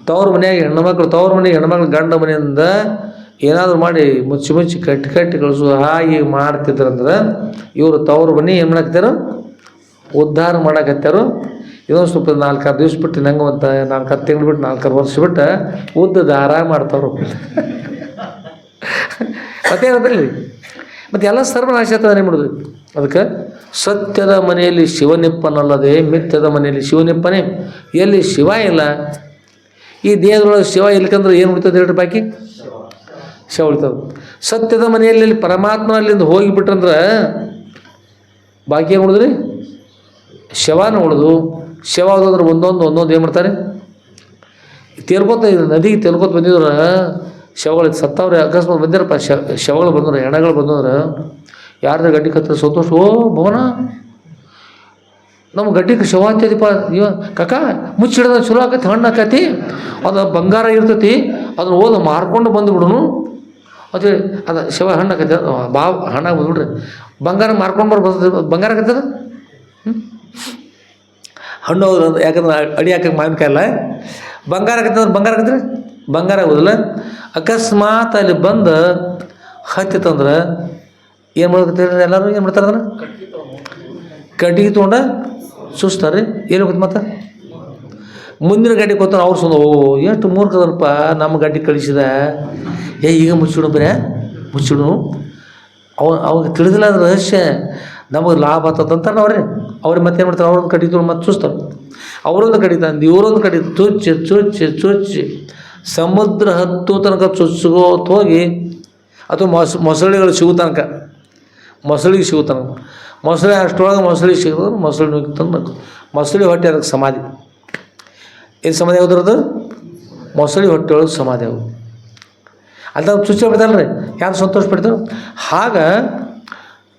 ತವ್ರ ಮನೆಯಾಗ ಹೆಣ್ಮಕ್ಳು, ತವ್ರ ಮನೆಗೆ ಹೆಣ್ಮಕ್ಳು ಗಂಡ ಮನೆಯಿಂದ ಏನಾದರೂ ಮಾಡಿ ಮುಚ್ಚಿ ಕಟ್ಟಿ ಕಳಿಸು ಹಾಗೆ ಮಾಡ್ತಿದ್ರಂದ್ರೆ ಇವರು ತವ್ರ ಮನೆ ಏನು ಮಾಡಾಕ್ತಾರೋ ಉದ್ಧಾರ ಮಾಡಾಕತ್ತಾರೋ. ಇದೊಂದು ಸ್ವಲ್ಪ 4-6 ದಿವ್ಸ ಬಿಟ್ಟು ನಂಗೆ ಒಂದು 4-6 ತಿಂಗಳು ಬಿಟ್ಟು 4-6 ವರ್ಷ ಬಿಟ್ಟು ಉದ್ಧಾರ ಮಾಡ್ತಾರೋ. ಮತ್ತೇನಂದ್ರಿ ಮತ್ತು ಎಲ್ಲ ಸರ್ವನಾಶ ಆಗ್ತದೆ ಮಾಡೋದು. ಅದಕ್ಕೆ ಸತ್ಯದ ಮನೆಯಲ್ಲಿ ಶಿವನಿಪ್ಪನಲ್ಲದೆ ಮಿಥ್ಯದ ಮನೆಯಲ್ಲಿ ಶಿವನಿಪ್ಪನೇ. ಎಲ್ಲಿ ಶಿವ ಇಲ್ಲ, ಈ ದೇಹದೊಳಗೆ ಶಿವ ಇಲ್ಲಕಂದ್ರೆ ಏನು ಉಳಿತದೆ ಹೇಳ್ರಿ? ಬಾಕಿ ಶಿವ ಉಳಿತದೆ. ಸತ್ಯದ ಮನೆಯಲ್ಲಿ ಪರಮಾತ್ಮ ಅಲ್ಲಿಂದ ಹೋಗಿಬಿಟ್ರಂದ್ರೆ ಬಾಕಿ ಏನು ಉಳಿದ್ರಿ? ಶವನ ಉಳಿದು. ಶವ ಹೋದ್ರೆ ಒಂದೊಂದು ಏನು ಮಾಡ್ತಾರೆ, ತೇಲ್ಕೋತ ನದಿಗೆ ತೇಲ್ಕೋತ ಬಂದಿದ್ರೆ ಶವಗಳು ಸತ್ತವ್ರೆ. ಅಕಸ್ಮಾತ್ ಬಂದಿರಪ್ಪ ಶವಗಳು ಬಂದ್ರೆ, ಹೆಣಗಳು ಬಂದ್ರೆ ಯಾರ್ದು ಗಡ್ಡಿ ಕತ್ತ ಸಂತೋಷ, ಓ ಭವನ ನಮ್ಮ ಗಡ್ಡಿಗೆ ಶವ ಹತ್ತೈತಿಪ್ಪ, ಇವ ಕಾಕ ಮುಚ್ಚಿಡ್ದ ಚಲೋ ಆಕತಿ, ಹಣ್ಣು ಆಕತಿ, ಅದು ಬಂಗಾರ ಇರ್ತೈತಿ, ಅದನ್ನ ಓದು ಮಾರ್ಕೊಂಡು ಬಂದುಬಿಡುನು ಅದು ಅದು ಶಿವ ಹಣ್ಣು ಆಗತ್ತೆ ಭಾವ ಹಣ್ಣಾಗ ನೋಡ್ರಿ ಬಂಗಾರ ಮಾರ್ಕೊಂಡು ಬರ್ಬೋದು ಬಂಗಾರ ಆಗತ್ತದ ಹಣ್ಣು ಹೋದ್ರೆ ಯಾಕಂದ್ರೆ ಅಡಿ ಹಾಕಕ್ಕೆ ಮಾವಿನಕಾಯಿ ಅಲ್ಲ ಬಂಗಾರ ಆಗತ್ತಂದ್ರೆ ಬಂಗಾರ ಆಗತ್ತೆ ಬಂಗಾರ ಆಗೋದಿಲ್ಲ. ಅಕಸ್ಮಾತ್ ಅಲ್ಲಿ ಬಂದು ಹತ್ತಿತ್ತಂದ್ರೆ ಏನು ಮಾಡ್ಕೊತೀರಿ ಎಲ್ಲರೂ ಏನು ಮಾಡ್ತಾರೆ ಅದನ್ನು ಕಟ್ಟಿಗೆ ತೊಗೊಂಡು ಸುಸ್ತಾರೆ ಏನು ಹೋಗುತ್ತೆ ಮತ್ತೆ ಮುಂದಿನ ಗಾಡಿ ಕೊತ್ತಾರ ಅವ್ರು ಸುಂದ ಓ ಎಷ್ಟು ಮೂರ್ಖದಲ್ಪ ನಮ್ಮ ಗಾಡಿ ಕಳಿಸಿದ ಈಗ ಮುಚ್ಚಿಡು ಬರೇ ಮುಚ್ಚಿಡು ಅವಾಗ ತಿಳಿದಿಲ್ಲ ಅದ್ರ ರಹಸ್ಯ ನಮಗೆ ಲಾಭ ಆಗ್ತದಂತಾರೆ ಅವ್ರಿಗೆ ಮತ್ತೇನು ಮಾಡ್ತಾರೆ ಅವ್ರೊಂದು ಕಟ್ಟಿಗೆ ತೊಗೊಂಡು ಮತ್ತೆ ಚುಸ್ತಾರೆ ಅವರೊಂದು ಕಡಿ ತಂದು ಇವರೊಂದು ಕಡಿ ಚುಚ್ಚಿ ಸಮುದ್ರ ಹತ್ತು ತನಕ ಚುಚ್ಕೋತ ಹೋಗಿ ಅಥವಾ ಮೊಸಳೆಗಳು ಸಿಗೋ ತನಕ ಮೊಸಳಿಗೆ ಸಿಗೋ ತನಕ ಮೊಸಳೆ ಅಷ್ಟರೊಳಗೆ ಮೊಸಳೆ ಸಿಗೋದು ಮೊಸಳೆ ನುಗ್ಗಿತಂದು ಮೊಸಳೆ ಹೊಟ್ಟೆ ಅದಕ್ಕೆ ಸಮಾಧಿ ಏನು ಸಮಾಧಿ ಆಗೋದ್ರದ್ದು ಮೊಸಳೆ ಹೊಟ್ಟೆ ಒಳಗೆ ಸಮಾಧಿ ಆಗೋದು ಅಲ್ದಾಗ ಚುಚ್ಚಿ ಬಿಡ್ತಾರಲ್ಲ ರೀ ಯಾರು ಸಂತೋಷ ಪಡ್ತಾರೆ. ಆಗ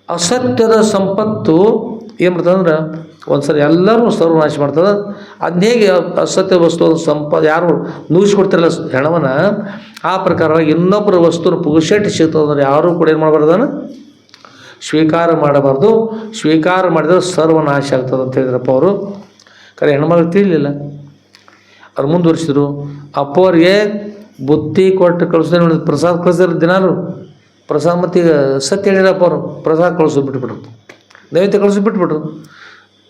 ಅಸತ್ಯದ ಸಂಪತ್ತು ಏನು ಮಾಡ್ತದಂದ್ರೆ ಒಂದು ಸರಿ ಎಲ್ಲರೂ ಸರ್ವನಾಶ ಮಾಡ್ತದೆ. ಅದನ್ನ ಹೇಗೆ ಅಸತ್ಯ ವಸ್ತು ಯಾರು ನುಗ್ಗಿಸ್ಕೊಡ್ತಿರಲ್ಲ ಹೆಣವನ್ನು ಆ ಪ್ರಕಾರವಾಗಿ ಇನ್ನೊಬ್ಬರ ವಸ್ತುನ ಪುಗುಶೆಟ್ಟು ಸಿಗ್ತದಂದ್ರೆ ಯಾರೂ ಕೂಡ ಏನು ಮಾಡಬಾರ್ದನ ಸ್ವೀಕಾರ ಮಾಡಬಾರ್ದು. ಸ್ವೀಕಾರ ಮಾಡಿದ್ರೆ ಸರ್ವನಾಶ ಆಗ್ತದೆ ಅಂತ ಹೇಳಿದ್ರಪ್ಪ ಅವರು. ಕರೆ ಹೆಣ್ಮಗಳು ತಿಳಿಲಿಲ್ಲ ಅವ್ರು ಮುಂದುವರಿಸಿದ್ರು. ಅಪ್ಪ ಅವ್ರಿಗೆ ಬುತ್ತಿ ಕೊಟ್ಟು ಕಳಿಸ್ದೆ ನೋಡಿ ಪ್ರಸಾದ ಕಳಿಸಿದ್ರೆ ದಿನಾರು ಪ್ರಸಾದ ಮತ್ತು ಈಗ ಸತ್ಯ ಹೇಳಿರಪ್ಪ ಅವರು ಪ್ರಸಾದ ಕಳಿಸೋದು ಬಿಟ್ಬಿಟ್ರು ನೈವೇದ್ಯ ಕಳಿಸೋದು ಬಿಟ್ಬಿಟ್ರು.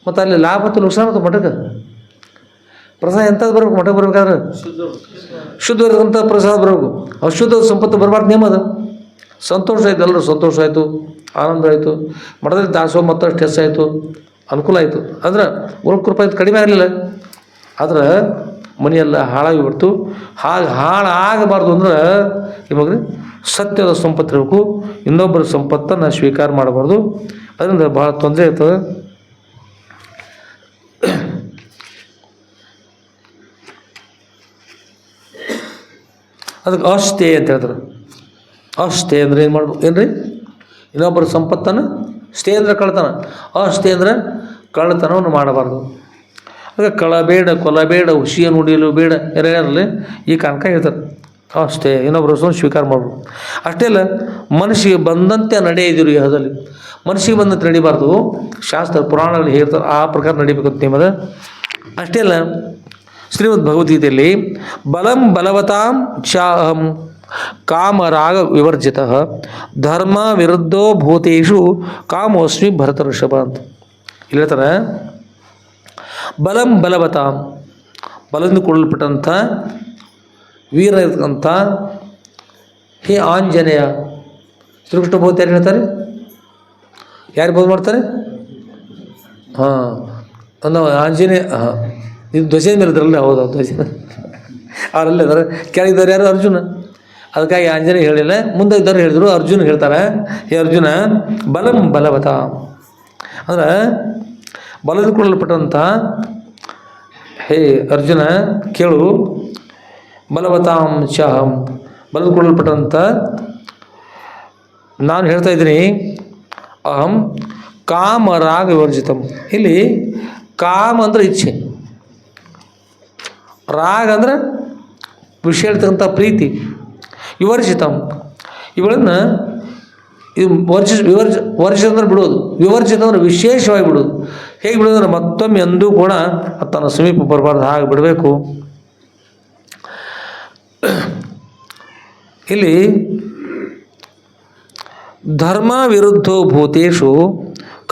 ಮತ್ತು ಅಲ್ಲಿ ಲಾಭ ಮತ್ತು ನುಕ್ಸಾನ ಮತ್ತು ಮಠಕ್ಕೆ ಪ್ರಸಾದ ಎಂಥದ್ದು ಬರ್ಬೇಕು ಮಠಕ್ಕೆ ಬರ್ಬೇಕಾದ್ರೆ ಶುದ್ಧವಾಗಿರ್ತಕ್ಕಂಥ ಪ್ರಸಾದ ಬರಬೇಕು. ಅಶುದ್ಧ ಸಂಪತ್ತು ಬರಬಾರ್ದು ನೇಮ ಅದು. ಸಂತೋಷ ಆಯಿತು ಎಲ್ಲರೂ ಸಂತೋಷ ಆಯಿತು ಆನಂದ ಆಯಿತು ಮಠದಲ್ಲಿ ದಾಸೋಹ ಮತ್ತಷ್ಟು ಹೆಚ್ಚಾಯಿತು ಅನುಕೂಲ ಆಯಿತು. ಅಂದ್ರೆ ಉಳ್ಕ ರೂಪಾಯಿ ಕಡಿಮೆ ಆಗಲಿಲ್ಲ ಆದ್ರೆ ಮನೆಯೆಲ್ಲ ಹಾಳಾಗಿ ಬಿಡ್ತು. ಹಾಗೆ ಹಾಳಾಗಬಾರ್ದು ಅಂದ್ರೆ ನಿಮಗೆ ಸತ್ಯದ ಸಂಪತ್ತು ಇರಬೇಕು. ಇನ್ನೊಬ್ಬರ ಸಂಪತ್ತನ್ನು ಸ್ವೀಕಾರ ಮಾಡಬಾರ್ದು. ಅದರಿಂದ ಭಾಳ ತೊಂದರೆ ಇರ್ತದೆ. ಅದಕ್ಕೆ ಅಷ್ಟೇ ಅಂತ ಹೇಳ್ತಾರೆ. ಅಷ್ಟೇ ಅಂದರೆ ಏನು ಮಾಡ್ಬೇಕು ಏನು ರೀ ಇನ್ನೊಬ್ಬರ ಸಂಪತ್ತನ್ನು ಸ್ಟೇ ಅಂದರೆ ಕಳ್ತನ ಅಷ್ಟೇ ಅಂದರೆ ಕಳ್ಳತನವನ್ನು ಮಾಡಬಾರ್ದು. ಅದಕ್ಕೆ ಕಳಬೇಡ ಕೊಲಬೇಡ ಹುಸಿಯ ನುಡಿಯಲು ಬೇಡ ಯಾರಲ್ಲಿ ಈ ಕಾರಣಕ ಹೇಳ್ತಾರೆ. ಅಷ್ಟೇ ಇನ್ನೊಬ್ಬರ ವಸ್ತುವನ್ನು ಸ್ವೀಕಾರ ಮಾಡ್ಬೋದು. ಅಷ್ಟೇ ಅಲ್ಲ ಮನಸ್ಸಿಗೆ ಬಂದಂತೆ ನಡೆಯಿದಿರು ಇಹದಲ್ಲಿ ಮನಸ್ಸಿಗೆ ಬಂದಂತೆ ನಡಿಬಾರ್ದು. ಶಾಸ್ತ್ರ ಪುರಾಣಗಳಲ್ಲಿ ಹೇಳ್ತಾರೆ ಆ ಪ್ರಕಾರ ನಡಿಬೇಕಂತ ನಿಮ್ಮದು. ಅಷ್ಟೇ ಅಲ್ಲ ಶ್ರೀಮದ್ ಭಗವದ್ಗೀತೆಯಲ್ಲಿ ಬಲಂ ಬಲವತಾಂ ಚಾಹಂ ಕಾಮರಾಗ ವಿವರ್ಜಿತ ಧರ್ಮ ವಿರುದ್ಧೋ ಭೂತೇಶು ಕಾಮೋಸ್ಮಿ ಭರತ ಋಷಭ ಅಂತ ಇಲ್ಲಿ ಹೇಳ್ತಾರೆ. ಬಲಂ ಬಲವತಾಂ ಬಲದಿಂದ ಕೊಡಲ್ಪಟ್ಟಂಥ ವೀರ ಇರ್ತಕ್ಕಂಥ ಹೇ ಆಂಜನೇಯ ಶ್ರೀಕೃಷ್ಣ ಬಹುತ ಯಾರು ಹೇಳ್ತಾರೆ ಯಾರು ಬೋಧ ಮಾಡ್ತಾರೆ ಹಾಂ ಆಂಜನೇಯ ಹಾಂ ಇದು ಧ್ವಜದ ಮೇಲೆ ಇದ್ರಲ್ಲ ಹೌದು ಧ್ವಜ ಅವರಲ್ಲೇ ಇದ್ದಾರೆ ಕೆಳಗಿದ್ದಾರೆ ಯಾರು ಅರ್ಜುನ. ಅದಕ್ಕಾಗಿ ಆಂಜನೇಯ ಹೇಳಿಲ್ಲ ಮುಂದೆ ಇದ್ದವ್ರು ಹೇಳಿದ್ರು ಅರ್ಜುನ ಹೇಳ್ತಾರೆ ಹೇ ಅರ್ಜುನ ಬಲಂ ಬಲವತ ಅಂದ್ರೆ ಬಲದ ಕೊಡಲ್ಪಟ್ಟಂಥ ಹೇ ಅರ್ಜುನ ಕೇಳು ಬಲವತಾಂ ಚಾಹಂ ಬಲದ ಕೊಡಲ್ಪಟ್ಟಂಥ ನಾನು ಹೇಳ್ತಾ ಇದ್ದೀನಿ ಅಹಂ ಕಾಮರಾಗ ವಿವರ್ಜಿತಂ. ಇಲ್ಲಿ ಕಾಮ ಅಂದ್ರೆ ಇಚ್ಛೆ ರಾಗ ಅಂದ್ರೆ ವಿಷಯ ಇರ್ತಕ್ಕಂಥ ಪ್ರೀತಿ ವಿವರ್ಜಿತಂ ಇವುಗಳನ್ನು ಇದು ವರ್ಜಿತ ಅಂದ್ರೆ ಬಿಡೋದು ವಿವರ್ಜಿತ ಅಂದ್ರೆ ವಿಶೇಷವಾಗಿ ಬಿಡೋದು. ಹೇಗೆ ಬಿಡೋದು ಅಂದ್ರೆ ಮತ್ತೊಮ್ಮೆ ಎಂದೂ ಕೂಡ ತನ್ನ ಸಮೀಪ ಬರಬಾರ್ದು ಹಾಗೆ ಬಿಡಬೇಕು. ಇಲ್ಲಿ ಧರ್ಮ ವಿರುದ್ಧೋ ಭೂತೇಶು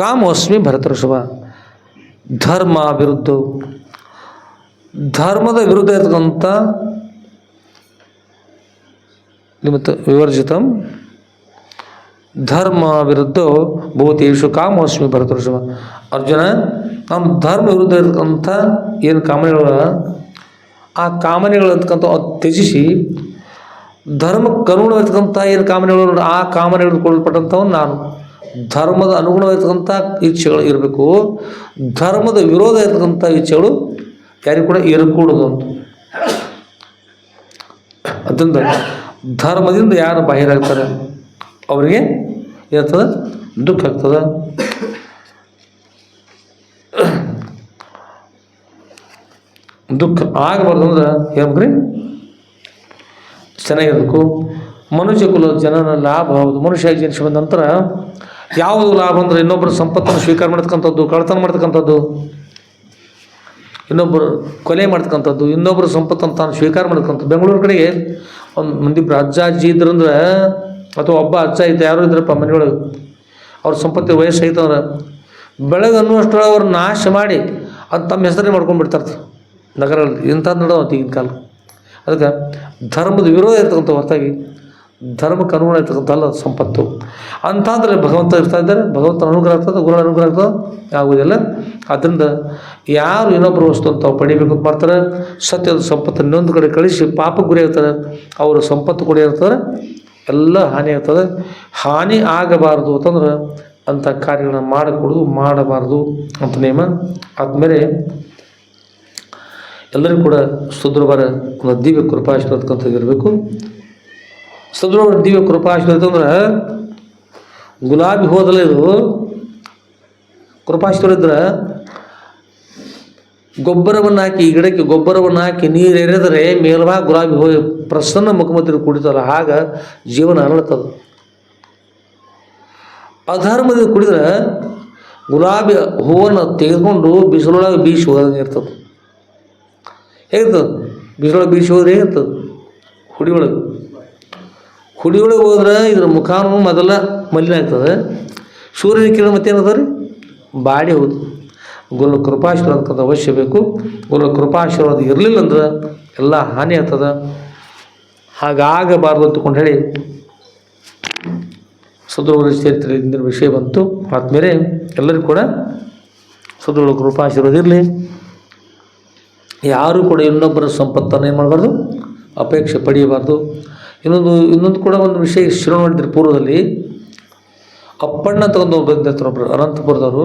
ಕಾಮೋಸ್ಮಿ ಭರತ ಋಷಭ. ಧರ್ಮ ವಿರುದ್ಧ ಧರ್ಮದ ವಿರುದ್ಧ ಇರ್ತಕ್ಕಂಥ ನಿಮಿತ್ತ ವಿವರ್ಜಿತಂ ಧರ್ಮ ವಿರುದ್ಧ ಭೂತೇಶು ಕಾಮೋಸ್ಮಿ ಭರತ ಋಷಭ. ಅರ್ಜುನ ನಮ್ಮ ಧರ್ಮ ವಿರುದ್ಧ ಇರ್ತಕ್ಕಂಥ ಏನು ಕಾಮನೆಗಳ ಆ ಕಾಮನೆಗಳಂತಕ್ಕಂಥ ತ್ಯಜಿಸಿ ಧರ್ಮಕ್ಕೆ ಅನುಗುಣವಾಗಿರ್ತಕ್ಕಂಥ ಏನು ಕಾಮನೆಗಳು ಆ ಕಾಮನೆಗಳು ಕೊಡಲ್ಪಟ್ಟಂಥವು ನಾನು ಧರ್ಮದ ಅನುಗುಣವಾಗಿರ್ತಕ್ಕಂಥ ಇಚ್ಛೆಗಳು ಇರಬೇಕು. ಧರ್ಮದ ವಿರೋಧ ಇರ್ತಕ್ಕಂಥ ಇಚ್ಛೆಗಳು ಯಾರಿಗೂ ಕೂಡ ಇರಕೂಡದು ಅಂತ. ಅದರಿಂದ ಧರ್ಮದಿಂದ ಯಾರು ಬಾಹಿರಾಗ್ತಾರೆ ಅವರಿಗೆ ಏನಾಗ್ತದೆ ದುಃಖ ಆಗ್ತದೆ. ದುಃಖ ಆಗಬಾರ್ದು ಅಂದ್ರೆ ಏನ್ರಿ ಚೆನ್ನಾಗಿರ್ಬೇಕು. ಮನುಷ್ಯ ಕುಲ ಜನನ ಲಾಭ ಹೌದು. ಮನುಷ್ಯ ಜನಿಸಿ ಬಂದ ನಂತರ ಯಾವುದು ಲಾಭ ಅಂದರೆ ಇನ್ನೊಬ್ಬರ ಸಂಪತ್ತನ್ನು ಸ್ವೀಕಾರ ಮಾಡ್ತಕ್ಕಂಥದ್ದು, ಕಳ್ತನ ಮಾಡ್ತಕ್ಕಂಥದ್ದು, ಇನ್ನೊಬ್ಬರು ಕೊಲೆ ಮಾಡ್ತಕ್ಕಂಥದ್ದು, ಇನ್ನೊಬ್ಬರ ಸಂಪತ್ತನ್ನು ತಾನು ಸ್ವೀಕಾರ ಮಾಡ್ತಕ್ಕಂಥದ್ದು. ಬೆಂಗಳೂರು ಕಡೆಗೆ ಒಂದು ಮಂದಿಬ್ರು ಅಜ್ಜ ಅಜ್ಜಿ ಇದ್ರಂದ್ರೆ, ಅಥವಾ ಒಬ್ಬ ಅಜ್ಜ ಇದ್ದ ಯಾರು ಇದ್ರಪ್ಪ ಮನೆಯೊಳಗೆ, ಅವ್ರ ಸಂಪತ್ತಿ ವಯಸ್ಸು ಐತಂದ್ರೆ ಬೆಳಗ್ಗೆ ಅನ್ನುವಷ್ಟರೊಳಗೆ ಅವ್ರು ನಾಶ ಮಾಡಿ ಅದು ತಮ್ಮ ಹೆಸರೇ ಮಾಡ್ಕೊಂಡ್ಬಿಡ್ತಾರೆ ನಗರಗಳಲ್ಲಿ. ಇಂಥದ್ದು ನಡೆದವಂತ ಈಗಿನ ಕಾಲ. ಅದಕ್ಕೆ ಧರ್ಮದ ವಿರೋಧ ಇರ್ತಕ್ಕಂಥ ಹೊರತಾಗಿ ಧರ್ಮಕ್ಕೆ ಅನುಗುಣ ಇರ್ತಕ್ಕಂಥಲ್ಲ ಸಂಪತ್ತು. ಅಂತಾದರೆ ಭಗವಂತ ಇರ್ತಾ ಇದ್ದಾರೆ, ಭಗವಂತನ ಅನುಗ್ರಹ ಆಗ್ತದೆ, ಗುರುಗಳ ಅನುಗ್ರಹ ಆಗ್ತದೆ ಆಗುವುದಿಲ್ಲ. ಆದ್ದರಿಂದ ಯಾರು ಇನ್ನೊಬ್ಬರು ವಸ್ತು ಅಂತ ತಾವು ಪಡಿಬೇಕು ಅಂತ ಮಾಡ್ತಾರೆ, ಸತ್ಯದ ಸಂಪತ್ತನ್ನು ಇನ್ನೊಂದು ಕಡೆ ಕಳಿಸಿ ಪಾಪಕ್ಕೆ ಗುರಿ ಆಗ್ತಾರೆ, ಅವರು ಸಂಪತ್ತು ಕೂಡ ಇರ್ತಾರೆ, ಎಲ್ಲ ಹಾನಿ ಆಗ್ತದೆ. ಹಾನಿ ಆಗಬಾರ್ದು ಅಂತಂದ್ರೆ ಅಂಥ ಕಾರ್ಯಗಳನ್ನ ಮಾಡಿಕೊಡೋದು ಮಾಡಬಾರ್ದು ಅಂತ ನಿಯಮ. ಆದಮೇಲೆ ಎಲ್ಲರಿಗೂ ಕೂಡ ಸುದೃಢವಾದ ಒಂದು ದಿವ್ಯ ಕೃಪಾಶೀರ್ವಾದಕ್ಕಂಥದ್ದು ಇರಬೇಕು. ಸುದೃಢ ದಿವ್ಯ ಕೃಪಾಶೀರ್ವಾದ ಅಂದ್ರೆ ಗುಲಾಬಿ ಹೋದಲ್ಲ, ಇದು ಕೃಪಾಶೀರ್ವಾದ ಇದ್ರೆ ಗೊಬ್ಬರವನ್ನು ಹಾಕಿ, ಈ ಗಿಡಕ್ಕೆ ಗೊಬ್ಬರವನ್ನು ಹಾಕಿ ನೀರು ಎರೆದರೆ ಮೇಲ್ಭಾಗ ಗುಲಾಬಿ ಹೂ ಪ್ರಸನ್ನ ಮುಖಮಂತ್ರಿ ಕುಡಿತಾರಲ್ಲ, ಆಗ ಜೀವನ ಅರಳುತ್ತದೆ. ಅಧರ್ಮದಿಂದ ಕುಡಿದ್ರೆ ಗುಲಾಬಿ ಹೂವನ್ನು ತೆಗೆದುಕೊಂಡು ಬಿಸಿಲೊಳಗೆ ಬೀಸಿ ಹೋದಂಗೆ ಇರ್ತದೆ. ಹೇಗಿರ್ತದೆ ಬಿಸಿಲೊಳಗೆ ಬೀಸಿ ಹೋದ್ರೆ ಹೇಗಿರ್ತದೆ? ಹುಡಿಯೊಳಗೆ ಹೋದ್ರೆ ಇದ್ರ ಮುಖಾನು ಮೊದಲ ಮಲಿನ ಆಗ್ತದೆ, ಸೂರ್ಯನ ಕಿರಣ ಮತ್ತೇನದ ರೀ ಬಾಡಿ ಹೋದು. ಗುರು ಕೃಪಾಶೀರ್ವಾದಕ್ಕಂತ ಅವಶ್ಯ ಬೇಕು. ಗುರು ಕೃಪಾಶೀರ್ವಾದ ಇರಲಿಲ್ಲ ಅಂದ್ರೆ ಎಲ್ಲ ಹಾನಿ ಆಗ್ತದೆ. ಹಾಗಾಗಬಾರ್ದು ಅಂತಕೊಂಡು ಹೇಳಿ ಸದೃಢ ಚರಿತ್ರೆ ಇಂದಿನ ವಿಷಯ ಬಂತು. ಆದಮೇಲೆ ಎಲ್ಲರಿಗೂ ಕೂಡ ಸದೃಢ ಕೃಪಾಶೀರ್ವಾದ ಇರಲಿ. ಯಾರೂ ಕೂಡ ಇನ್ನೊಬ್ಬರ ಸಂಪತ್ತನ್ನು ಏನು ಮಾಡಬಾರ್ದು, ಅಪೇಕ್ಷೆ ಪಡೆಯಬಾರ್ದು. ಇನ್ನೊಂದು ಕೂಡ ಒಂದು ವಿಷಯ ಶುರು ಮಾಡಿದ್ರು ಪೂರ್ವದಲ್ಲಿ. ಅಪ್ಪಣ್ಣ ಅಂತ ಒಂದು ಬಂದಿರ್ತಾರೆ ಒಬ್ಬರು ಅನಂತಪುರದವರು.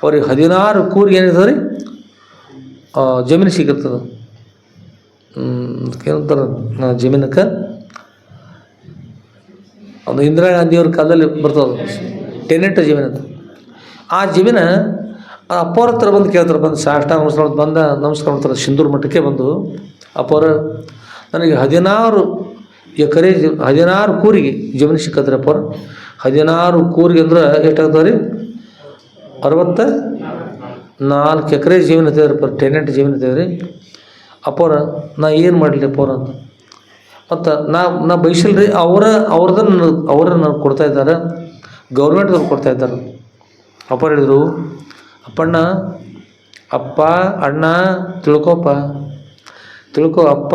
ಅವ್ರಿಗೆ 16 ಕೂರಿಗೆ ಏನಿರ್ತದೆ ರೀ ಜಮೀನು ಸಿಗಿರ್ತದೆ. ಏನಂತಾರೆ ಜಮೀನಕ್ಕೆ ಒಂದು ಇಂದಿರಾ ಗಾಂಧಿಯವ್ರ ಕಾಲದಲ್ಲಿ ಬರ್ತದೆ ಟೆನೆಂಟ್ ಜಮೀನು ಅಂತ. ಆ ಜಮೀನು ಅಪ್ಪವ್ರ ಹತ್ರ ಬಂದು ಕೇಳ್ತಾರೆ, ಬಂದು ಸಾಷ್ಟಾಂಗ ನಮಸ್ಕಾರ ಮಾಡ್ತಾರೆ. ಸಿಂಧೂರು ಮಠಕ್ಕೆ ಬಂದು ಅಪ್ಪವ್ರ ನನಗೆ 16 ಎಕರೆ 16 ಕೂರಿಗೆ ಜಮೀನು ಸಿಕ್ಕದ್ರಿ ಅಪ್ಪವ್ರ. 16 ಕೂರಿಗೆ ಅಂದ್ರೆ ಎಷ್ಟಾಗ್ತದೆ ರೀ? 64 ಎಕರೆ ಜಮೀನು ಇರ್ತೇವ್ರಿ, ಟೆನೆಂಟ್ ಜಮೀನು ಇರ್ತೇವ್ರಿ. ಅಪ್ಪವ್ರ ನಾ ಏನು ಮಾಡಲಿ ಅಪ್ಪವ್ರ ಅಂತ. ಮತ್ತು ನಾ ಬಯಸಿಲ್ರಿ, ಅವ್ರನ್ನ ನನಗೆ ಕೊಡ್ತಾ ಇದ್ದಾರೆ, ಗೌರ್ಮೆಂಟ್ದವ್ರು ಕೊಡ್ತಾ ಇದ್ದಾರೆ. ಅಪ್ಪವ್ರು ಹೇಳಿದರು, ಅಪ್ಪಣ್ಣ ಅಪ್ಪ ಅಣ್ಣ ತಿಳ್ಕೊ ಅಪ್ಪ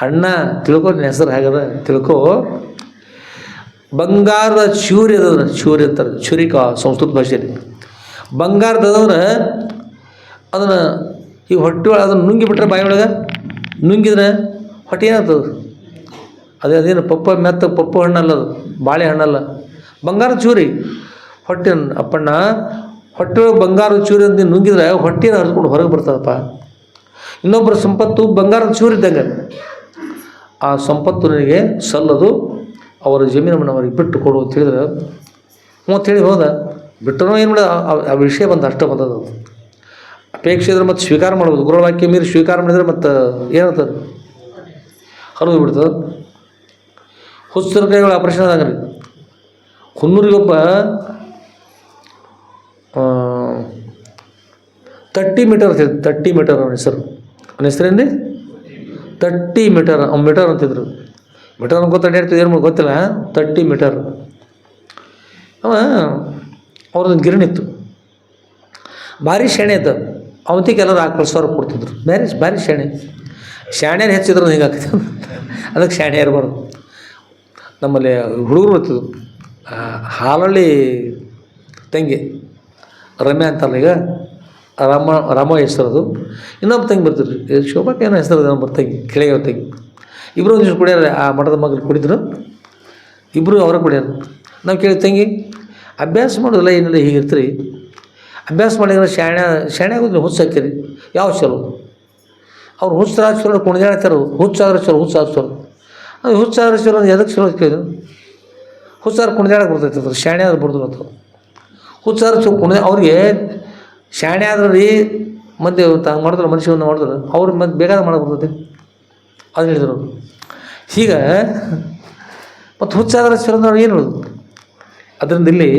ಅಣ್ಣ ತಿಳ್ಕೊ, ನಿನ್ನ ಹೆಸರು ಹೇಗದ ತಿಳ್ಕೊ. ಬಂಗಾರದ ಚೂರಿ ಅದಂದ್ರೆ, ಚೂರಿ ಅಂತಾರೆ ಚುರಿಕ ಸಂಸ್ಕೃತ ಭಾಷೆಯಲ್ಲಿ. ಬಂಗಾರದಂದ್ರೆ ಅದನ್ನು ಈ ಹೊಟ್ಟೆ ಒಳಗೆ ಅದನ್ನು ನುಂಗಿಬಿಟ್ರೆ ಬಾಯಿಯೊಳಗೆ ನುಂಗಿದ್ರೆ ಹೊಟ್ಟೆ ಏನಾಗ್ತದೆ? ಅದೇನು ಪಪ್ಪು ಹಣ್ಣಲ್ಲ, ಅದು ಬಾಳೆ ಹಣ್ಣಲ್ಲ, ಬಂಗಾರದ ಚೂರಿ. ಹೊಟ್ಟೆ ಅಪ್ಪಣ್ಣ ಹೊಟ್ಟೆ ಬಂಗಾರದ ಚೂರಿ ಅಂತ ನುಂಗಿದ್ರೆ ಹೊಟ್ಟೆನ ಹರಿಸ್ಕೊಂಡು ಹೊರಗೆ ಬರ್ತದಪ್ಪ. ಇನ್ನೊಬ್ಬರ ಸಂಪತ್ತು ಬಂಗಾರದ ಚೂರಿ ಇದ್ದಂಗೆ, ಆ ಸಂಪತ್ತು ನನಗೆ ಸಲ್ಲದು, ಅವರ ಜಮೀನನ್ನು ಅವ್ರಿಗೆ ಬಿಟ್ಟು ಕೊಡು ಅಂತ ಹೇಳಿದ್ರೆ ಹೇಳಿ ಹೋದ. ಬಿಟ್ಟನೋ ಏನು ಮಾಡ, ಆ ವಿಷಯ ಬಂದು ಅಷ್ಟೇ ಬಂದದ್ದು. ಅಪೇಕ್ಷೆ ಇದ್ರೆ ಮತ್ತು ಸ್ವೀಕಾರ ಮಾಡ್ಬೋದು, ಗುರುಗಳ ವಾಕ್ಯ ಮೀರಿ ಸ್ವೀಕಾರ ಮಾಡಿದರೆ ಮತ್ತು ಏನಾಗ್ತದೆ? ಹರಿದು ಬಿಡ್ತದೆ. ಹುಚ್ಚರ ಕೈಗಳು ಆಪರೇಷನ್ ಆಗಲಿ. ಹುನ್ನೂರಿಗೊಬ್ಬ 30 ಮೀಟರ್ ಅಂತಿದ್ರು, 30 ಮೀಟರ್ ಅವನ ಹೆಸರು. ಅವನ ಹೆಸರೇನು ರೀ? 30 ಮೀಟರ್. ಅವ್ನು ಮೀಟರ್ ಅಂತಿದ್ರು. ಮೀಟರ್ ಅನ್ಕೋತ ಅಡ್ಯಾಡ್ತಿದ್ದು ಏನು ಗೊತ್ತಿಲ್ಲ. 30 ಮೀಟರ್. ಅವ್ರದ್ದು ಗಿರಣಿತ್ತು, ಭಾರಿ ಶಾಣೆ ಇದ್ದ. ಅವತ್ತಿಗೆ ಎಲ್ಲರೂ $40,000 ಕೊಡ್ತಿದ್ರು. ಭಾರಿ ಶಾಣೆನ ಹೆಚ್ಚಿದ್ರು ಹಿಂಗೆ ಆಗ್ತದೆ. ಅದಕ್ಕೆ ಶಾಣೆ ಇರಬಾರ್ದು. ನಮ್ಮಲ್ಲಿ ಹುಡುಗರು ಬರ್ತಿದ್ರು, ಹಾಲಳ್ಳಿ ತಂಗಿ ರಮ್ಯಾ ಅಂತಾರಲ್ಲ, ಈಗ ರಾಮ ಹೆಸರದು. ಇನ್ನೊಬ್ಬ ತಂಗಿ ಬರ್ತಿದ್ರು, ಶೋಭಾಕ್ಕೆ ಏನೋ ಹೆಸರು ನಮ್ಮ ತಂಗಿ, ಕೆಳಗೆ ತಂಗಿ. ಇಬ್ಬರು ಒಂದಿಷ್ಟು ಕುಡಿಯಾರ, ಆ ಮಠದ ಮಗಳು ಕುಡಿದ್ರು, ಇಬ್ಬರು ಅವರ ಕುಡಿಯಾರ. ನಾವು ಕೇಳಿ, ತಂಗಿ ಅಭ್ಯಾಸ ಮಾಡೋದಿಲ್ಲ ಏನಿಲ್ಲ, ಹೀಗಿರ್ತೀರಿ, ಅಭ್ಯಾಸ ಮಾಡಿದ್ರೆ ಶಾಣೆ ಆಗೋದಿಲ್ಲ, ಹುಚ್ಚು ಹಾಕ್ತೀರಿ, ಯಾವ ಚಲೋ? ಅವ್ರು ಹುಚ್ಚಾದ್ರೆ ಚಲೋ ಕುಣಿದಾಡ್ತಾರೆ, ಹುಚ್ಚಾದ್ರೆ ಚಲೋ, ಅದು ಹುಚ್ಚಾದ್ರೆ ಚಲೋ ಎದಕ್ಕೆ ಚಲೋ ಕೇಳಿದ್ರು? ಹುಚ್ಚಾದ್ರೆ ಕುಣಿದಾಡಕ್ಕೆ ಬರ್ತೈತೆ, ಶಾಣೆ ಆದ್ರೆ ಬರ್ದು ಅಂತ. ಹುಚ್ಚಾದ್ರೆ ಅವ್ರಿಗೆ ಶಾಣೆ ಆದ್ರೆ ರೀ ಮತ್ತೆ ಹಂಗೆ ಮಾಡಿದ್ರೆ ಮನುಷ್ಯವನ್ನು ಮಾಡಿದ್ರೆ ಅವ್ರು ಮತ್ತೆ ಬೇಕಾದ ಮಾಡಕ್ಕೆ ಬರ್ತೈತಿ. ಅದು ಹೇಳಿದ್ರು. ಈಗ ಮತ್ತು ಹುಚ್ಚಾದ್ರೆ ಶಿವರಂದ್ರೆ ಏನು ಹೇಳೋದು? ಅದರಿಂದ ಇಲ್ಲಿ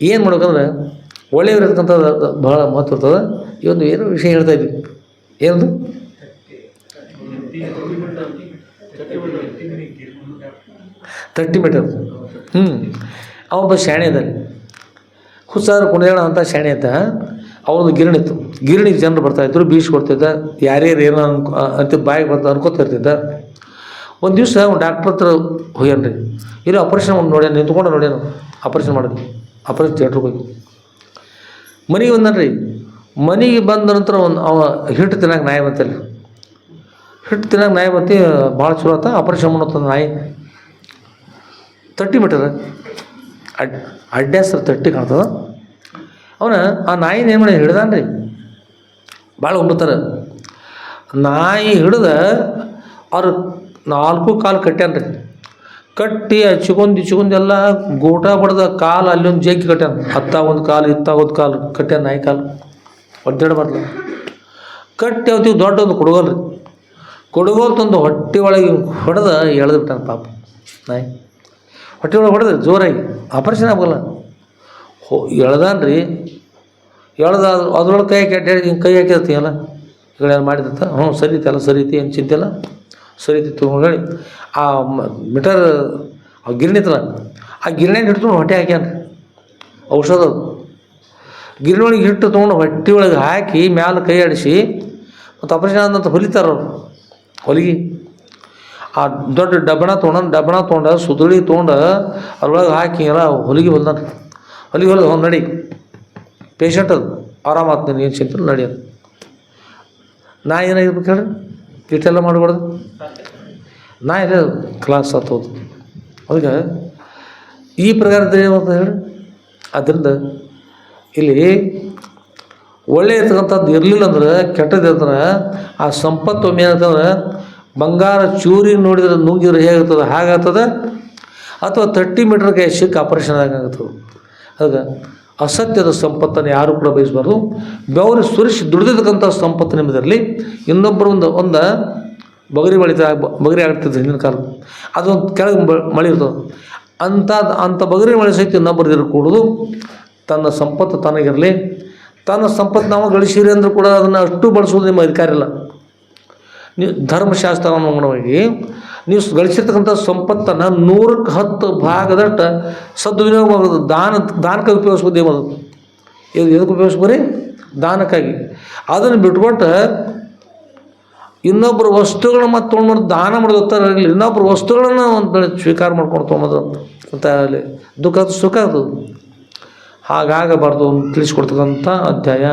ಏನು ಮಾಡ್ಬೇಕಂದ್ರೆ ಒಳ್ಳೆಯವ್ರು ಇರ್ತಕ್ಕಂಥದ್ದು ಭಾಳ ಮಹತ್ವ ಇರ್ತದೆ. ಈ ಒಂದು ಏನೋ ವಿಷಯ ಹೇಳ್ತಾ ಇದ್ವಿ, ಏನದು 30 ಮೀಟರ್. ಅವೊಬ್ಬ ಶಾಣೆ ಅದ, ಹುಚ್ಚಾದ್ರೆ ಕುಣಿಯೋಣ ಅಂತ ಶಾಣೆ ಅಂತ. ಅವ್ರದ್ದು ಗಿರಣಿ ಇತ್ತು. ಗಿರಣಿಗೆ ಜನರು ಬರ್ತಾಯಿದ್ರು, ಬೀಸಿ ಕೊಡ್ತಿದ್ದ, ಯಾರ್ಯಾರು ಏನೋ ಅಂತ ಬಾಯಿಗೆ ಬರ್ತಾ ಅನ್ಕೋತಿರ್ತಿದ್ದ. ಒಂದು ದಿವಸ ಅವ್ನು ಡಾಕ್ಟ್ರ್ ಹತ್ರ ಹೋಗ್ಯಾನ ರೀ. ಇಲ್ಲಿ ಆಪ್ರೇಷನ್ ನೋಡ್ಯಾನ, ನಿಂತ್ಕೊಂಡು ನೋಡ್ಯಾನ ಆಪ್ರೇಷನ್ ಮಾಡೋದು. ಆಪ್ರೇಷನ್ ಥಿಯೇಟ್ರಿಗೆ ಹೋಗಿ ಮನೆಗೆ ಬಂದನ್ರಿ. ಮನೆಗೆ ಬಂದ ನಂತರ ಅವ ಹಿಟ್ಟು ತಿನ್ನಕ್ಕೆ ನಾಯಿ ಬಂತಲ್ಲಿ. ಹಿಟ್ಟು ತಿನ್ನಕ್ಕೆ ನಾಯಿ ಬಂತು, ಭಾಳ ಚಲೋ ಆತ. ಆಪ್ರೇಷನ್ ಮಾಡತ್ತಂದು ನಾಯಿ 30 ಮೀಟರ್ ಅಡ್ಡಾಸ್ರ 30 ಕಾಣ್ತದ. ಅವನ ಆ ನಾಯಿನ ಏನು ಮಾಡಿ ಹಿಡ್ದಾನ ರೀ. ಭಾಳ ಉಂಬತ್ತಾರೆ. ನಾಯಿ ಹಿಡ್ದ ಅವ್ರು 4 ಕಾಲು ಕಟ್ಯಾನ ರೀ. ಕಟ್ಟಿ ಚಿಗೊಂದು ಎಲ್ಲ ಗೋಟ ಬಡ್ದ ಕಾಲು ಅಲ್ಲೊಂದು ಜಗ್ಗಿ ಕಟ್ಯಾನ. ಅತ್ತ ಒಂದು ಕಾಲು ಇತ್ತ ಒಂದು ಕಾಲು ಕಟ್ಯಾನ. ನಾಯಿ ಕಾಲು ಒದ್ದಾಡಬಾರ್ದು. ಕಟ್ಟಿ ಅವತ್ತಿಗೆ ದೊಡ್ಡ ಒಂದು ಕೊಡಗೋಲ್ ರೀ. ಕೊಡಗೋಲ್ ತಂದು ಹೊಟ್ಟೆ ಒಳಗೆ ಹೊಡೆದ ಎಳೆದು ಬಿಟ್ಟಾನ ಪಾಪ ನಾಯಿ. ಹೊಟ್ಟೆ ಒಳಗೆ ಹೊಡೆದ ಜೋರಾಗಿ, ಆಪರೇಷನ್ ಆಗೋಲ್ಲ. ಎಳ್ದಾನ ರೀ. ಎಳ್ದ ಅದ್ರೊಳಗೆ ಕೈ ಹಾಕಿ ಅಡ್ಡಾಡಿ ಹಿಂಗೆ ಕೈ ಹಾಕಿರ್ತೀಯಲ್ಲ, ಈಗ ಏನು ಮಾಡಿದತ್ತ. ಸರಿತಿ ಅಲ್ಲ, ಸರಿತಿ ಏನು ಚಿಂತೆ ಅಲ್ಲ, ಸರಿತಿತ್ತು ಹೇಳಿ ಆ ಮೀಟರ್ ಆ ಗಿರಣಿ ಇತ್ತಲ್ಲ, ಆ ಗಿರಣಿಯನ್ನು ಹಿಡ್ಕೊಂಡು ಹೊಟ್ಟೆ ಹಾಕ್ಯಾನ. ಔಷಧ ಗಿರಣಿ ಒಳಗೆ ಹಿಟ್ಟು ತೊಗೊಂಡು ಹೊಟ್ಟೆ ಒಳಗೆ ಹಾಕಿ ಮ್ಯಾಲೆ ಕೈ ಆಡಿಸಿ ಮತ್ತು ಆಪರೇಷನ್ ಆದಂತ ಹೊಲಿತಾರವ್ರು ಹೊಲಿಗೆ. ಆ ದೊಡ್ಡ ಡಬ್ಬಣ ತೊಗೊಂಡ ಸುದುಳಿ ತೊಗೊಂಡು ಅದ್ರೊಳಗೆ ಹಾಕಿ ಎಲ್ಲ ಹೊಲಿಗೆ ಹೊಲ್ದಾನ. ಹೊಲಿಗೆ ಹೊಲಿದು ನಡಿ ಪೇಷಂಟ್ ಅದು ಆರಾಮಾಗ್ತದೆ, ನೀನು ಏನು ಚಿಂತೆ ನಡಿ ಅದು. ನಾ ಏನಾಗಿರ್ಬೇಕು ಹೇಳ್ರಿ, ಇಷ್ಟೆಲ್ಲ ಮಾಡಬಾರ್ದು. ನಾ ಇಲ್ಲ ಕ್ಲಾಸ್ ಹತ್ತೋದು. ಅದಕ್ಕೆ ಈ ಪ್ರಕಾರದ ಏನಂತ ಹೇಳಿ, ಅದರಿಂದ ಇಲ್ಲಿ ಒಳ್ಳೆ ಇರ್ತಕ್ಕಂಥದ್ದು ಇರಲಿಲ್ಲ ಅಂದ್ರೆ, ಕೆಟ್ಟದ್ದು ಇರ್ತಂದ್ರೆ ಆ ಸಂಪತ್ತು ಒಮ್ಮೆ ಏನಂತಂದ್ರೆ ಬಂಗಾರ ಚೂರಿ ನೋಡಿದ್ರೆ ನುಂಗಿದ್ರೆ ಹೇಗಾಗ್ತದೆ ಹಾಗಾಗ್ತದೆ, ಅಥವಾ 30 ಮೀಟರ್ಗೆ ಸಿಕ್ಕ ಆಪರೇಷನ್ ಆಗಾಗ್ತದೆ. ಅದಕ್ಕೆ ಅಸತ್ಯದ ಸಂಪತ್ತನ್ನು ಯಾರೂ ಕೂಡ ಬಯಸಬಾರ್ದು. ಬೆವರು ಸುರಿಸಿ ದುಡಿದಿರ್ತಕ್ಕಂಥ ಸಂಪತ್ತು ನಿಮ್ಮದಿರಲಿ. ಇನ್ನೊಬ್ಬರು ಒಂದು ಬಗರಿ ಬಗರಿ ಆಗ್ತಿರ್ತದೆ ಹಿಂದಿನ ಕಾಲ, ಅದೊಂದು ಕೆಳಗೆ ಮಳೆ ಇರ್ತದೆ. ಅಂಥ ಬಗರಿ ಮಳೆ ಸಹಿತ ಇನ್ನೊಬ್ಬರು ಇರಕೂಡದು. ತನ್ನ ಸಂಪತ್ತು ತನಗಿರಲಿ. ತನ್ನ ಸಂಪತ್ತು ನಾವು ಗಳಿಸಿರಿ ಅಂದರೂ ಕೂಡ ಅದನ್ನು ಅಷ್ಟು ಬಳಸೋದು ನಿಮ್ಮ ಅಧಿಕಾರ ಇಲ್ಲ. ನೀವು ಧರ್ಮಶಾಸ್ತ್ರವನ್ನು ನೀವು ಗಳಿಸಿರ್ತಕ್ಕಂಥ ಸಂಪತ್ತನ್ನು 100ಕ್ಕೆ 10 ಭಾಗದಷ್ಟು ಸದ್ವಿನಿಯೋಗ ಮಾಡೋದು, ದಾನಕ್ಕೆ ಉಪಯೋಗಿಸ್ಬೋದು. ಏನು ಎದಕ್ಕೆ ಉಪಯೋಗಿಸ್ಬೋರಿ? ದಾನಕ್ಕಾಗಿ. ಅದನ್ನು ಬಿಟ್ಕೊಟ್ಟು ಇನ್ನೊಬ್ಬರು ವಸ್ತುಗಳನ್ನ ಮತ್ತು ತೊಗೊಂಡು ದಾನ ಮಾಡೋದು ಗೊತ್ತಾಗಲಿ, ಇನ್ನೊಬ್ಬರು ವಸ್ತುಗಳನ್ನು ಒಂದು ಸ್ವೀಕಾರ ಮಾಡ್ಕೊಂಡು ತೊಗೊಳೋದು ಅಂತ ಅಲ್ಲಿ ದುಃಖ ಸುಖ ಅದು ಹಾಗಾಗಬಾರ್ದು ಅಂತ ತಿಳಿಸ್ಕೊಡ್ತಕ್ಕಂಥ ಅಧ್ಯಾಯ.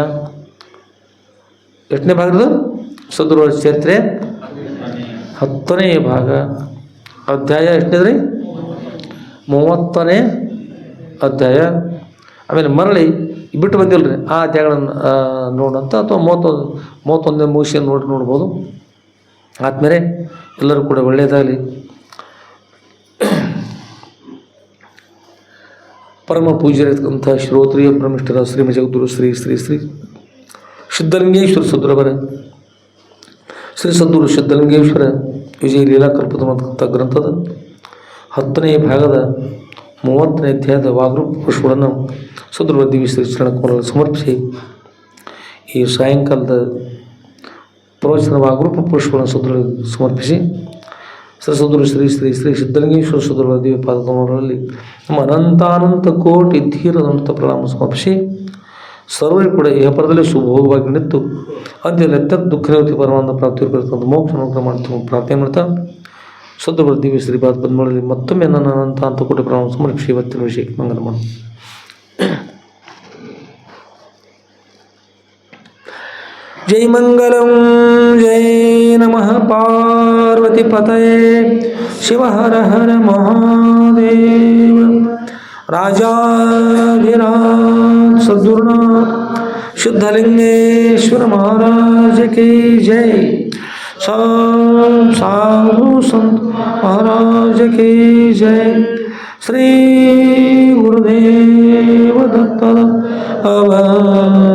ಎಷ್ಟನೇ ಭಾಗದ್ದು? ಸದ್ಗುರುಗಳ ಚರಿತ್ರೆ 10ನೇ ಭಾಗ, ಅಧ್ಯಾಯ ಎಷ್ಟನೇದ್ರಿ? 30ನೇ ಅಧ್ಯಾಯ. ಆಮೇಲೆ ಮರಳಿ ಬಿಟ್ಟು ಬಂದಿಲ್ಲ ರೀ ಆ ಅಧ್ಯಾಯಗಳನ್ನು ನೋಡೋಂಥ, ಅಥವಾ 31 ಮುಗಿಸಿ ನೋಡ್ಬೋದು. ಆದಮೇಲೆ ಎಲ್ಲರೂ ಕೂಡ ಒಳ್ಳೆಯದಾಗಲಿ. ಪರಮ ಪೂಜ್ಯರಿರ್ತಕ್ಕಂಥ ಶ್ರೋತ್ರಿಯ ಬ್ರಹ್ಮಿಷ್ಠರ ಶ್ರೀಮ ಜಗದ್ಗುರು ಶ್ರೀ ಶ್ರೀ ಶ್ರೀ ಸಿದ್ಧಲಿಂಗೇಶ್ವರ ಸದ್ಗುರವರ ಶ್ರೀ ಸದ್ಗುರು ಸಿದ್ಧಲಿಂಗೇಶ್ವರ ವಿಜಯ ಲೀಲಾಕಲ್ಪದ ಅಂತಕ್ಕಂಥ ಗ್ರಂಥದ 10ನೇ ಭಾಗದ 30ನೇ ಅಧ್ಯಾಯದ ವಾಗ್ರೂಪ ಪುಷ್ಪಗಳನ್ನು ಸದ್ಗುರು ದಿವ್ಯ ಶ್ರೀ ಚರಣಕಮಲಲ್ಲಿ ಸಮರ್ಪಿಸಿ, ಈ ಸಾಯಂಕಾಲದ ಪ್ರವಚನ ವಾಗ್ರೂಪ ಪುಷ್ಪಗಳನ್ನು ಸದ್ಗುರು ಸಮರ್ಪಿಸಿ, ಸದ್ಗುರು ಶ್ರೀ ಶ್ರೀ ಶ್ರೀ ಸಿದ್ಧಲಿಂಗೇಶ್ವರ ಸದ್ಗುರು ದಿವ್ಯ ಪಾದಕಮಲಗಳಲ್ಲಿ ನಮ್ಮ ಅನಂತಾನಂತ ಕೋಟಿ ಧೀರದಂತ ಪ್ರಣಾಮ ಸಮರ್ಪಿಸಿ, ಸರ್ವರಿಗೂ ಕೂಡ ಇಹಪರದಲ್ಲಿ ಶುಭಭೋಗವಾಗಿ ನಿಂತು ಅಂತ್ಯದಲ್ಲಿ ಅತ್ಯಂತ ದುಃಖ ನಿವೃತ್ತಿ ಪರಮಾನಂದ ಪ್ರಾಪ್ತಿ ಇರತಕ್ಕಂಥ ಮೋಕ್ಷ ಅನುಗ್ರಹ ಮಾಡ್ತೀವಿ ಪ್ರಾರ್ಥನೆ ಮಾಡ್ತಾ, ಸದ್ಗುರು ದಿವ್ಯ ಶ್ರೀಪಾದ ಪದ್ಮಗಳಲ್ಲಿ ಮತ್ತೊಮ್ಮೆ ನನ್ನ ಅನಂತ ಕೋಟಿ ಪ್ರಣಾಮ ಸಮರ್ಪಿಸಿ ಇವತ್ತಿನ ವಿಷಯಕ್ಕೆ ಮಂಗಲ ಮಾಡಿ. ಜೈ ಮಂಗಲಂ ಜೈ ನಮಃ ಪಾರ್ವತಿ ಪತಯೇ ಶಿವ ಹರ ಹರ ಮಹಾದೇವ. ರಾಜಾಧಿರಾಜ ಸದ್ಗುರುನಾಥ ಸಿದ್ಧಲಿಂಗೇಶ್ವರ महाराज की जय. साधु संत महाराज की जय. श्री गुरुदेव दत्त अभय.